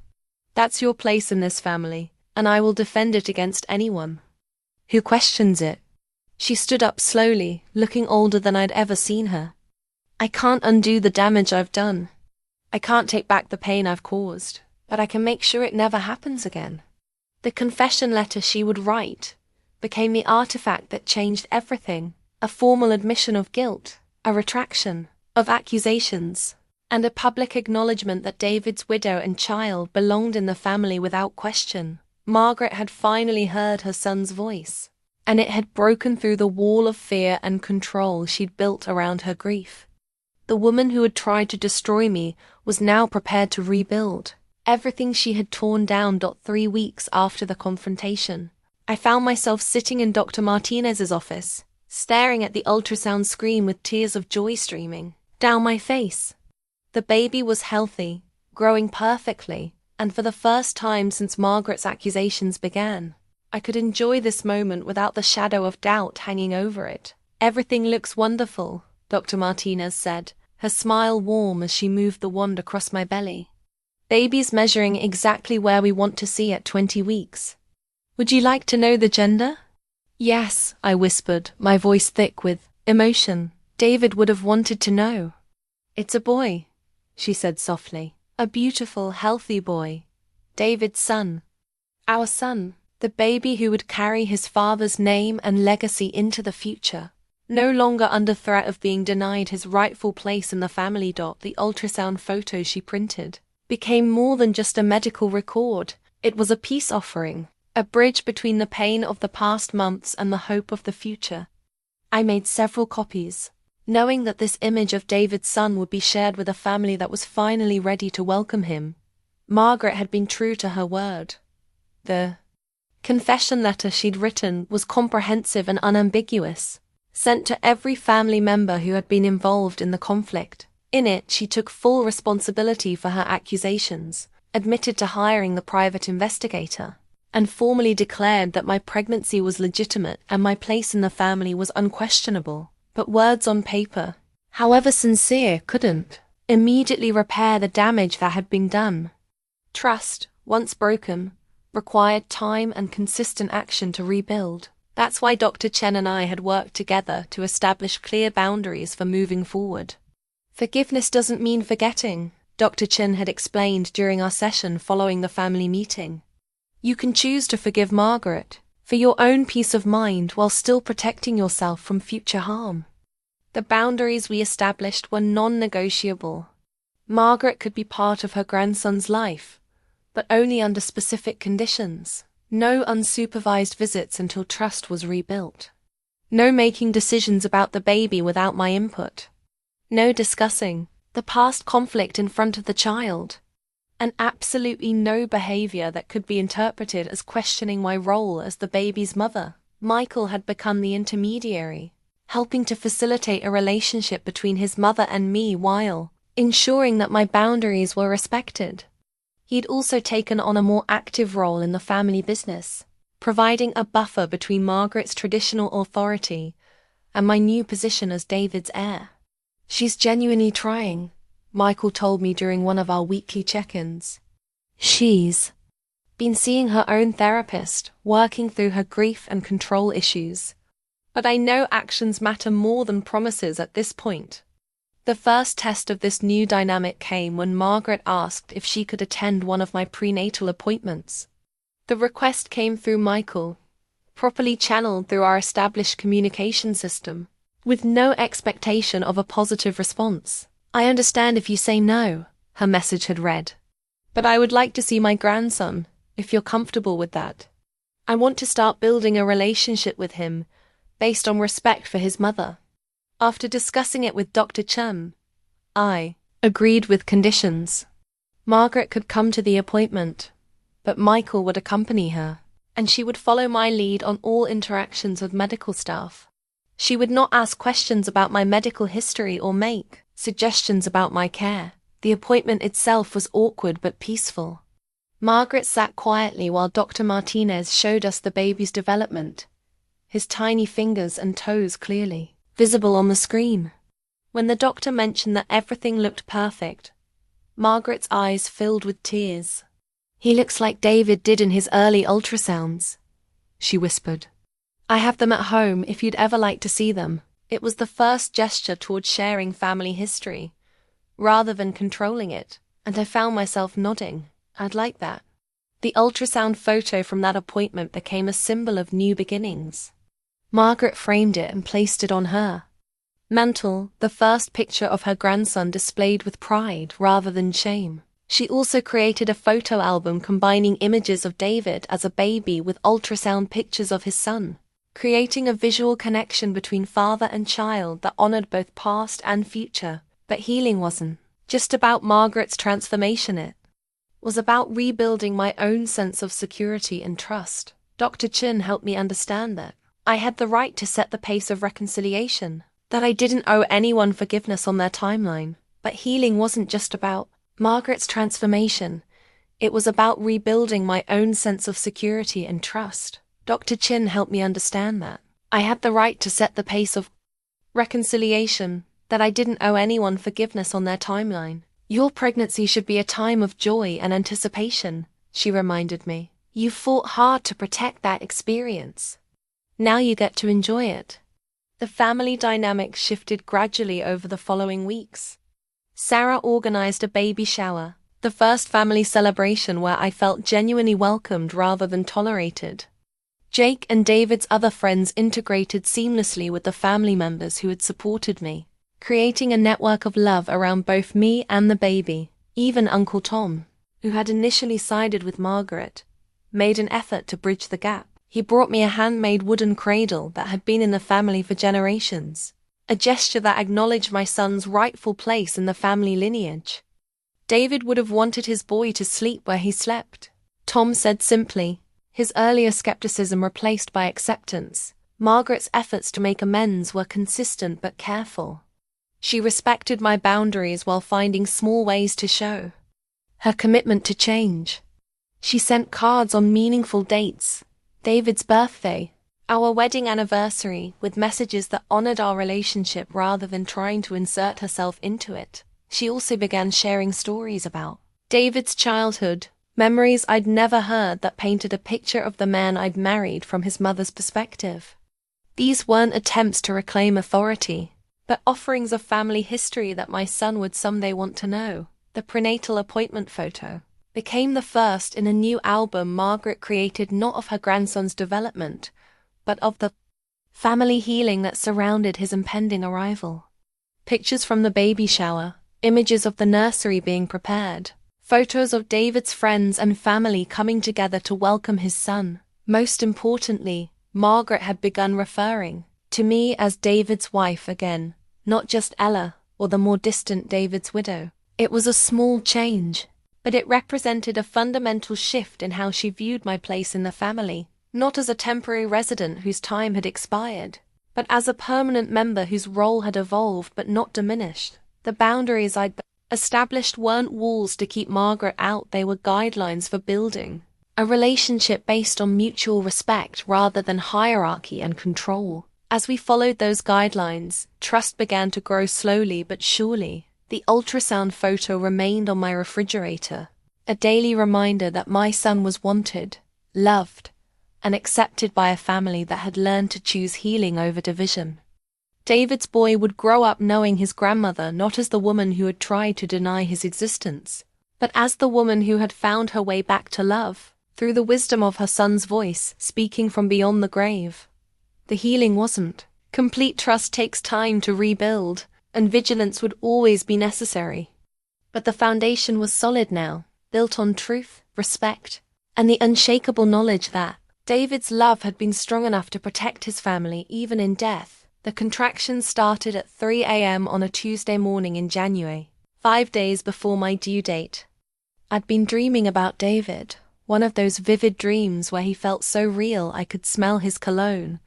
That's your place in this family, and I will defend it against anyone who questions it. She stood up slowly, looking older than I'd ever seen her. I can't undo the damage I've done. I can't take back the pain I've caused, but I can make sure it never happens again. The confession letter she would write became the artifact that changed everything, a formal admission of guilt, a retraction of accusations, and a public acknowledgement that David's widow and child belonged in the family without question. Margaret had finally heard her son's voice, and it had broken through the wall of fear and control she'd built around her grief. The woman who had tried to destroy me was now prepared to rebuild everything she had torn down. 3 weeks after the confrontation, I found myself sitting in Dr. Martinez's office, staring at the ultrasound screen with tears of joy streaming down my face. The baby was healthy, growing perfectly, and for the first time since Margaret's accusations began, I could enjoy this moment without the shadow of doubt hanging over it. "Everything looks wonderful," Dr. Martinez said, her smile warm as she moved the wand across my belly. "Baby's measuring exactly where we want to see at 20 weeks. Would you like to know the gender?" "Yes," I whispered, my voice thick with emotion. "David would have wanted to know." "It's a boy," she said softly. "A beautiful, healthy boy. David's son. Our son. The baby who would carry his father's name and legacy into the future. No longer under threat of being denied his rightful place in the family." The ultrasound photo she printed became more than just a medical record. It was a peace offering, a bridge between the pain of the past months and the hope of the future. I made several copies, knowing that this image of David's son would be shared with a family that was finally ready to welcome him. Margaret had been true to her word. The confession letter she'd written was comprehensive and unambiguous, sent to every family member who had been involved in the conflict. In it, she took full responsibility for her accusations, admitted to hiring the private investigator, and formally declared that my pregnancy was legitimate and my place in the family was unquestionable. But words on paper, however sincere, couldn't immediately repair the damage that had been done. Trust, once broken, required time and consistent action to rebuild. That's why Dr. Chen and I had worked together to establish clear boundaries for moving forward. "Forgiveness doesn't mean forgetting," Dr. Chen had explained during our session following the family meeting. "You can choose to forgive Margaret for your own peace of mind while still protecting yourself from future harm." The boundaries we established were non-negotiable. Margaret could be part of her grandson's life, but only under specific conditions. No unsupervised visits until trust was rebuilt. No making decisions about the baby without my input. No discussing the past conflict in front of the child. And absolutely no behavior that could be interpreted as questioning my role as the baby's mother. Michael had become the intermediary, helping to facilitate a relationship between his mother and me while ensuring that my boundaries were respected. He'd also taken on a more active role in the family business, providing a buffer between Margaret's traditional authority and my new position as David's heir. "She's genuinely trying," Michael told me during one of our weekly check-ins. "She's been seeing her own therapist, working through her grief and control issues. But I know actions matter more than promises at this point." The first test of this new dynamic came when Margaret asked if she could attend one of my prenatal appointments. The request came through Michael, properly channeled through our established communication system, with no expectation of a positive response. "I understand if you say no," her message had read. "But I would like to see my grandson, if you're comfortable with that. I want to start building a relationship with him based on respect for his mother." After discussing it with Dr. Chen, I agreed with conditions. Margaret could come to the appointment, but Michael would accompany her, and she would follow my lead on all interactions with medical staff. She would not ask questions about my medical history or make suggestions about my care. The appointment itself was awkward but peaceful. Margaret sat quietly while Dr. Martinez showed us the baby's development, his tiny fingers and toes clearly visible on the screen. When the doctor mentioned that everything looked perfect, Margaret's eyes filled with tears. "He looks like David did in his early ultrasounds," she whispered. "I have them at home if you'd ever like to see them." It was the first gesture towards sharing family history, rather than controlling it, and I found myself nodding. I'd like that. The ultrasound photo from that appointment became a symbol of new beginnings. Margaret framed it and placed it on her mantle, the first picture of her grandson displayed with pride rather than shame. She also created a photo album combining images of David as a baby with ultrasound pictures of his son, creating a visual connection between father and child that honored both past and future. But healing wasn't just about Margaret's transformation, it was about rebuilding my own sense of security and trust. Dr. Chin helped me understand that I had the right to set the pace of reconciliation, that I didn't owe anyone forgiveness on their timeline. But healing wasn't just about Margaret's transformation. It was about rebuilding my own sense of security and trust. Dr. Chin helped me understand that I had the right to set the pace of reconciliation, that I didn't owe anyone forgiveness on their timeline. Your pregnancy should be a time of joy and anticipation, she reminded me. You fought hard to protect that experience. Now you get to enjoy it. The family dynamic shifted gradually over the following weeks. Sarah organized a baby shower, the first family celebration where I felt genuinely welcomed rather than tolerated. Jake and David's other friends integrated seamlessly with the family members who had supported me, creating a network of love around both me and the baby. Even Uncle Tom, who had initially sided with Margaret, made an effort to bridge the gap. He brought me a handmade wooden cradle that had been in the family for generations, a gesture that acknowledged my son's rightful place in the family lineage. David would have wanted his boy to sleep where he slept, Tom said simply, his earlier skepticism replaced by acceptance. Margaret's efforts to make amends were consistent but careful. She respected my boundaries while finding small ways to show her commitment to change. She sent cards on meaningful dates, David's birthday, our wedding anniversary, with messages that honored our relationship rather than trying to insert herself into it. She also began sharing stories about David's childhood, memories I'd never heard that painted a picture of the man I'd married from his mother's perspective. These weren't attempts to reclaim authority, but offerings of family history that my son would someday want to know. The prenatal appointment photo became the first in a new album Margaret created, not of her grandson's development, but of the family healing that surrounded his impending arrival. Pictures from the baby shower, images of the nursery being prepared, photos of David's friends and family coming together to welcome his son. Most importantly, Margaret had begun referring to me as David's wife again, not just Ella, or the more distant David's widow. It was a small change, but it represented a fundamental shift in how she viewed my place in the family, not as a temporary resident whose time had expired, but as a permanent member whose role had evolved but not diminished. The boundaries I'd established weren't walls to keep Margaret out, they were guidelines for building a relationship based on mutual respect rather than hierarchy and control. As we followed those guidelines, trust began to grow slowly but surely. The ultrasound photo remained on my refrigerator, a daily reminder that my son was wanted, loved, and accepted by a family that had learned to choose healing over division. David's boy would grow up knowing his grandmother not as the woman who had tried to deny his existence, but as the woman who had found her way back to love, through the wisdom of her son's voice, speaking from beyond the grave. The healing wasn't complete. Trust takes time to rebuild, and vigilance would always be necessary. But the foundation was solid now, built on truth, respect, and the unshakable knowledge that David's love had been strong enough to protect his family even in death. The contractions started at 3 a.m. on a Tuesday morning in January, 5 days before my due date. I'd been dreaming about David, one of those vivid dreams where he felt so real I could smell his cologne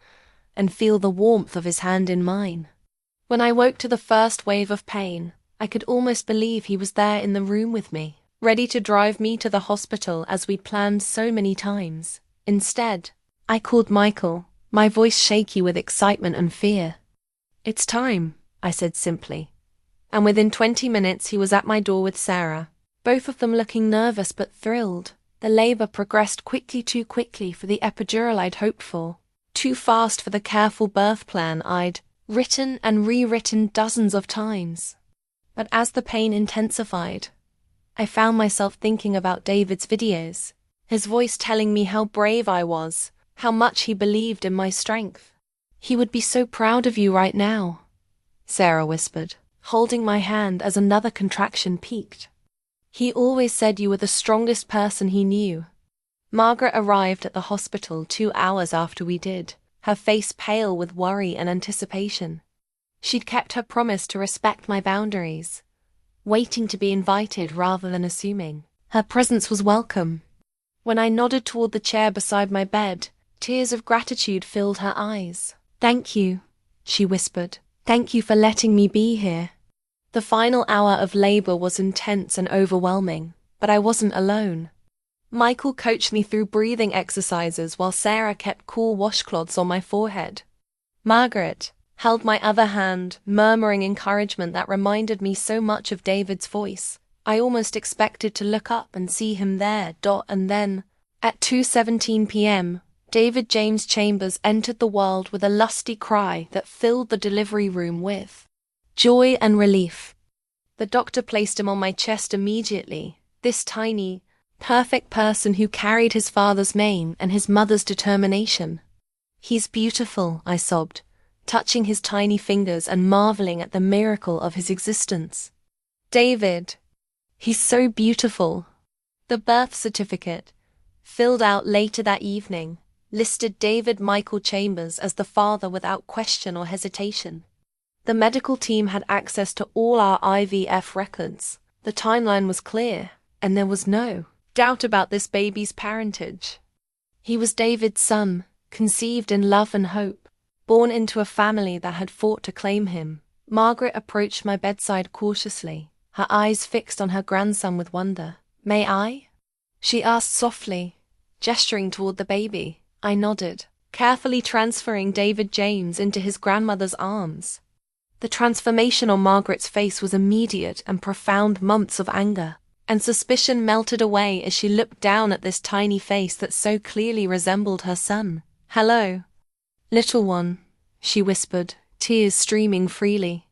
and feel the warmth of his hand in mine. When I woke to the first wave of pain, I could almost believe he was there in the room with me, ready to drive me to the hospital as we'd planned so many times. Instead, I called Michael, my voice shaky with excitement and fear. "It's time," I said simply. And within 20 minutes he was at my door with Sarah, both of them looking nervous but thrilled. The labor progressed quickly, too quickly for the epidural I'd hoped for, too fast for the careful birth plan I'd written and rewritten dozens of times. But as the pain intensified, I found myself thinking about David's videos, his voice telling me how brave I was, how much he believed in my strength. "He would be so proud of you right now," Sarah whispered, holding my hand as another contraction peaked. "He always said you were the strongest person he knew." Margaret arrived at the hospital 2 hours after we did, her face pale with worry and anticipation. She'd kept her promise to respect my boundaries, waiting to be invited rather than assuming. Her presence was welcome. When I nodded toward the chair beside my bed, tears of gratitude filled her eyes. "Thank you," she whispered. "Thank you for letting me be here." The final hour of labor was intense and overwhelming, but I wasn't alone. Michael coached me through breathing exercises while Sarah kept cool washcloths on my forehead. Margaret held my other hand, murmuring encouragement that reminded me so much of David's voice. I almost expected to look up and see him there, and then, at 2:17 p.m., David James Chambers entered the world with a lusty cry that filled the delivery room with joy and relief. The doctor placed him on my chest immediately, this tiny, perfect person who carried his father's name and his mother's determination. "He's beautiful," I sobbed, touching his tiny fingers and marveling at the miracle of his existence. "David, he's so beautiful." The birth certificate, filled out later that evening, listed David Michael Chambers as the father without question or hesitation. The medical team had access to all our IVF records. The timeline was clear, and there was no doubt about this baby's parentage. He was David's son, conceived in love and hope, born into a family that had fought to claim him. Margaret approached my bedside cautiously, her eyes fixed on her grandson with wonder. "May I?" she asked softly, gesturing toward the baby. I nodded, carefully transferring David James into his grandmother's arms. The transformation on Margaret's face was immediate and profound. Months of anger and suspicion melted away as she looked down at this tiny face that so clearly resembled her son. "Hello, little one," she whispered, tears streaming freely.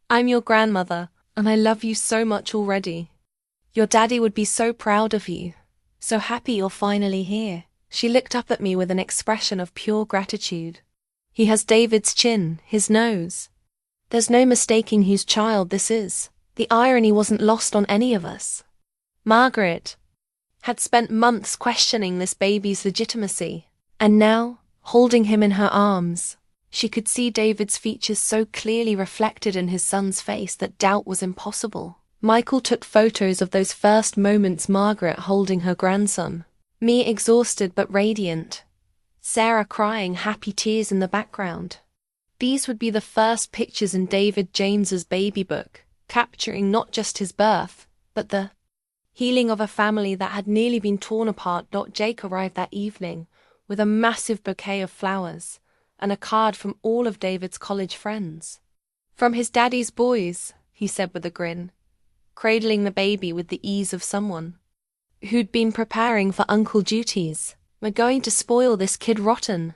"I'm your grandmother, and I love you so much already. Your daddy would be so proud of you. So happy you're finally here." She looked up at me with an expression of pure gratitude. "He has David's chin, his nose. There's no mistaking whose child this is." The irony wasn't lost on any of us. Margaret had spent months questioning this baby's legitimacy, and now, holding him in her arms, she could see David's features so clearly reflected in his son's face that doubt was impossible. Michael took photos of those first moments, Margaret holding her grandson, me exhausted but radiant, Sarah crying happy tears in the background. These would be the first pictures in David James's baby book, capturing not just his birth, but the healing of a family that had nearly been torn apart. Jake arrived that evening with a massive bouquet of flowers and a card from all of David's college friends. "From his daddy's boys," he said with a grin, cradling the baby with the ease of someone who'd been preparing for uncle duties. "We're going to spoil this kid rotten."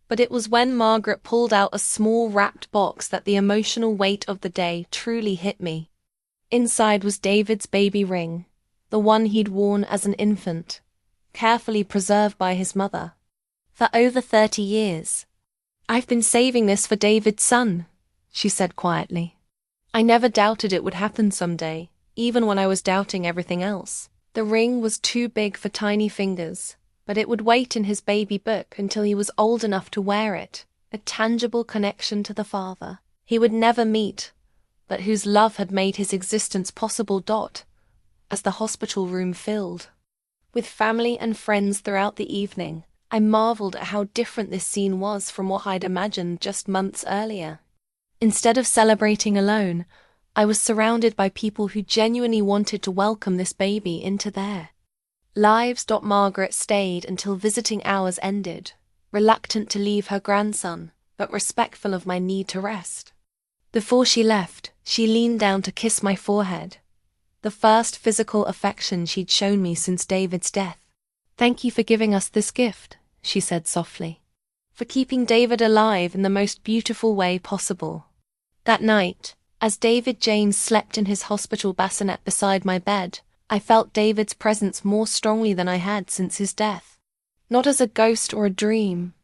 But it was when Margaret pulled out a small wrapped box that the emotional weight of the day truly hit me. Inside was David's baby ring, the one he'd worn as an infant, carefully preserved by his mother for over 30 years. "I've been saving this for David's son," she said quietly. "I never doubted it would happen someday, even when I was doubting everything else." The ring was too big for tiny fingers, but it would wait in his baby book until he was old enough to wear it, a tangible connection to the father he would never meet, but whose love had made his existence possible. As the hospital room filled with family and friends throughout the evening, I marveled at how different this scene was from what I'd imagined just months earlier. Instead of celebrating alone, I was surrounded by people who genuinely wanted to welcome this baby into their lives. Margaret stayed until visiting hours ended, reluctant to leave her grandson, but respectful of my need to rest. Before she left, she leaned down to kiss my forehead, the first physical affection she'd shown me since David's death. "Thank you for giving us this gift," she said softly, "for keeping David alive in the most beautiful way possible." That night, as David James slept in his hospital bassinet beside my bed, I felt David's presence more strongly than I had since his death. Not as a ghost or a dream,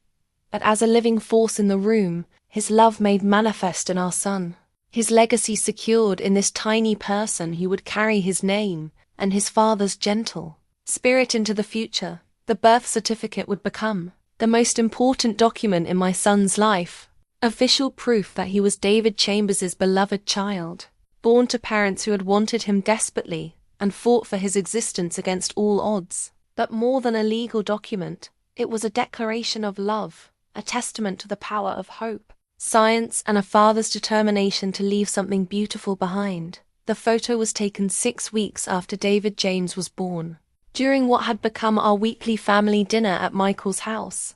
but as a living force in the room, his love made manifest in our son, his legacy secured in this tiny person who would carry his name and his father's gentle spirit into the future. The birth certificate would become the most important document in my son's life, official proof that he was David Chambers's beloved child, born to parents who had wanted him desperately and fought for his existence against all odds. But more than a legal document, it was a declaration of love, a testament to the power of hope, science, and a father's determination to leave something beautiful behind. The photo was taken 6 weeks after David James was born, during what had become our weekly family dinner at Michael's house.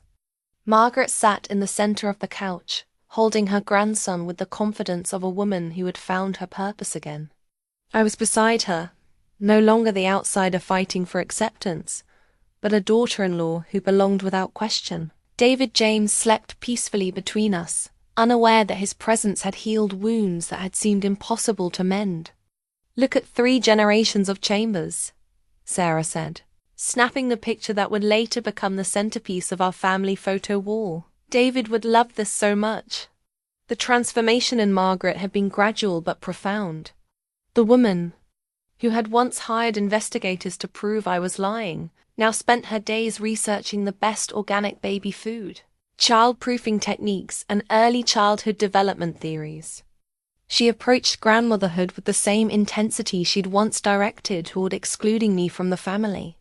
Margaret sat in the center of the couch, holding her grandson with the confidence of a woman who had found her purpose again. I was beside her, no longer the outsider fighting for acceptance, but a daughter-in-law who belonged without question. David James slept peacefully between us, unaware that his presence had healed wounds that had seemed impossible to mend. "Look at 3 generations of Chambers," Sarah said, snapping the picture that would later become the centerpiece of our family photo wall. David would love this so much. The transformation in Margaret had been gradual but profound. The woman, who had once hired investigators to prove I was lying, now spent her days researching the best organic baby food, child-proofing techniques, and early childhood development theories. She approached grandmotherhood with the same intensity she'd once directed toward excluding me from the family.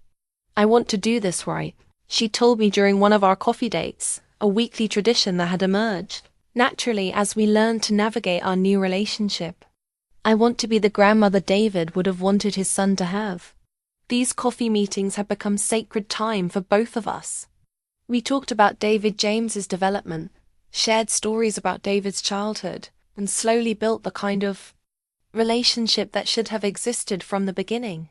"I want to do this right," she told me during one of our coffee dates, a weekly tradition that had emerged naturally as we learned to navigate our new relationship. "I want to be the grandmother David would have wanted his son to have." These coffee meetings had become sacred time for both of us. We talked about David James's development, shared stories about David's childhood, and slowly built the kind of relationship that should have existed from the beginning.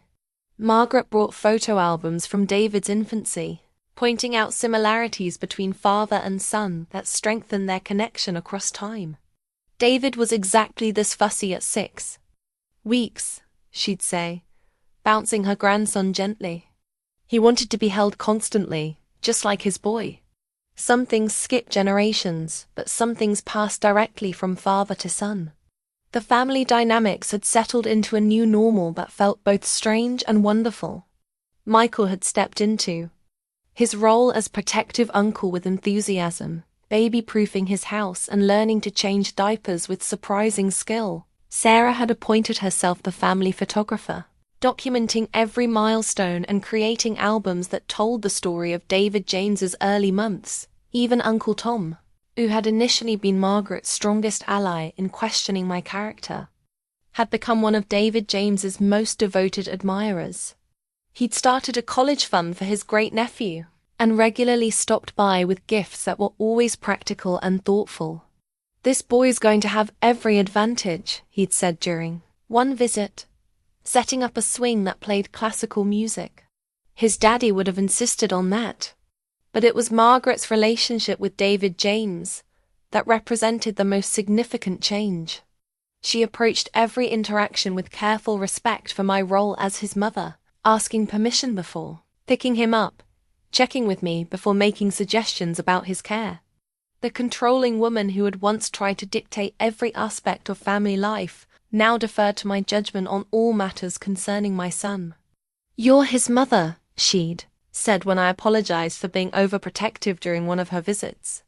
Margaret brought photo albums from David's infancy, pointing out similarities between father and son that strengthened their connection across time. "David was exactly this fussy at 6 weeks, she'd say, bouncing her grandson gently. "He wanted to be held constantly, just like his boy." Some things skip generations, but some things pass directly from father to son. The family dynamics had settled into a new normal that felt both strange and wonderful. Michael had stepped into his role as protective uncle with enthusiasm, baby-proofing his house and learning to change diapers with surprising skill. Sarah had appointed herself the family photographer, documenting every milestone and creating albums that told the story of David James's early months. Even Uncle Tom, who had initially been Margaret's strongest ally in questioning my character, had become one of David James's most devoted admirers. He'd started a college fund for his great-nephew and regularly stopped by with gifts that were always practical and thoughtful. "This boy's going to have every advantage," he'd said during one visit, setting up a swing that played classical music. His daddy would have insisted on that. But it was Margaret's relationship with David James that represented the most significant change. She approached every interaction with careful respect for my role as his mother, asking permission before picking him up, checking with me before making suggestions about his care. The controlling woman who had once tried to dictate every aspect of family life now deferred to my judgment on all matters concerning my son. "You're his mother," she'd said when I apologized for being overprotective during one of her visits.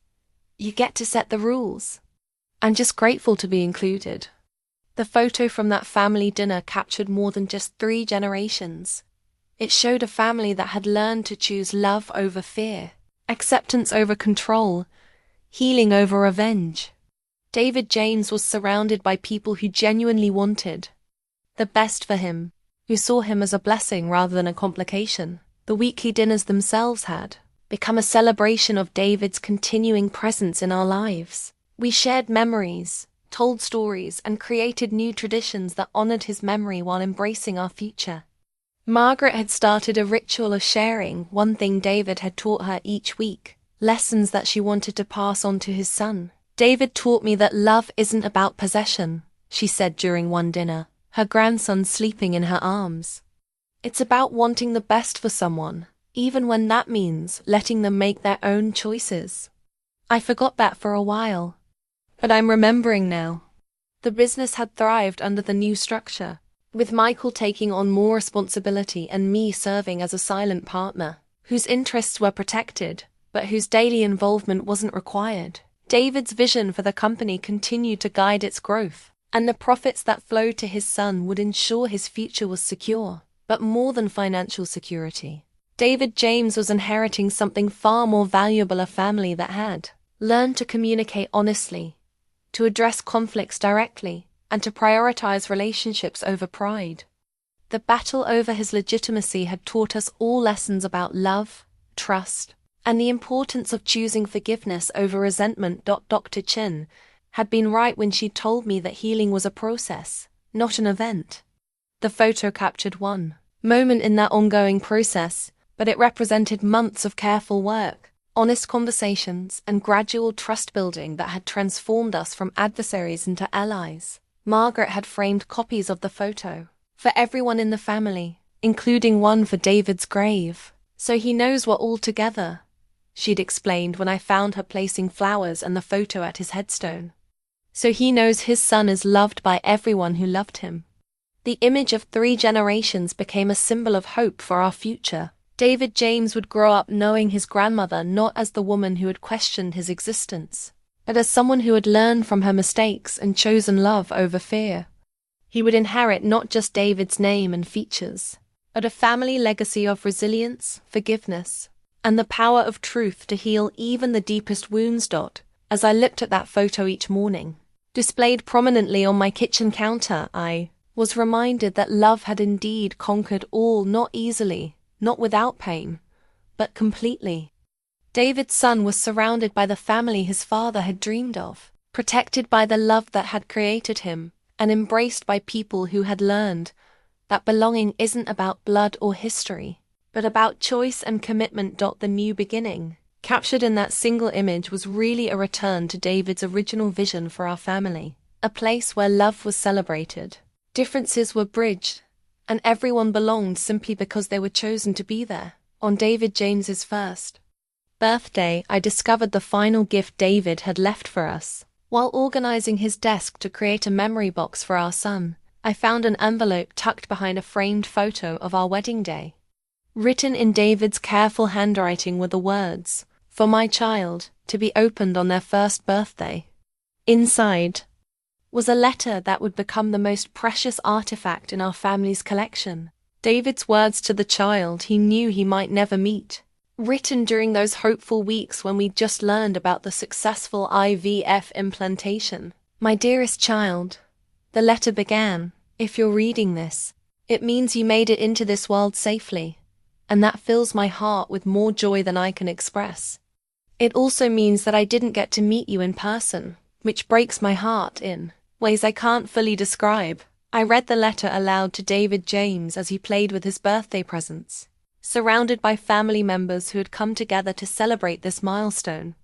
"You get to set the rules. I'm just grateful to be included." The photo from that family dinner captured more than just 3 generations. It showed a family that had learned to choose love over fear, acceptance over control, healing over revenge. David James was surrounded by people who genuinely wanted the best for him, who saw him as a blessing rather than a complication. The weekly dinners themselves had become a celebration of David's continuing presence in our lives. We shared memories, told stories, and created new traditions that honored his memory while embracing our future. Margaret had started a ritual of sharing one thing David had taught her each week, lessons that she wanted to pass on to his son. "David taught me that love isn't about possession," she said during one dinner, her grandson sleeping in her arms. "It's about wanting the best for someone, even when that means letting them make their own choices." I forgot that for a while, but I'm remembering now. The business had thrived under the new structure, with Michael taking on more responsibility and me serving as a silent partner, whose interests were protected, but whose daily involvement wasn't required. David's vision for the company continued to guide its growth, and the profits that flowed to his son would ensure his future was secure. But more than financial security, David James was inheriting something far more valuable: a family that had learned to communicate honestly, to address conflicts directly, and to prioritize relationships over pride. The battle over his legitimacy had taught us all lessons about love, trust, and the importance of choosing forgiveness over resentment. Dr. Chin had been right when she told me that healing was a process, not an event. The photo captured one moment in that ongoing process, but it represented months of careful work, honest conversations, and gradual trust building that had transformed us from adversaries into allies. Margaret had framed copies of the photo for everyone in the family, including one for David's grave, so he knows we're all together, she'd explained when I found her placing flowers and the photo at his headstone. So he knows his son is loved by everyone who loved him. The image of 3 generations became a symbol of hope for our future. David James would grow up knowing his grandmother not as the woman who had questioned his existence, but as someone who had learned from her mistakes and chosen love over fear. He would inherit not just David's name and features, but a family legacy of resilience, forgiveness, and the power of truth to heal even the deepest wounds. As I looked at that photo each morning, displayed prominently on my kitchen counter, I was reminded that love had indeed conquered all, not easily, not without pain, but completely. David's son was surrounded by the family his father had dreamed of, protected by the love that had created him, and embraced by people who had learned that belonging isn't about blood or history, but about choice and commitment. The new beginning, captured in that single image, was really a return to David's original vision for our family, a place where love was celebrated, differences were bridged, and everyone belonged simply because they were chosen to be there. On David James's first birthday, I discovered the final gift David had left for us. While organizing his desk to create a memory box for our son, I found an envelope tucked behind a framed photo of our wedding day. Written in David's careful handwriting were the words, "For my child, to be opened on their first birthday." Inside was a letter that would become the most precious artifact in our family's collection. David's words to the child he knew he might never meet, written during those hopeful weeks when we'd just learned about the successful IVF implantation. "My dearest child," the letter began, "if you're reading this, it means you made it into this world safely, and that fills my heart with more joy than I can express. It also means that I didn't get to meet you in person, which breaks my heart in ways I can't fully describe." I read the letter aloud to David James as he played with his birthday presents, surrounded by family members who had come together to celebrate this milestone.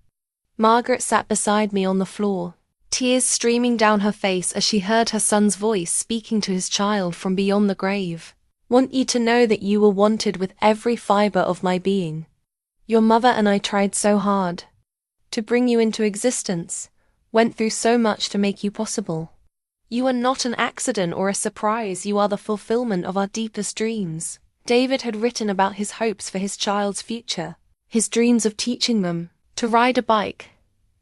Margaret sat beside me on the floor, tears streaming down her face as she heard her son's voice speaking to his child from beyond the grave. "Want you to know that you were wanted with every fiber of my being. Your mother and I tried so hard to bring you into existence, went through so much to make you possible. You are not an accident or a surprise, you are the fulfillment of our deepest dreams." David had written about his hopes for his child's future, his dreams of teaching them to ride a bike,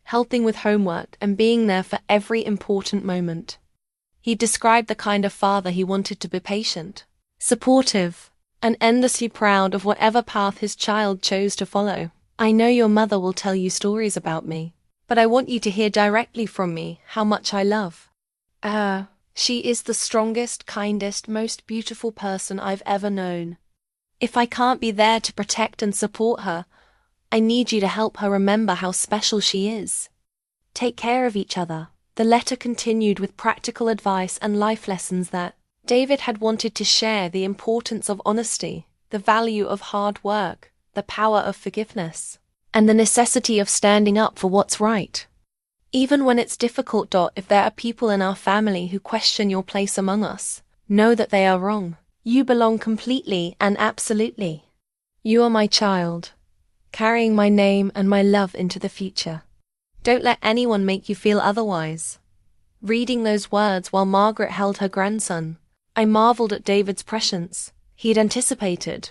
helping with homework, and being there for every important moment. He described the kind of father he wanted to be: patient, supportive, and endlessly proud of whatever path his child chose to follow. "I know your mother will tell you stories about me, but I want you to hear directly from me how much I love her. She is the strongest, kindest, most beautiful person I've ever known. If I can't be there to protect and support her, I need you to help her remember how special she is. Take care of each other." The letter continued with practical advice and life lessons that David had wanted to share: the importance of honesty, the value of hard work, the power of forgiveness, and the necessity of standing up for what's right, even when it's difficult. "If there are people in our family who question your place among us, know that they are wrong. You belong completely and absolutely. You are my child, carrying my name and my love into the future. Don't let anyone make you feel otherwise." Reading those words while Margaret held her grandson, I marveled at David's prescience. He'd anticipated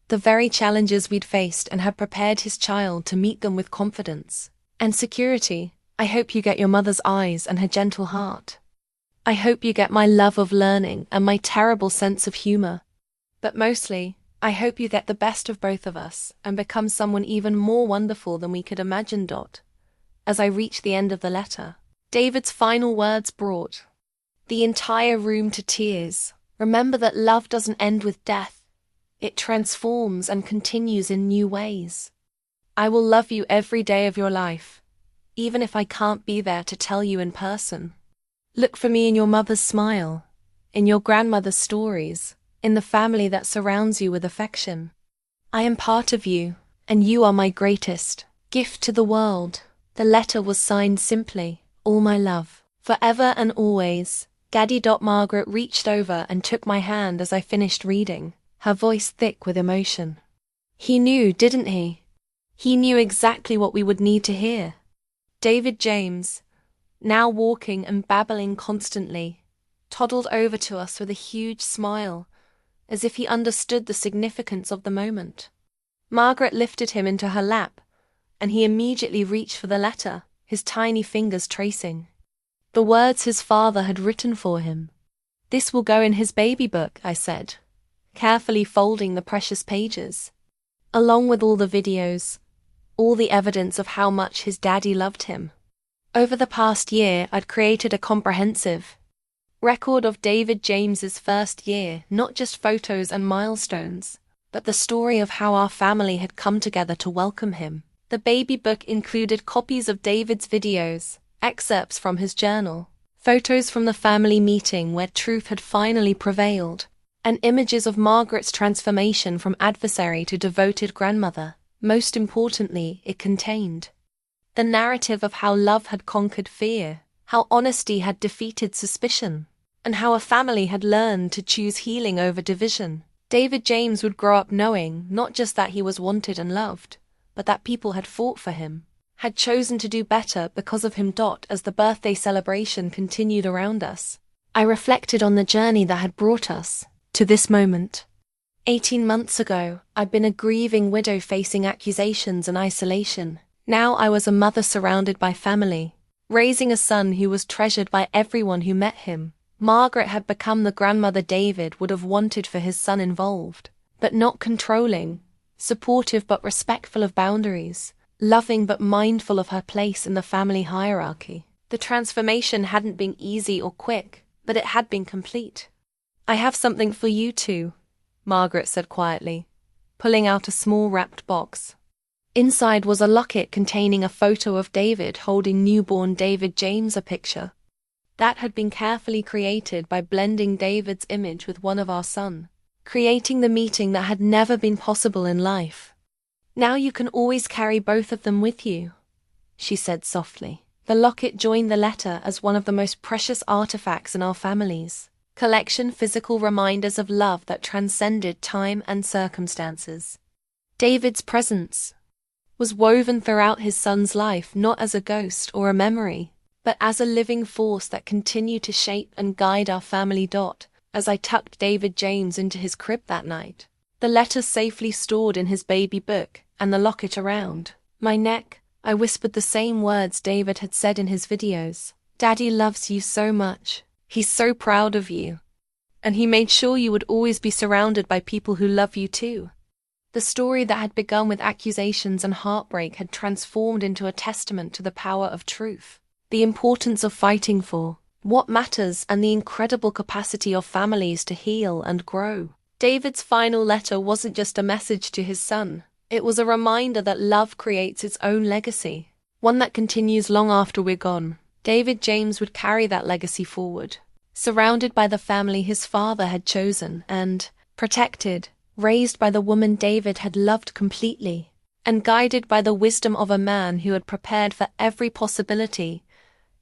the very challenges we'd faced and had prepared his child to meet them with confidence and security. "I hope you get your mother's eyes and her gentle heart. I hope you get my love of learning and my terrible sense of humor. But mostly, I hope you get the best of both of us and become someone even more wonderful than we could imagine." As I reached the end of the letter, David's final words brought the entire room to tears. Remember that love doesn't end with death. It transforms and continues in new ways. I will love you every day of your life, even if I can't be there to tell you in person. Look for me in your mother's smile, in your grandmother's stories, in the family that surrounds you with affection. I am part of you, and you are my greatest gift to the world. The letter was signed simply, all my love, forever and always. Gaddy. Margaret reached over and took my hand as I finished reading, her voice thick with emotion. He knew, didn't he? He knew exactly what we would need to hear. David James, now walking and babbling constantly, toddled over to us with a huge smile, as if he understood the significance of the moment. Margaret lifted him into her lap, and he immediately reached for the letter, his tiny fingers tracing the words his father had written for him. This will go in his baby book, I said, carefully folding the precious pages, along with all the videos, all the evidence of how much his daddy loved him. Over the past year, I'd created a comprehensive record of David James's first year, not just photos and milestones, but the story of how our family had come together to welcome him. The baby book included copies of David's videos, excerpts from his journal, photos from the family meeting where truth had finally prevailed, and images of Margaret's transformation from adversary to devoted grandmother. Most importantly, it contained the narrative of how love had conquered fear, how honesty had defeated suspicion, and how a family had learned to choose healing over division. David James would grow up knowing not just that he was wanted and loved, but that people had fought for him, had chosen to do better because of him. As the birthday celebration continued around us, I reflected on the journey that had brought us to this moment. 18 months ago, I'd been a grieving widow facing accusations and isolation. Now I was a mother surrounded by family, raising a son who was treasured by everyone who met him. Margaret had become the grandmother David would have wanted for his son, involved, but not controlling, supportive but respectful of boundaries, loving but mindful of her place in the family hierarchy. The transformation hadn't been easy or quick, but it had been complete. I have something for you too, Margaret said quietly, pulling out a small wrapped box. Inside was a locket containing a photo of David holding newborn David James, a picture that had been carefully created by blending David's image with one of our son, creating the meeting that had never been possible in life. Now you can always carry both of them with you, she said softly. The locket joined the letter as one of the most precious artifacts in our family's collection, physical reminders of love that transcended time and circumstances. David's presence was woven throughout his son's life, not as a ghost or a memory, but as a living force that continued to shape and guide our family. As I tucked David James into his crib that night, the letter safely stored in his baby book and the locket around my neck, I whispered the same words David had said in his videos. Daddy loves you so much. He's so proud of you. And he made sure you would always be surrounded by people who love you too. The story that had begun with accusations and heartbreak had transformed into a testament to the power of truth, the importance of fighting for what matters, and the incredible capacity of families to heal and grow. David's final letter wasn't just a message to his son. It was a reminder that love creates its own legacy, one that continues long after we're gone. David James would carry that legacy forward, surrounded by the family his father had chosen and protected, raised by the woman David had loved completely, and guided by the wisdom of a man who had prepared for every possibility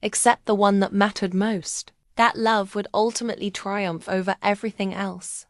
except the one that mattered most. That love would ultimately triumph over everything else.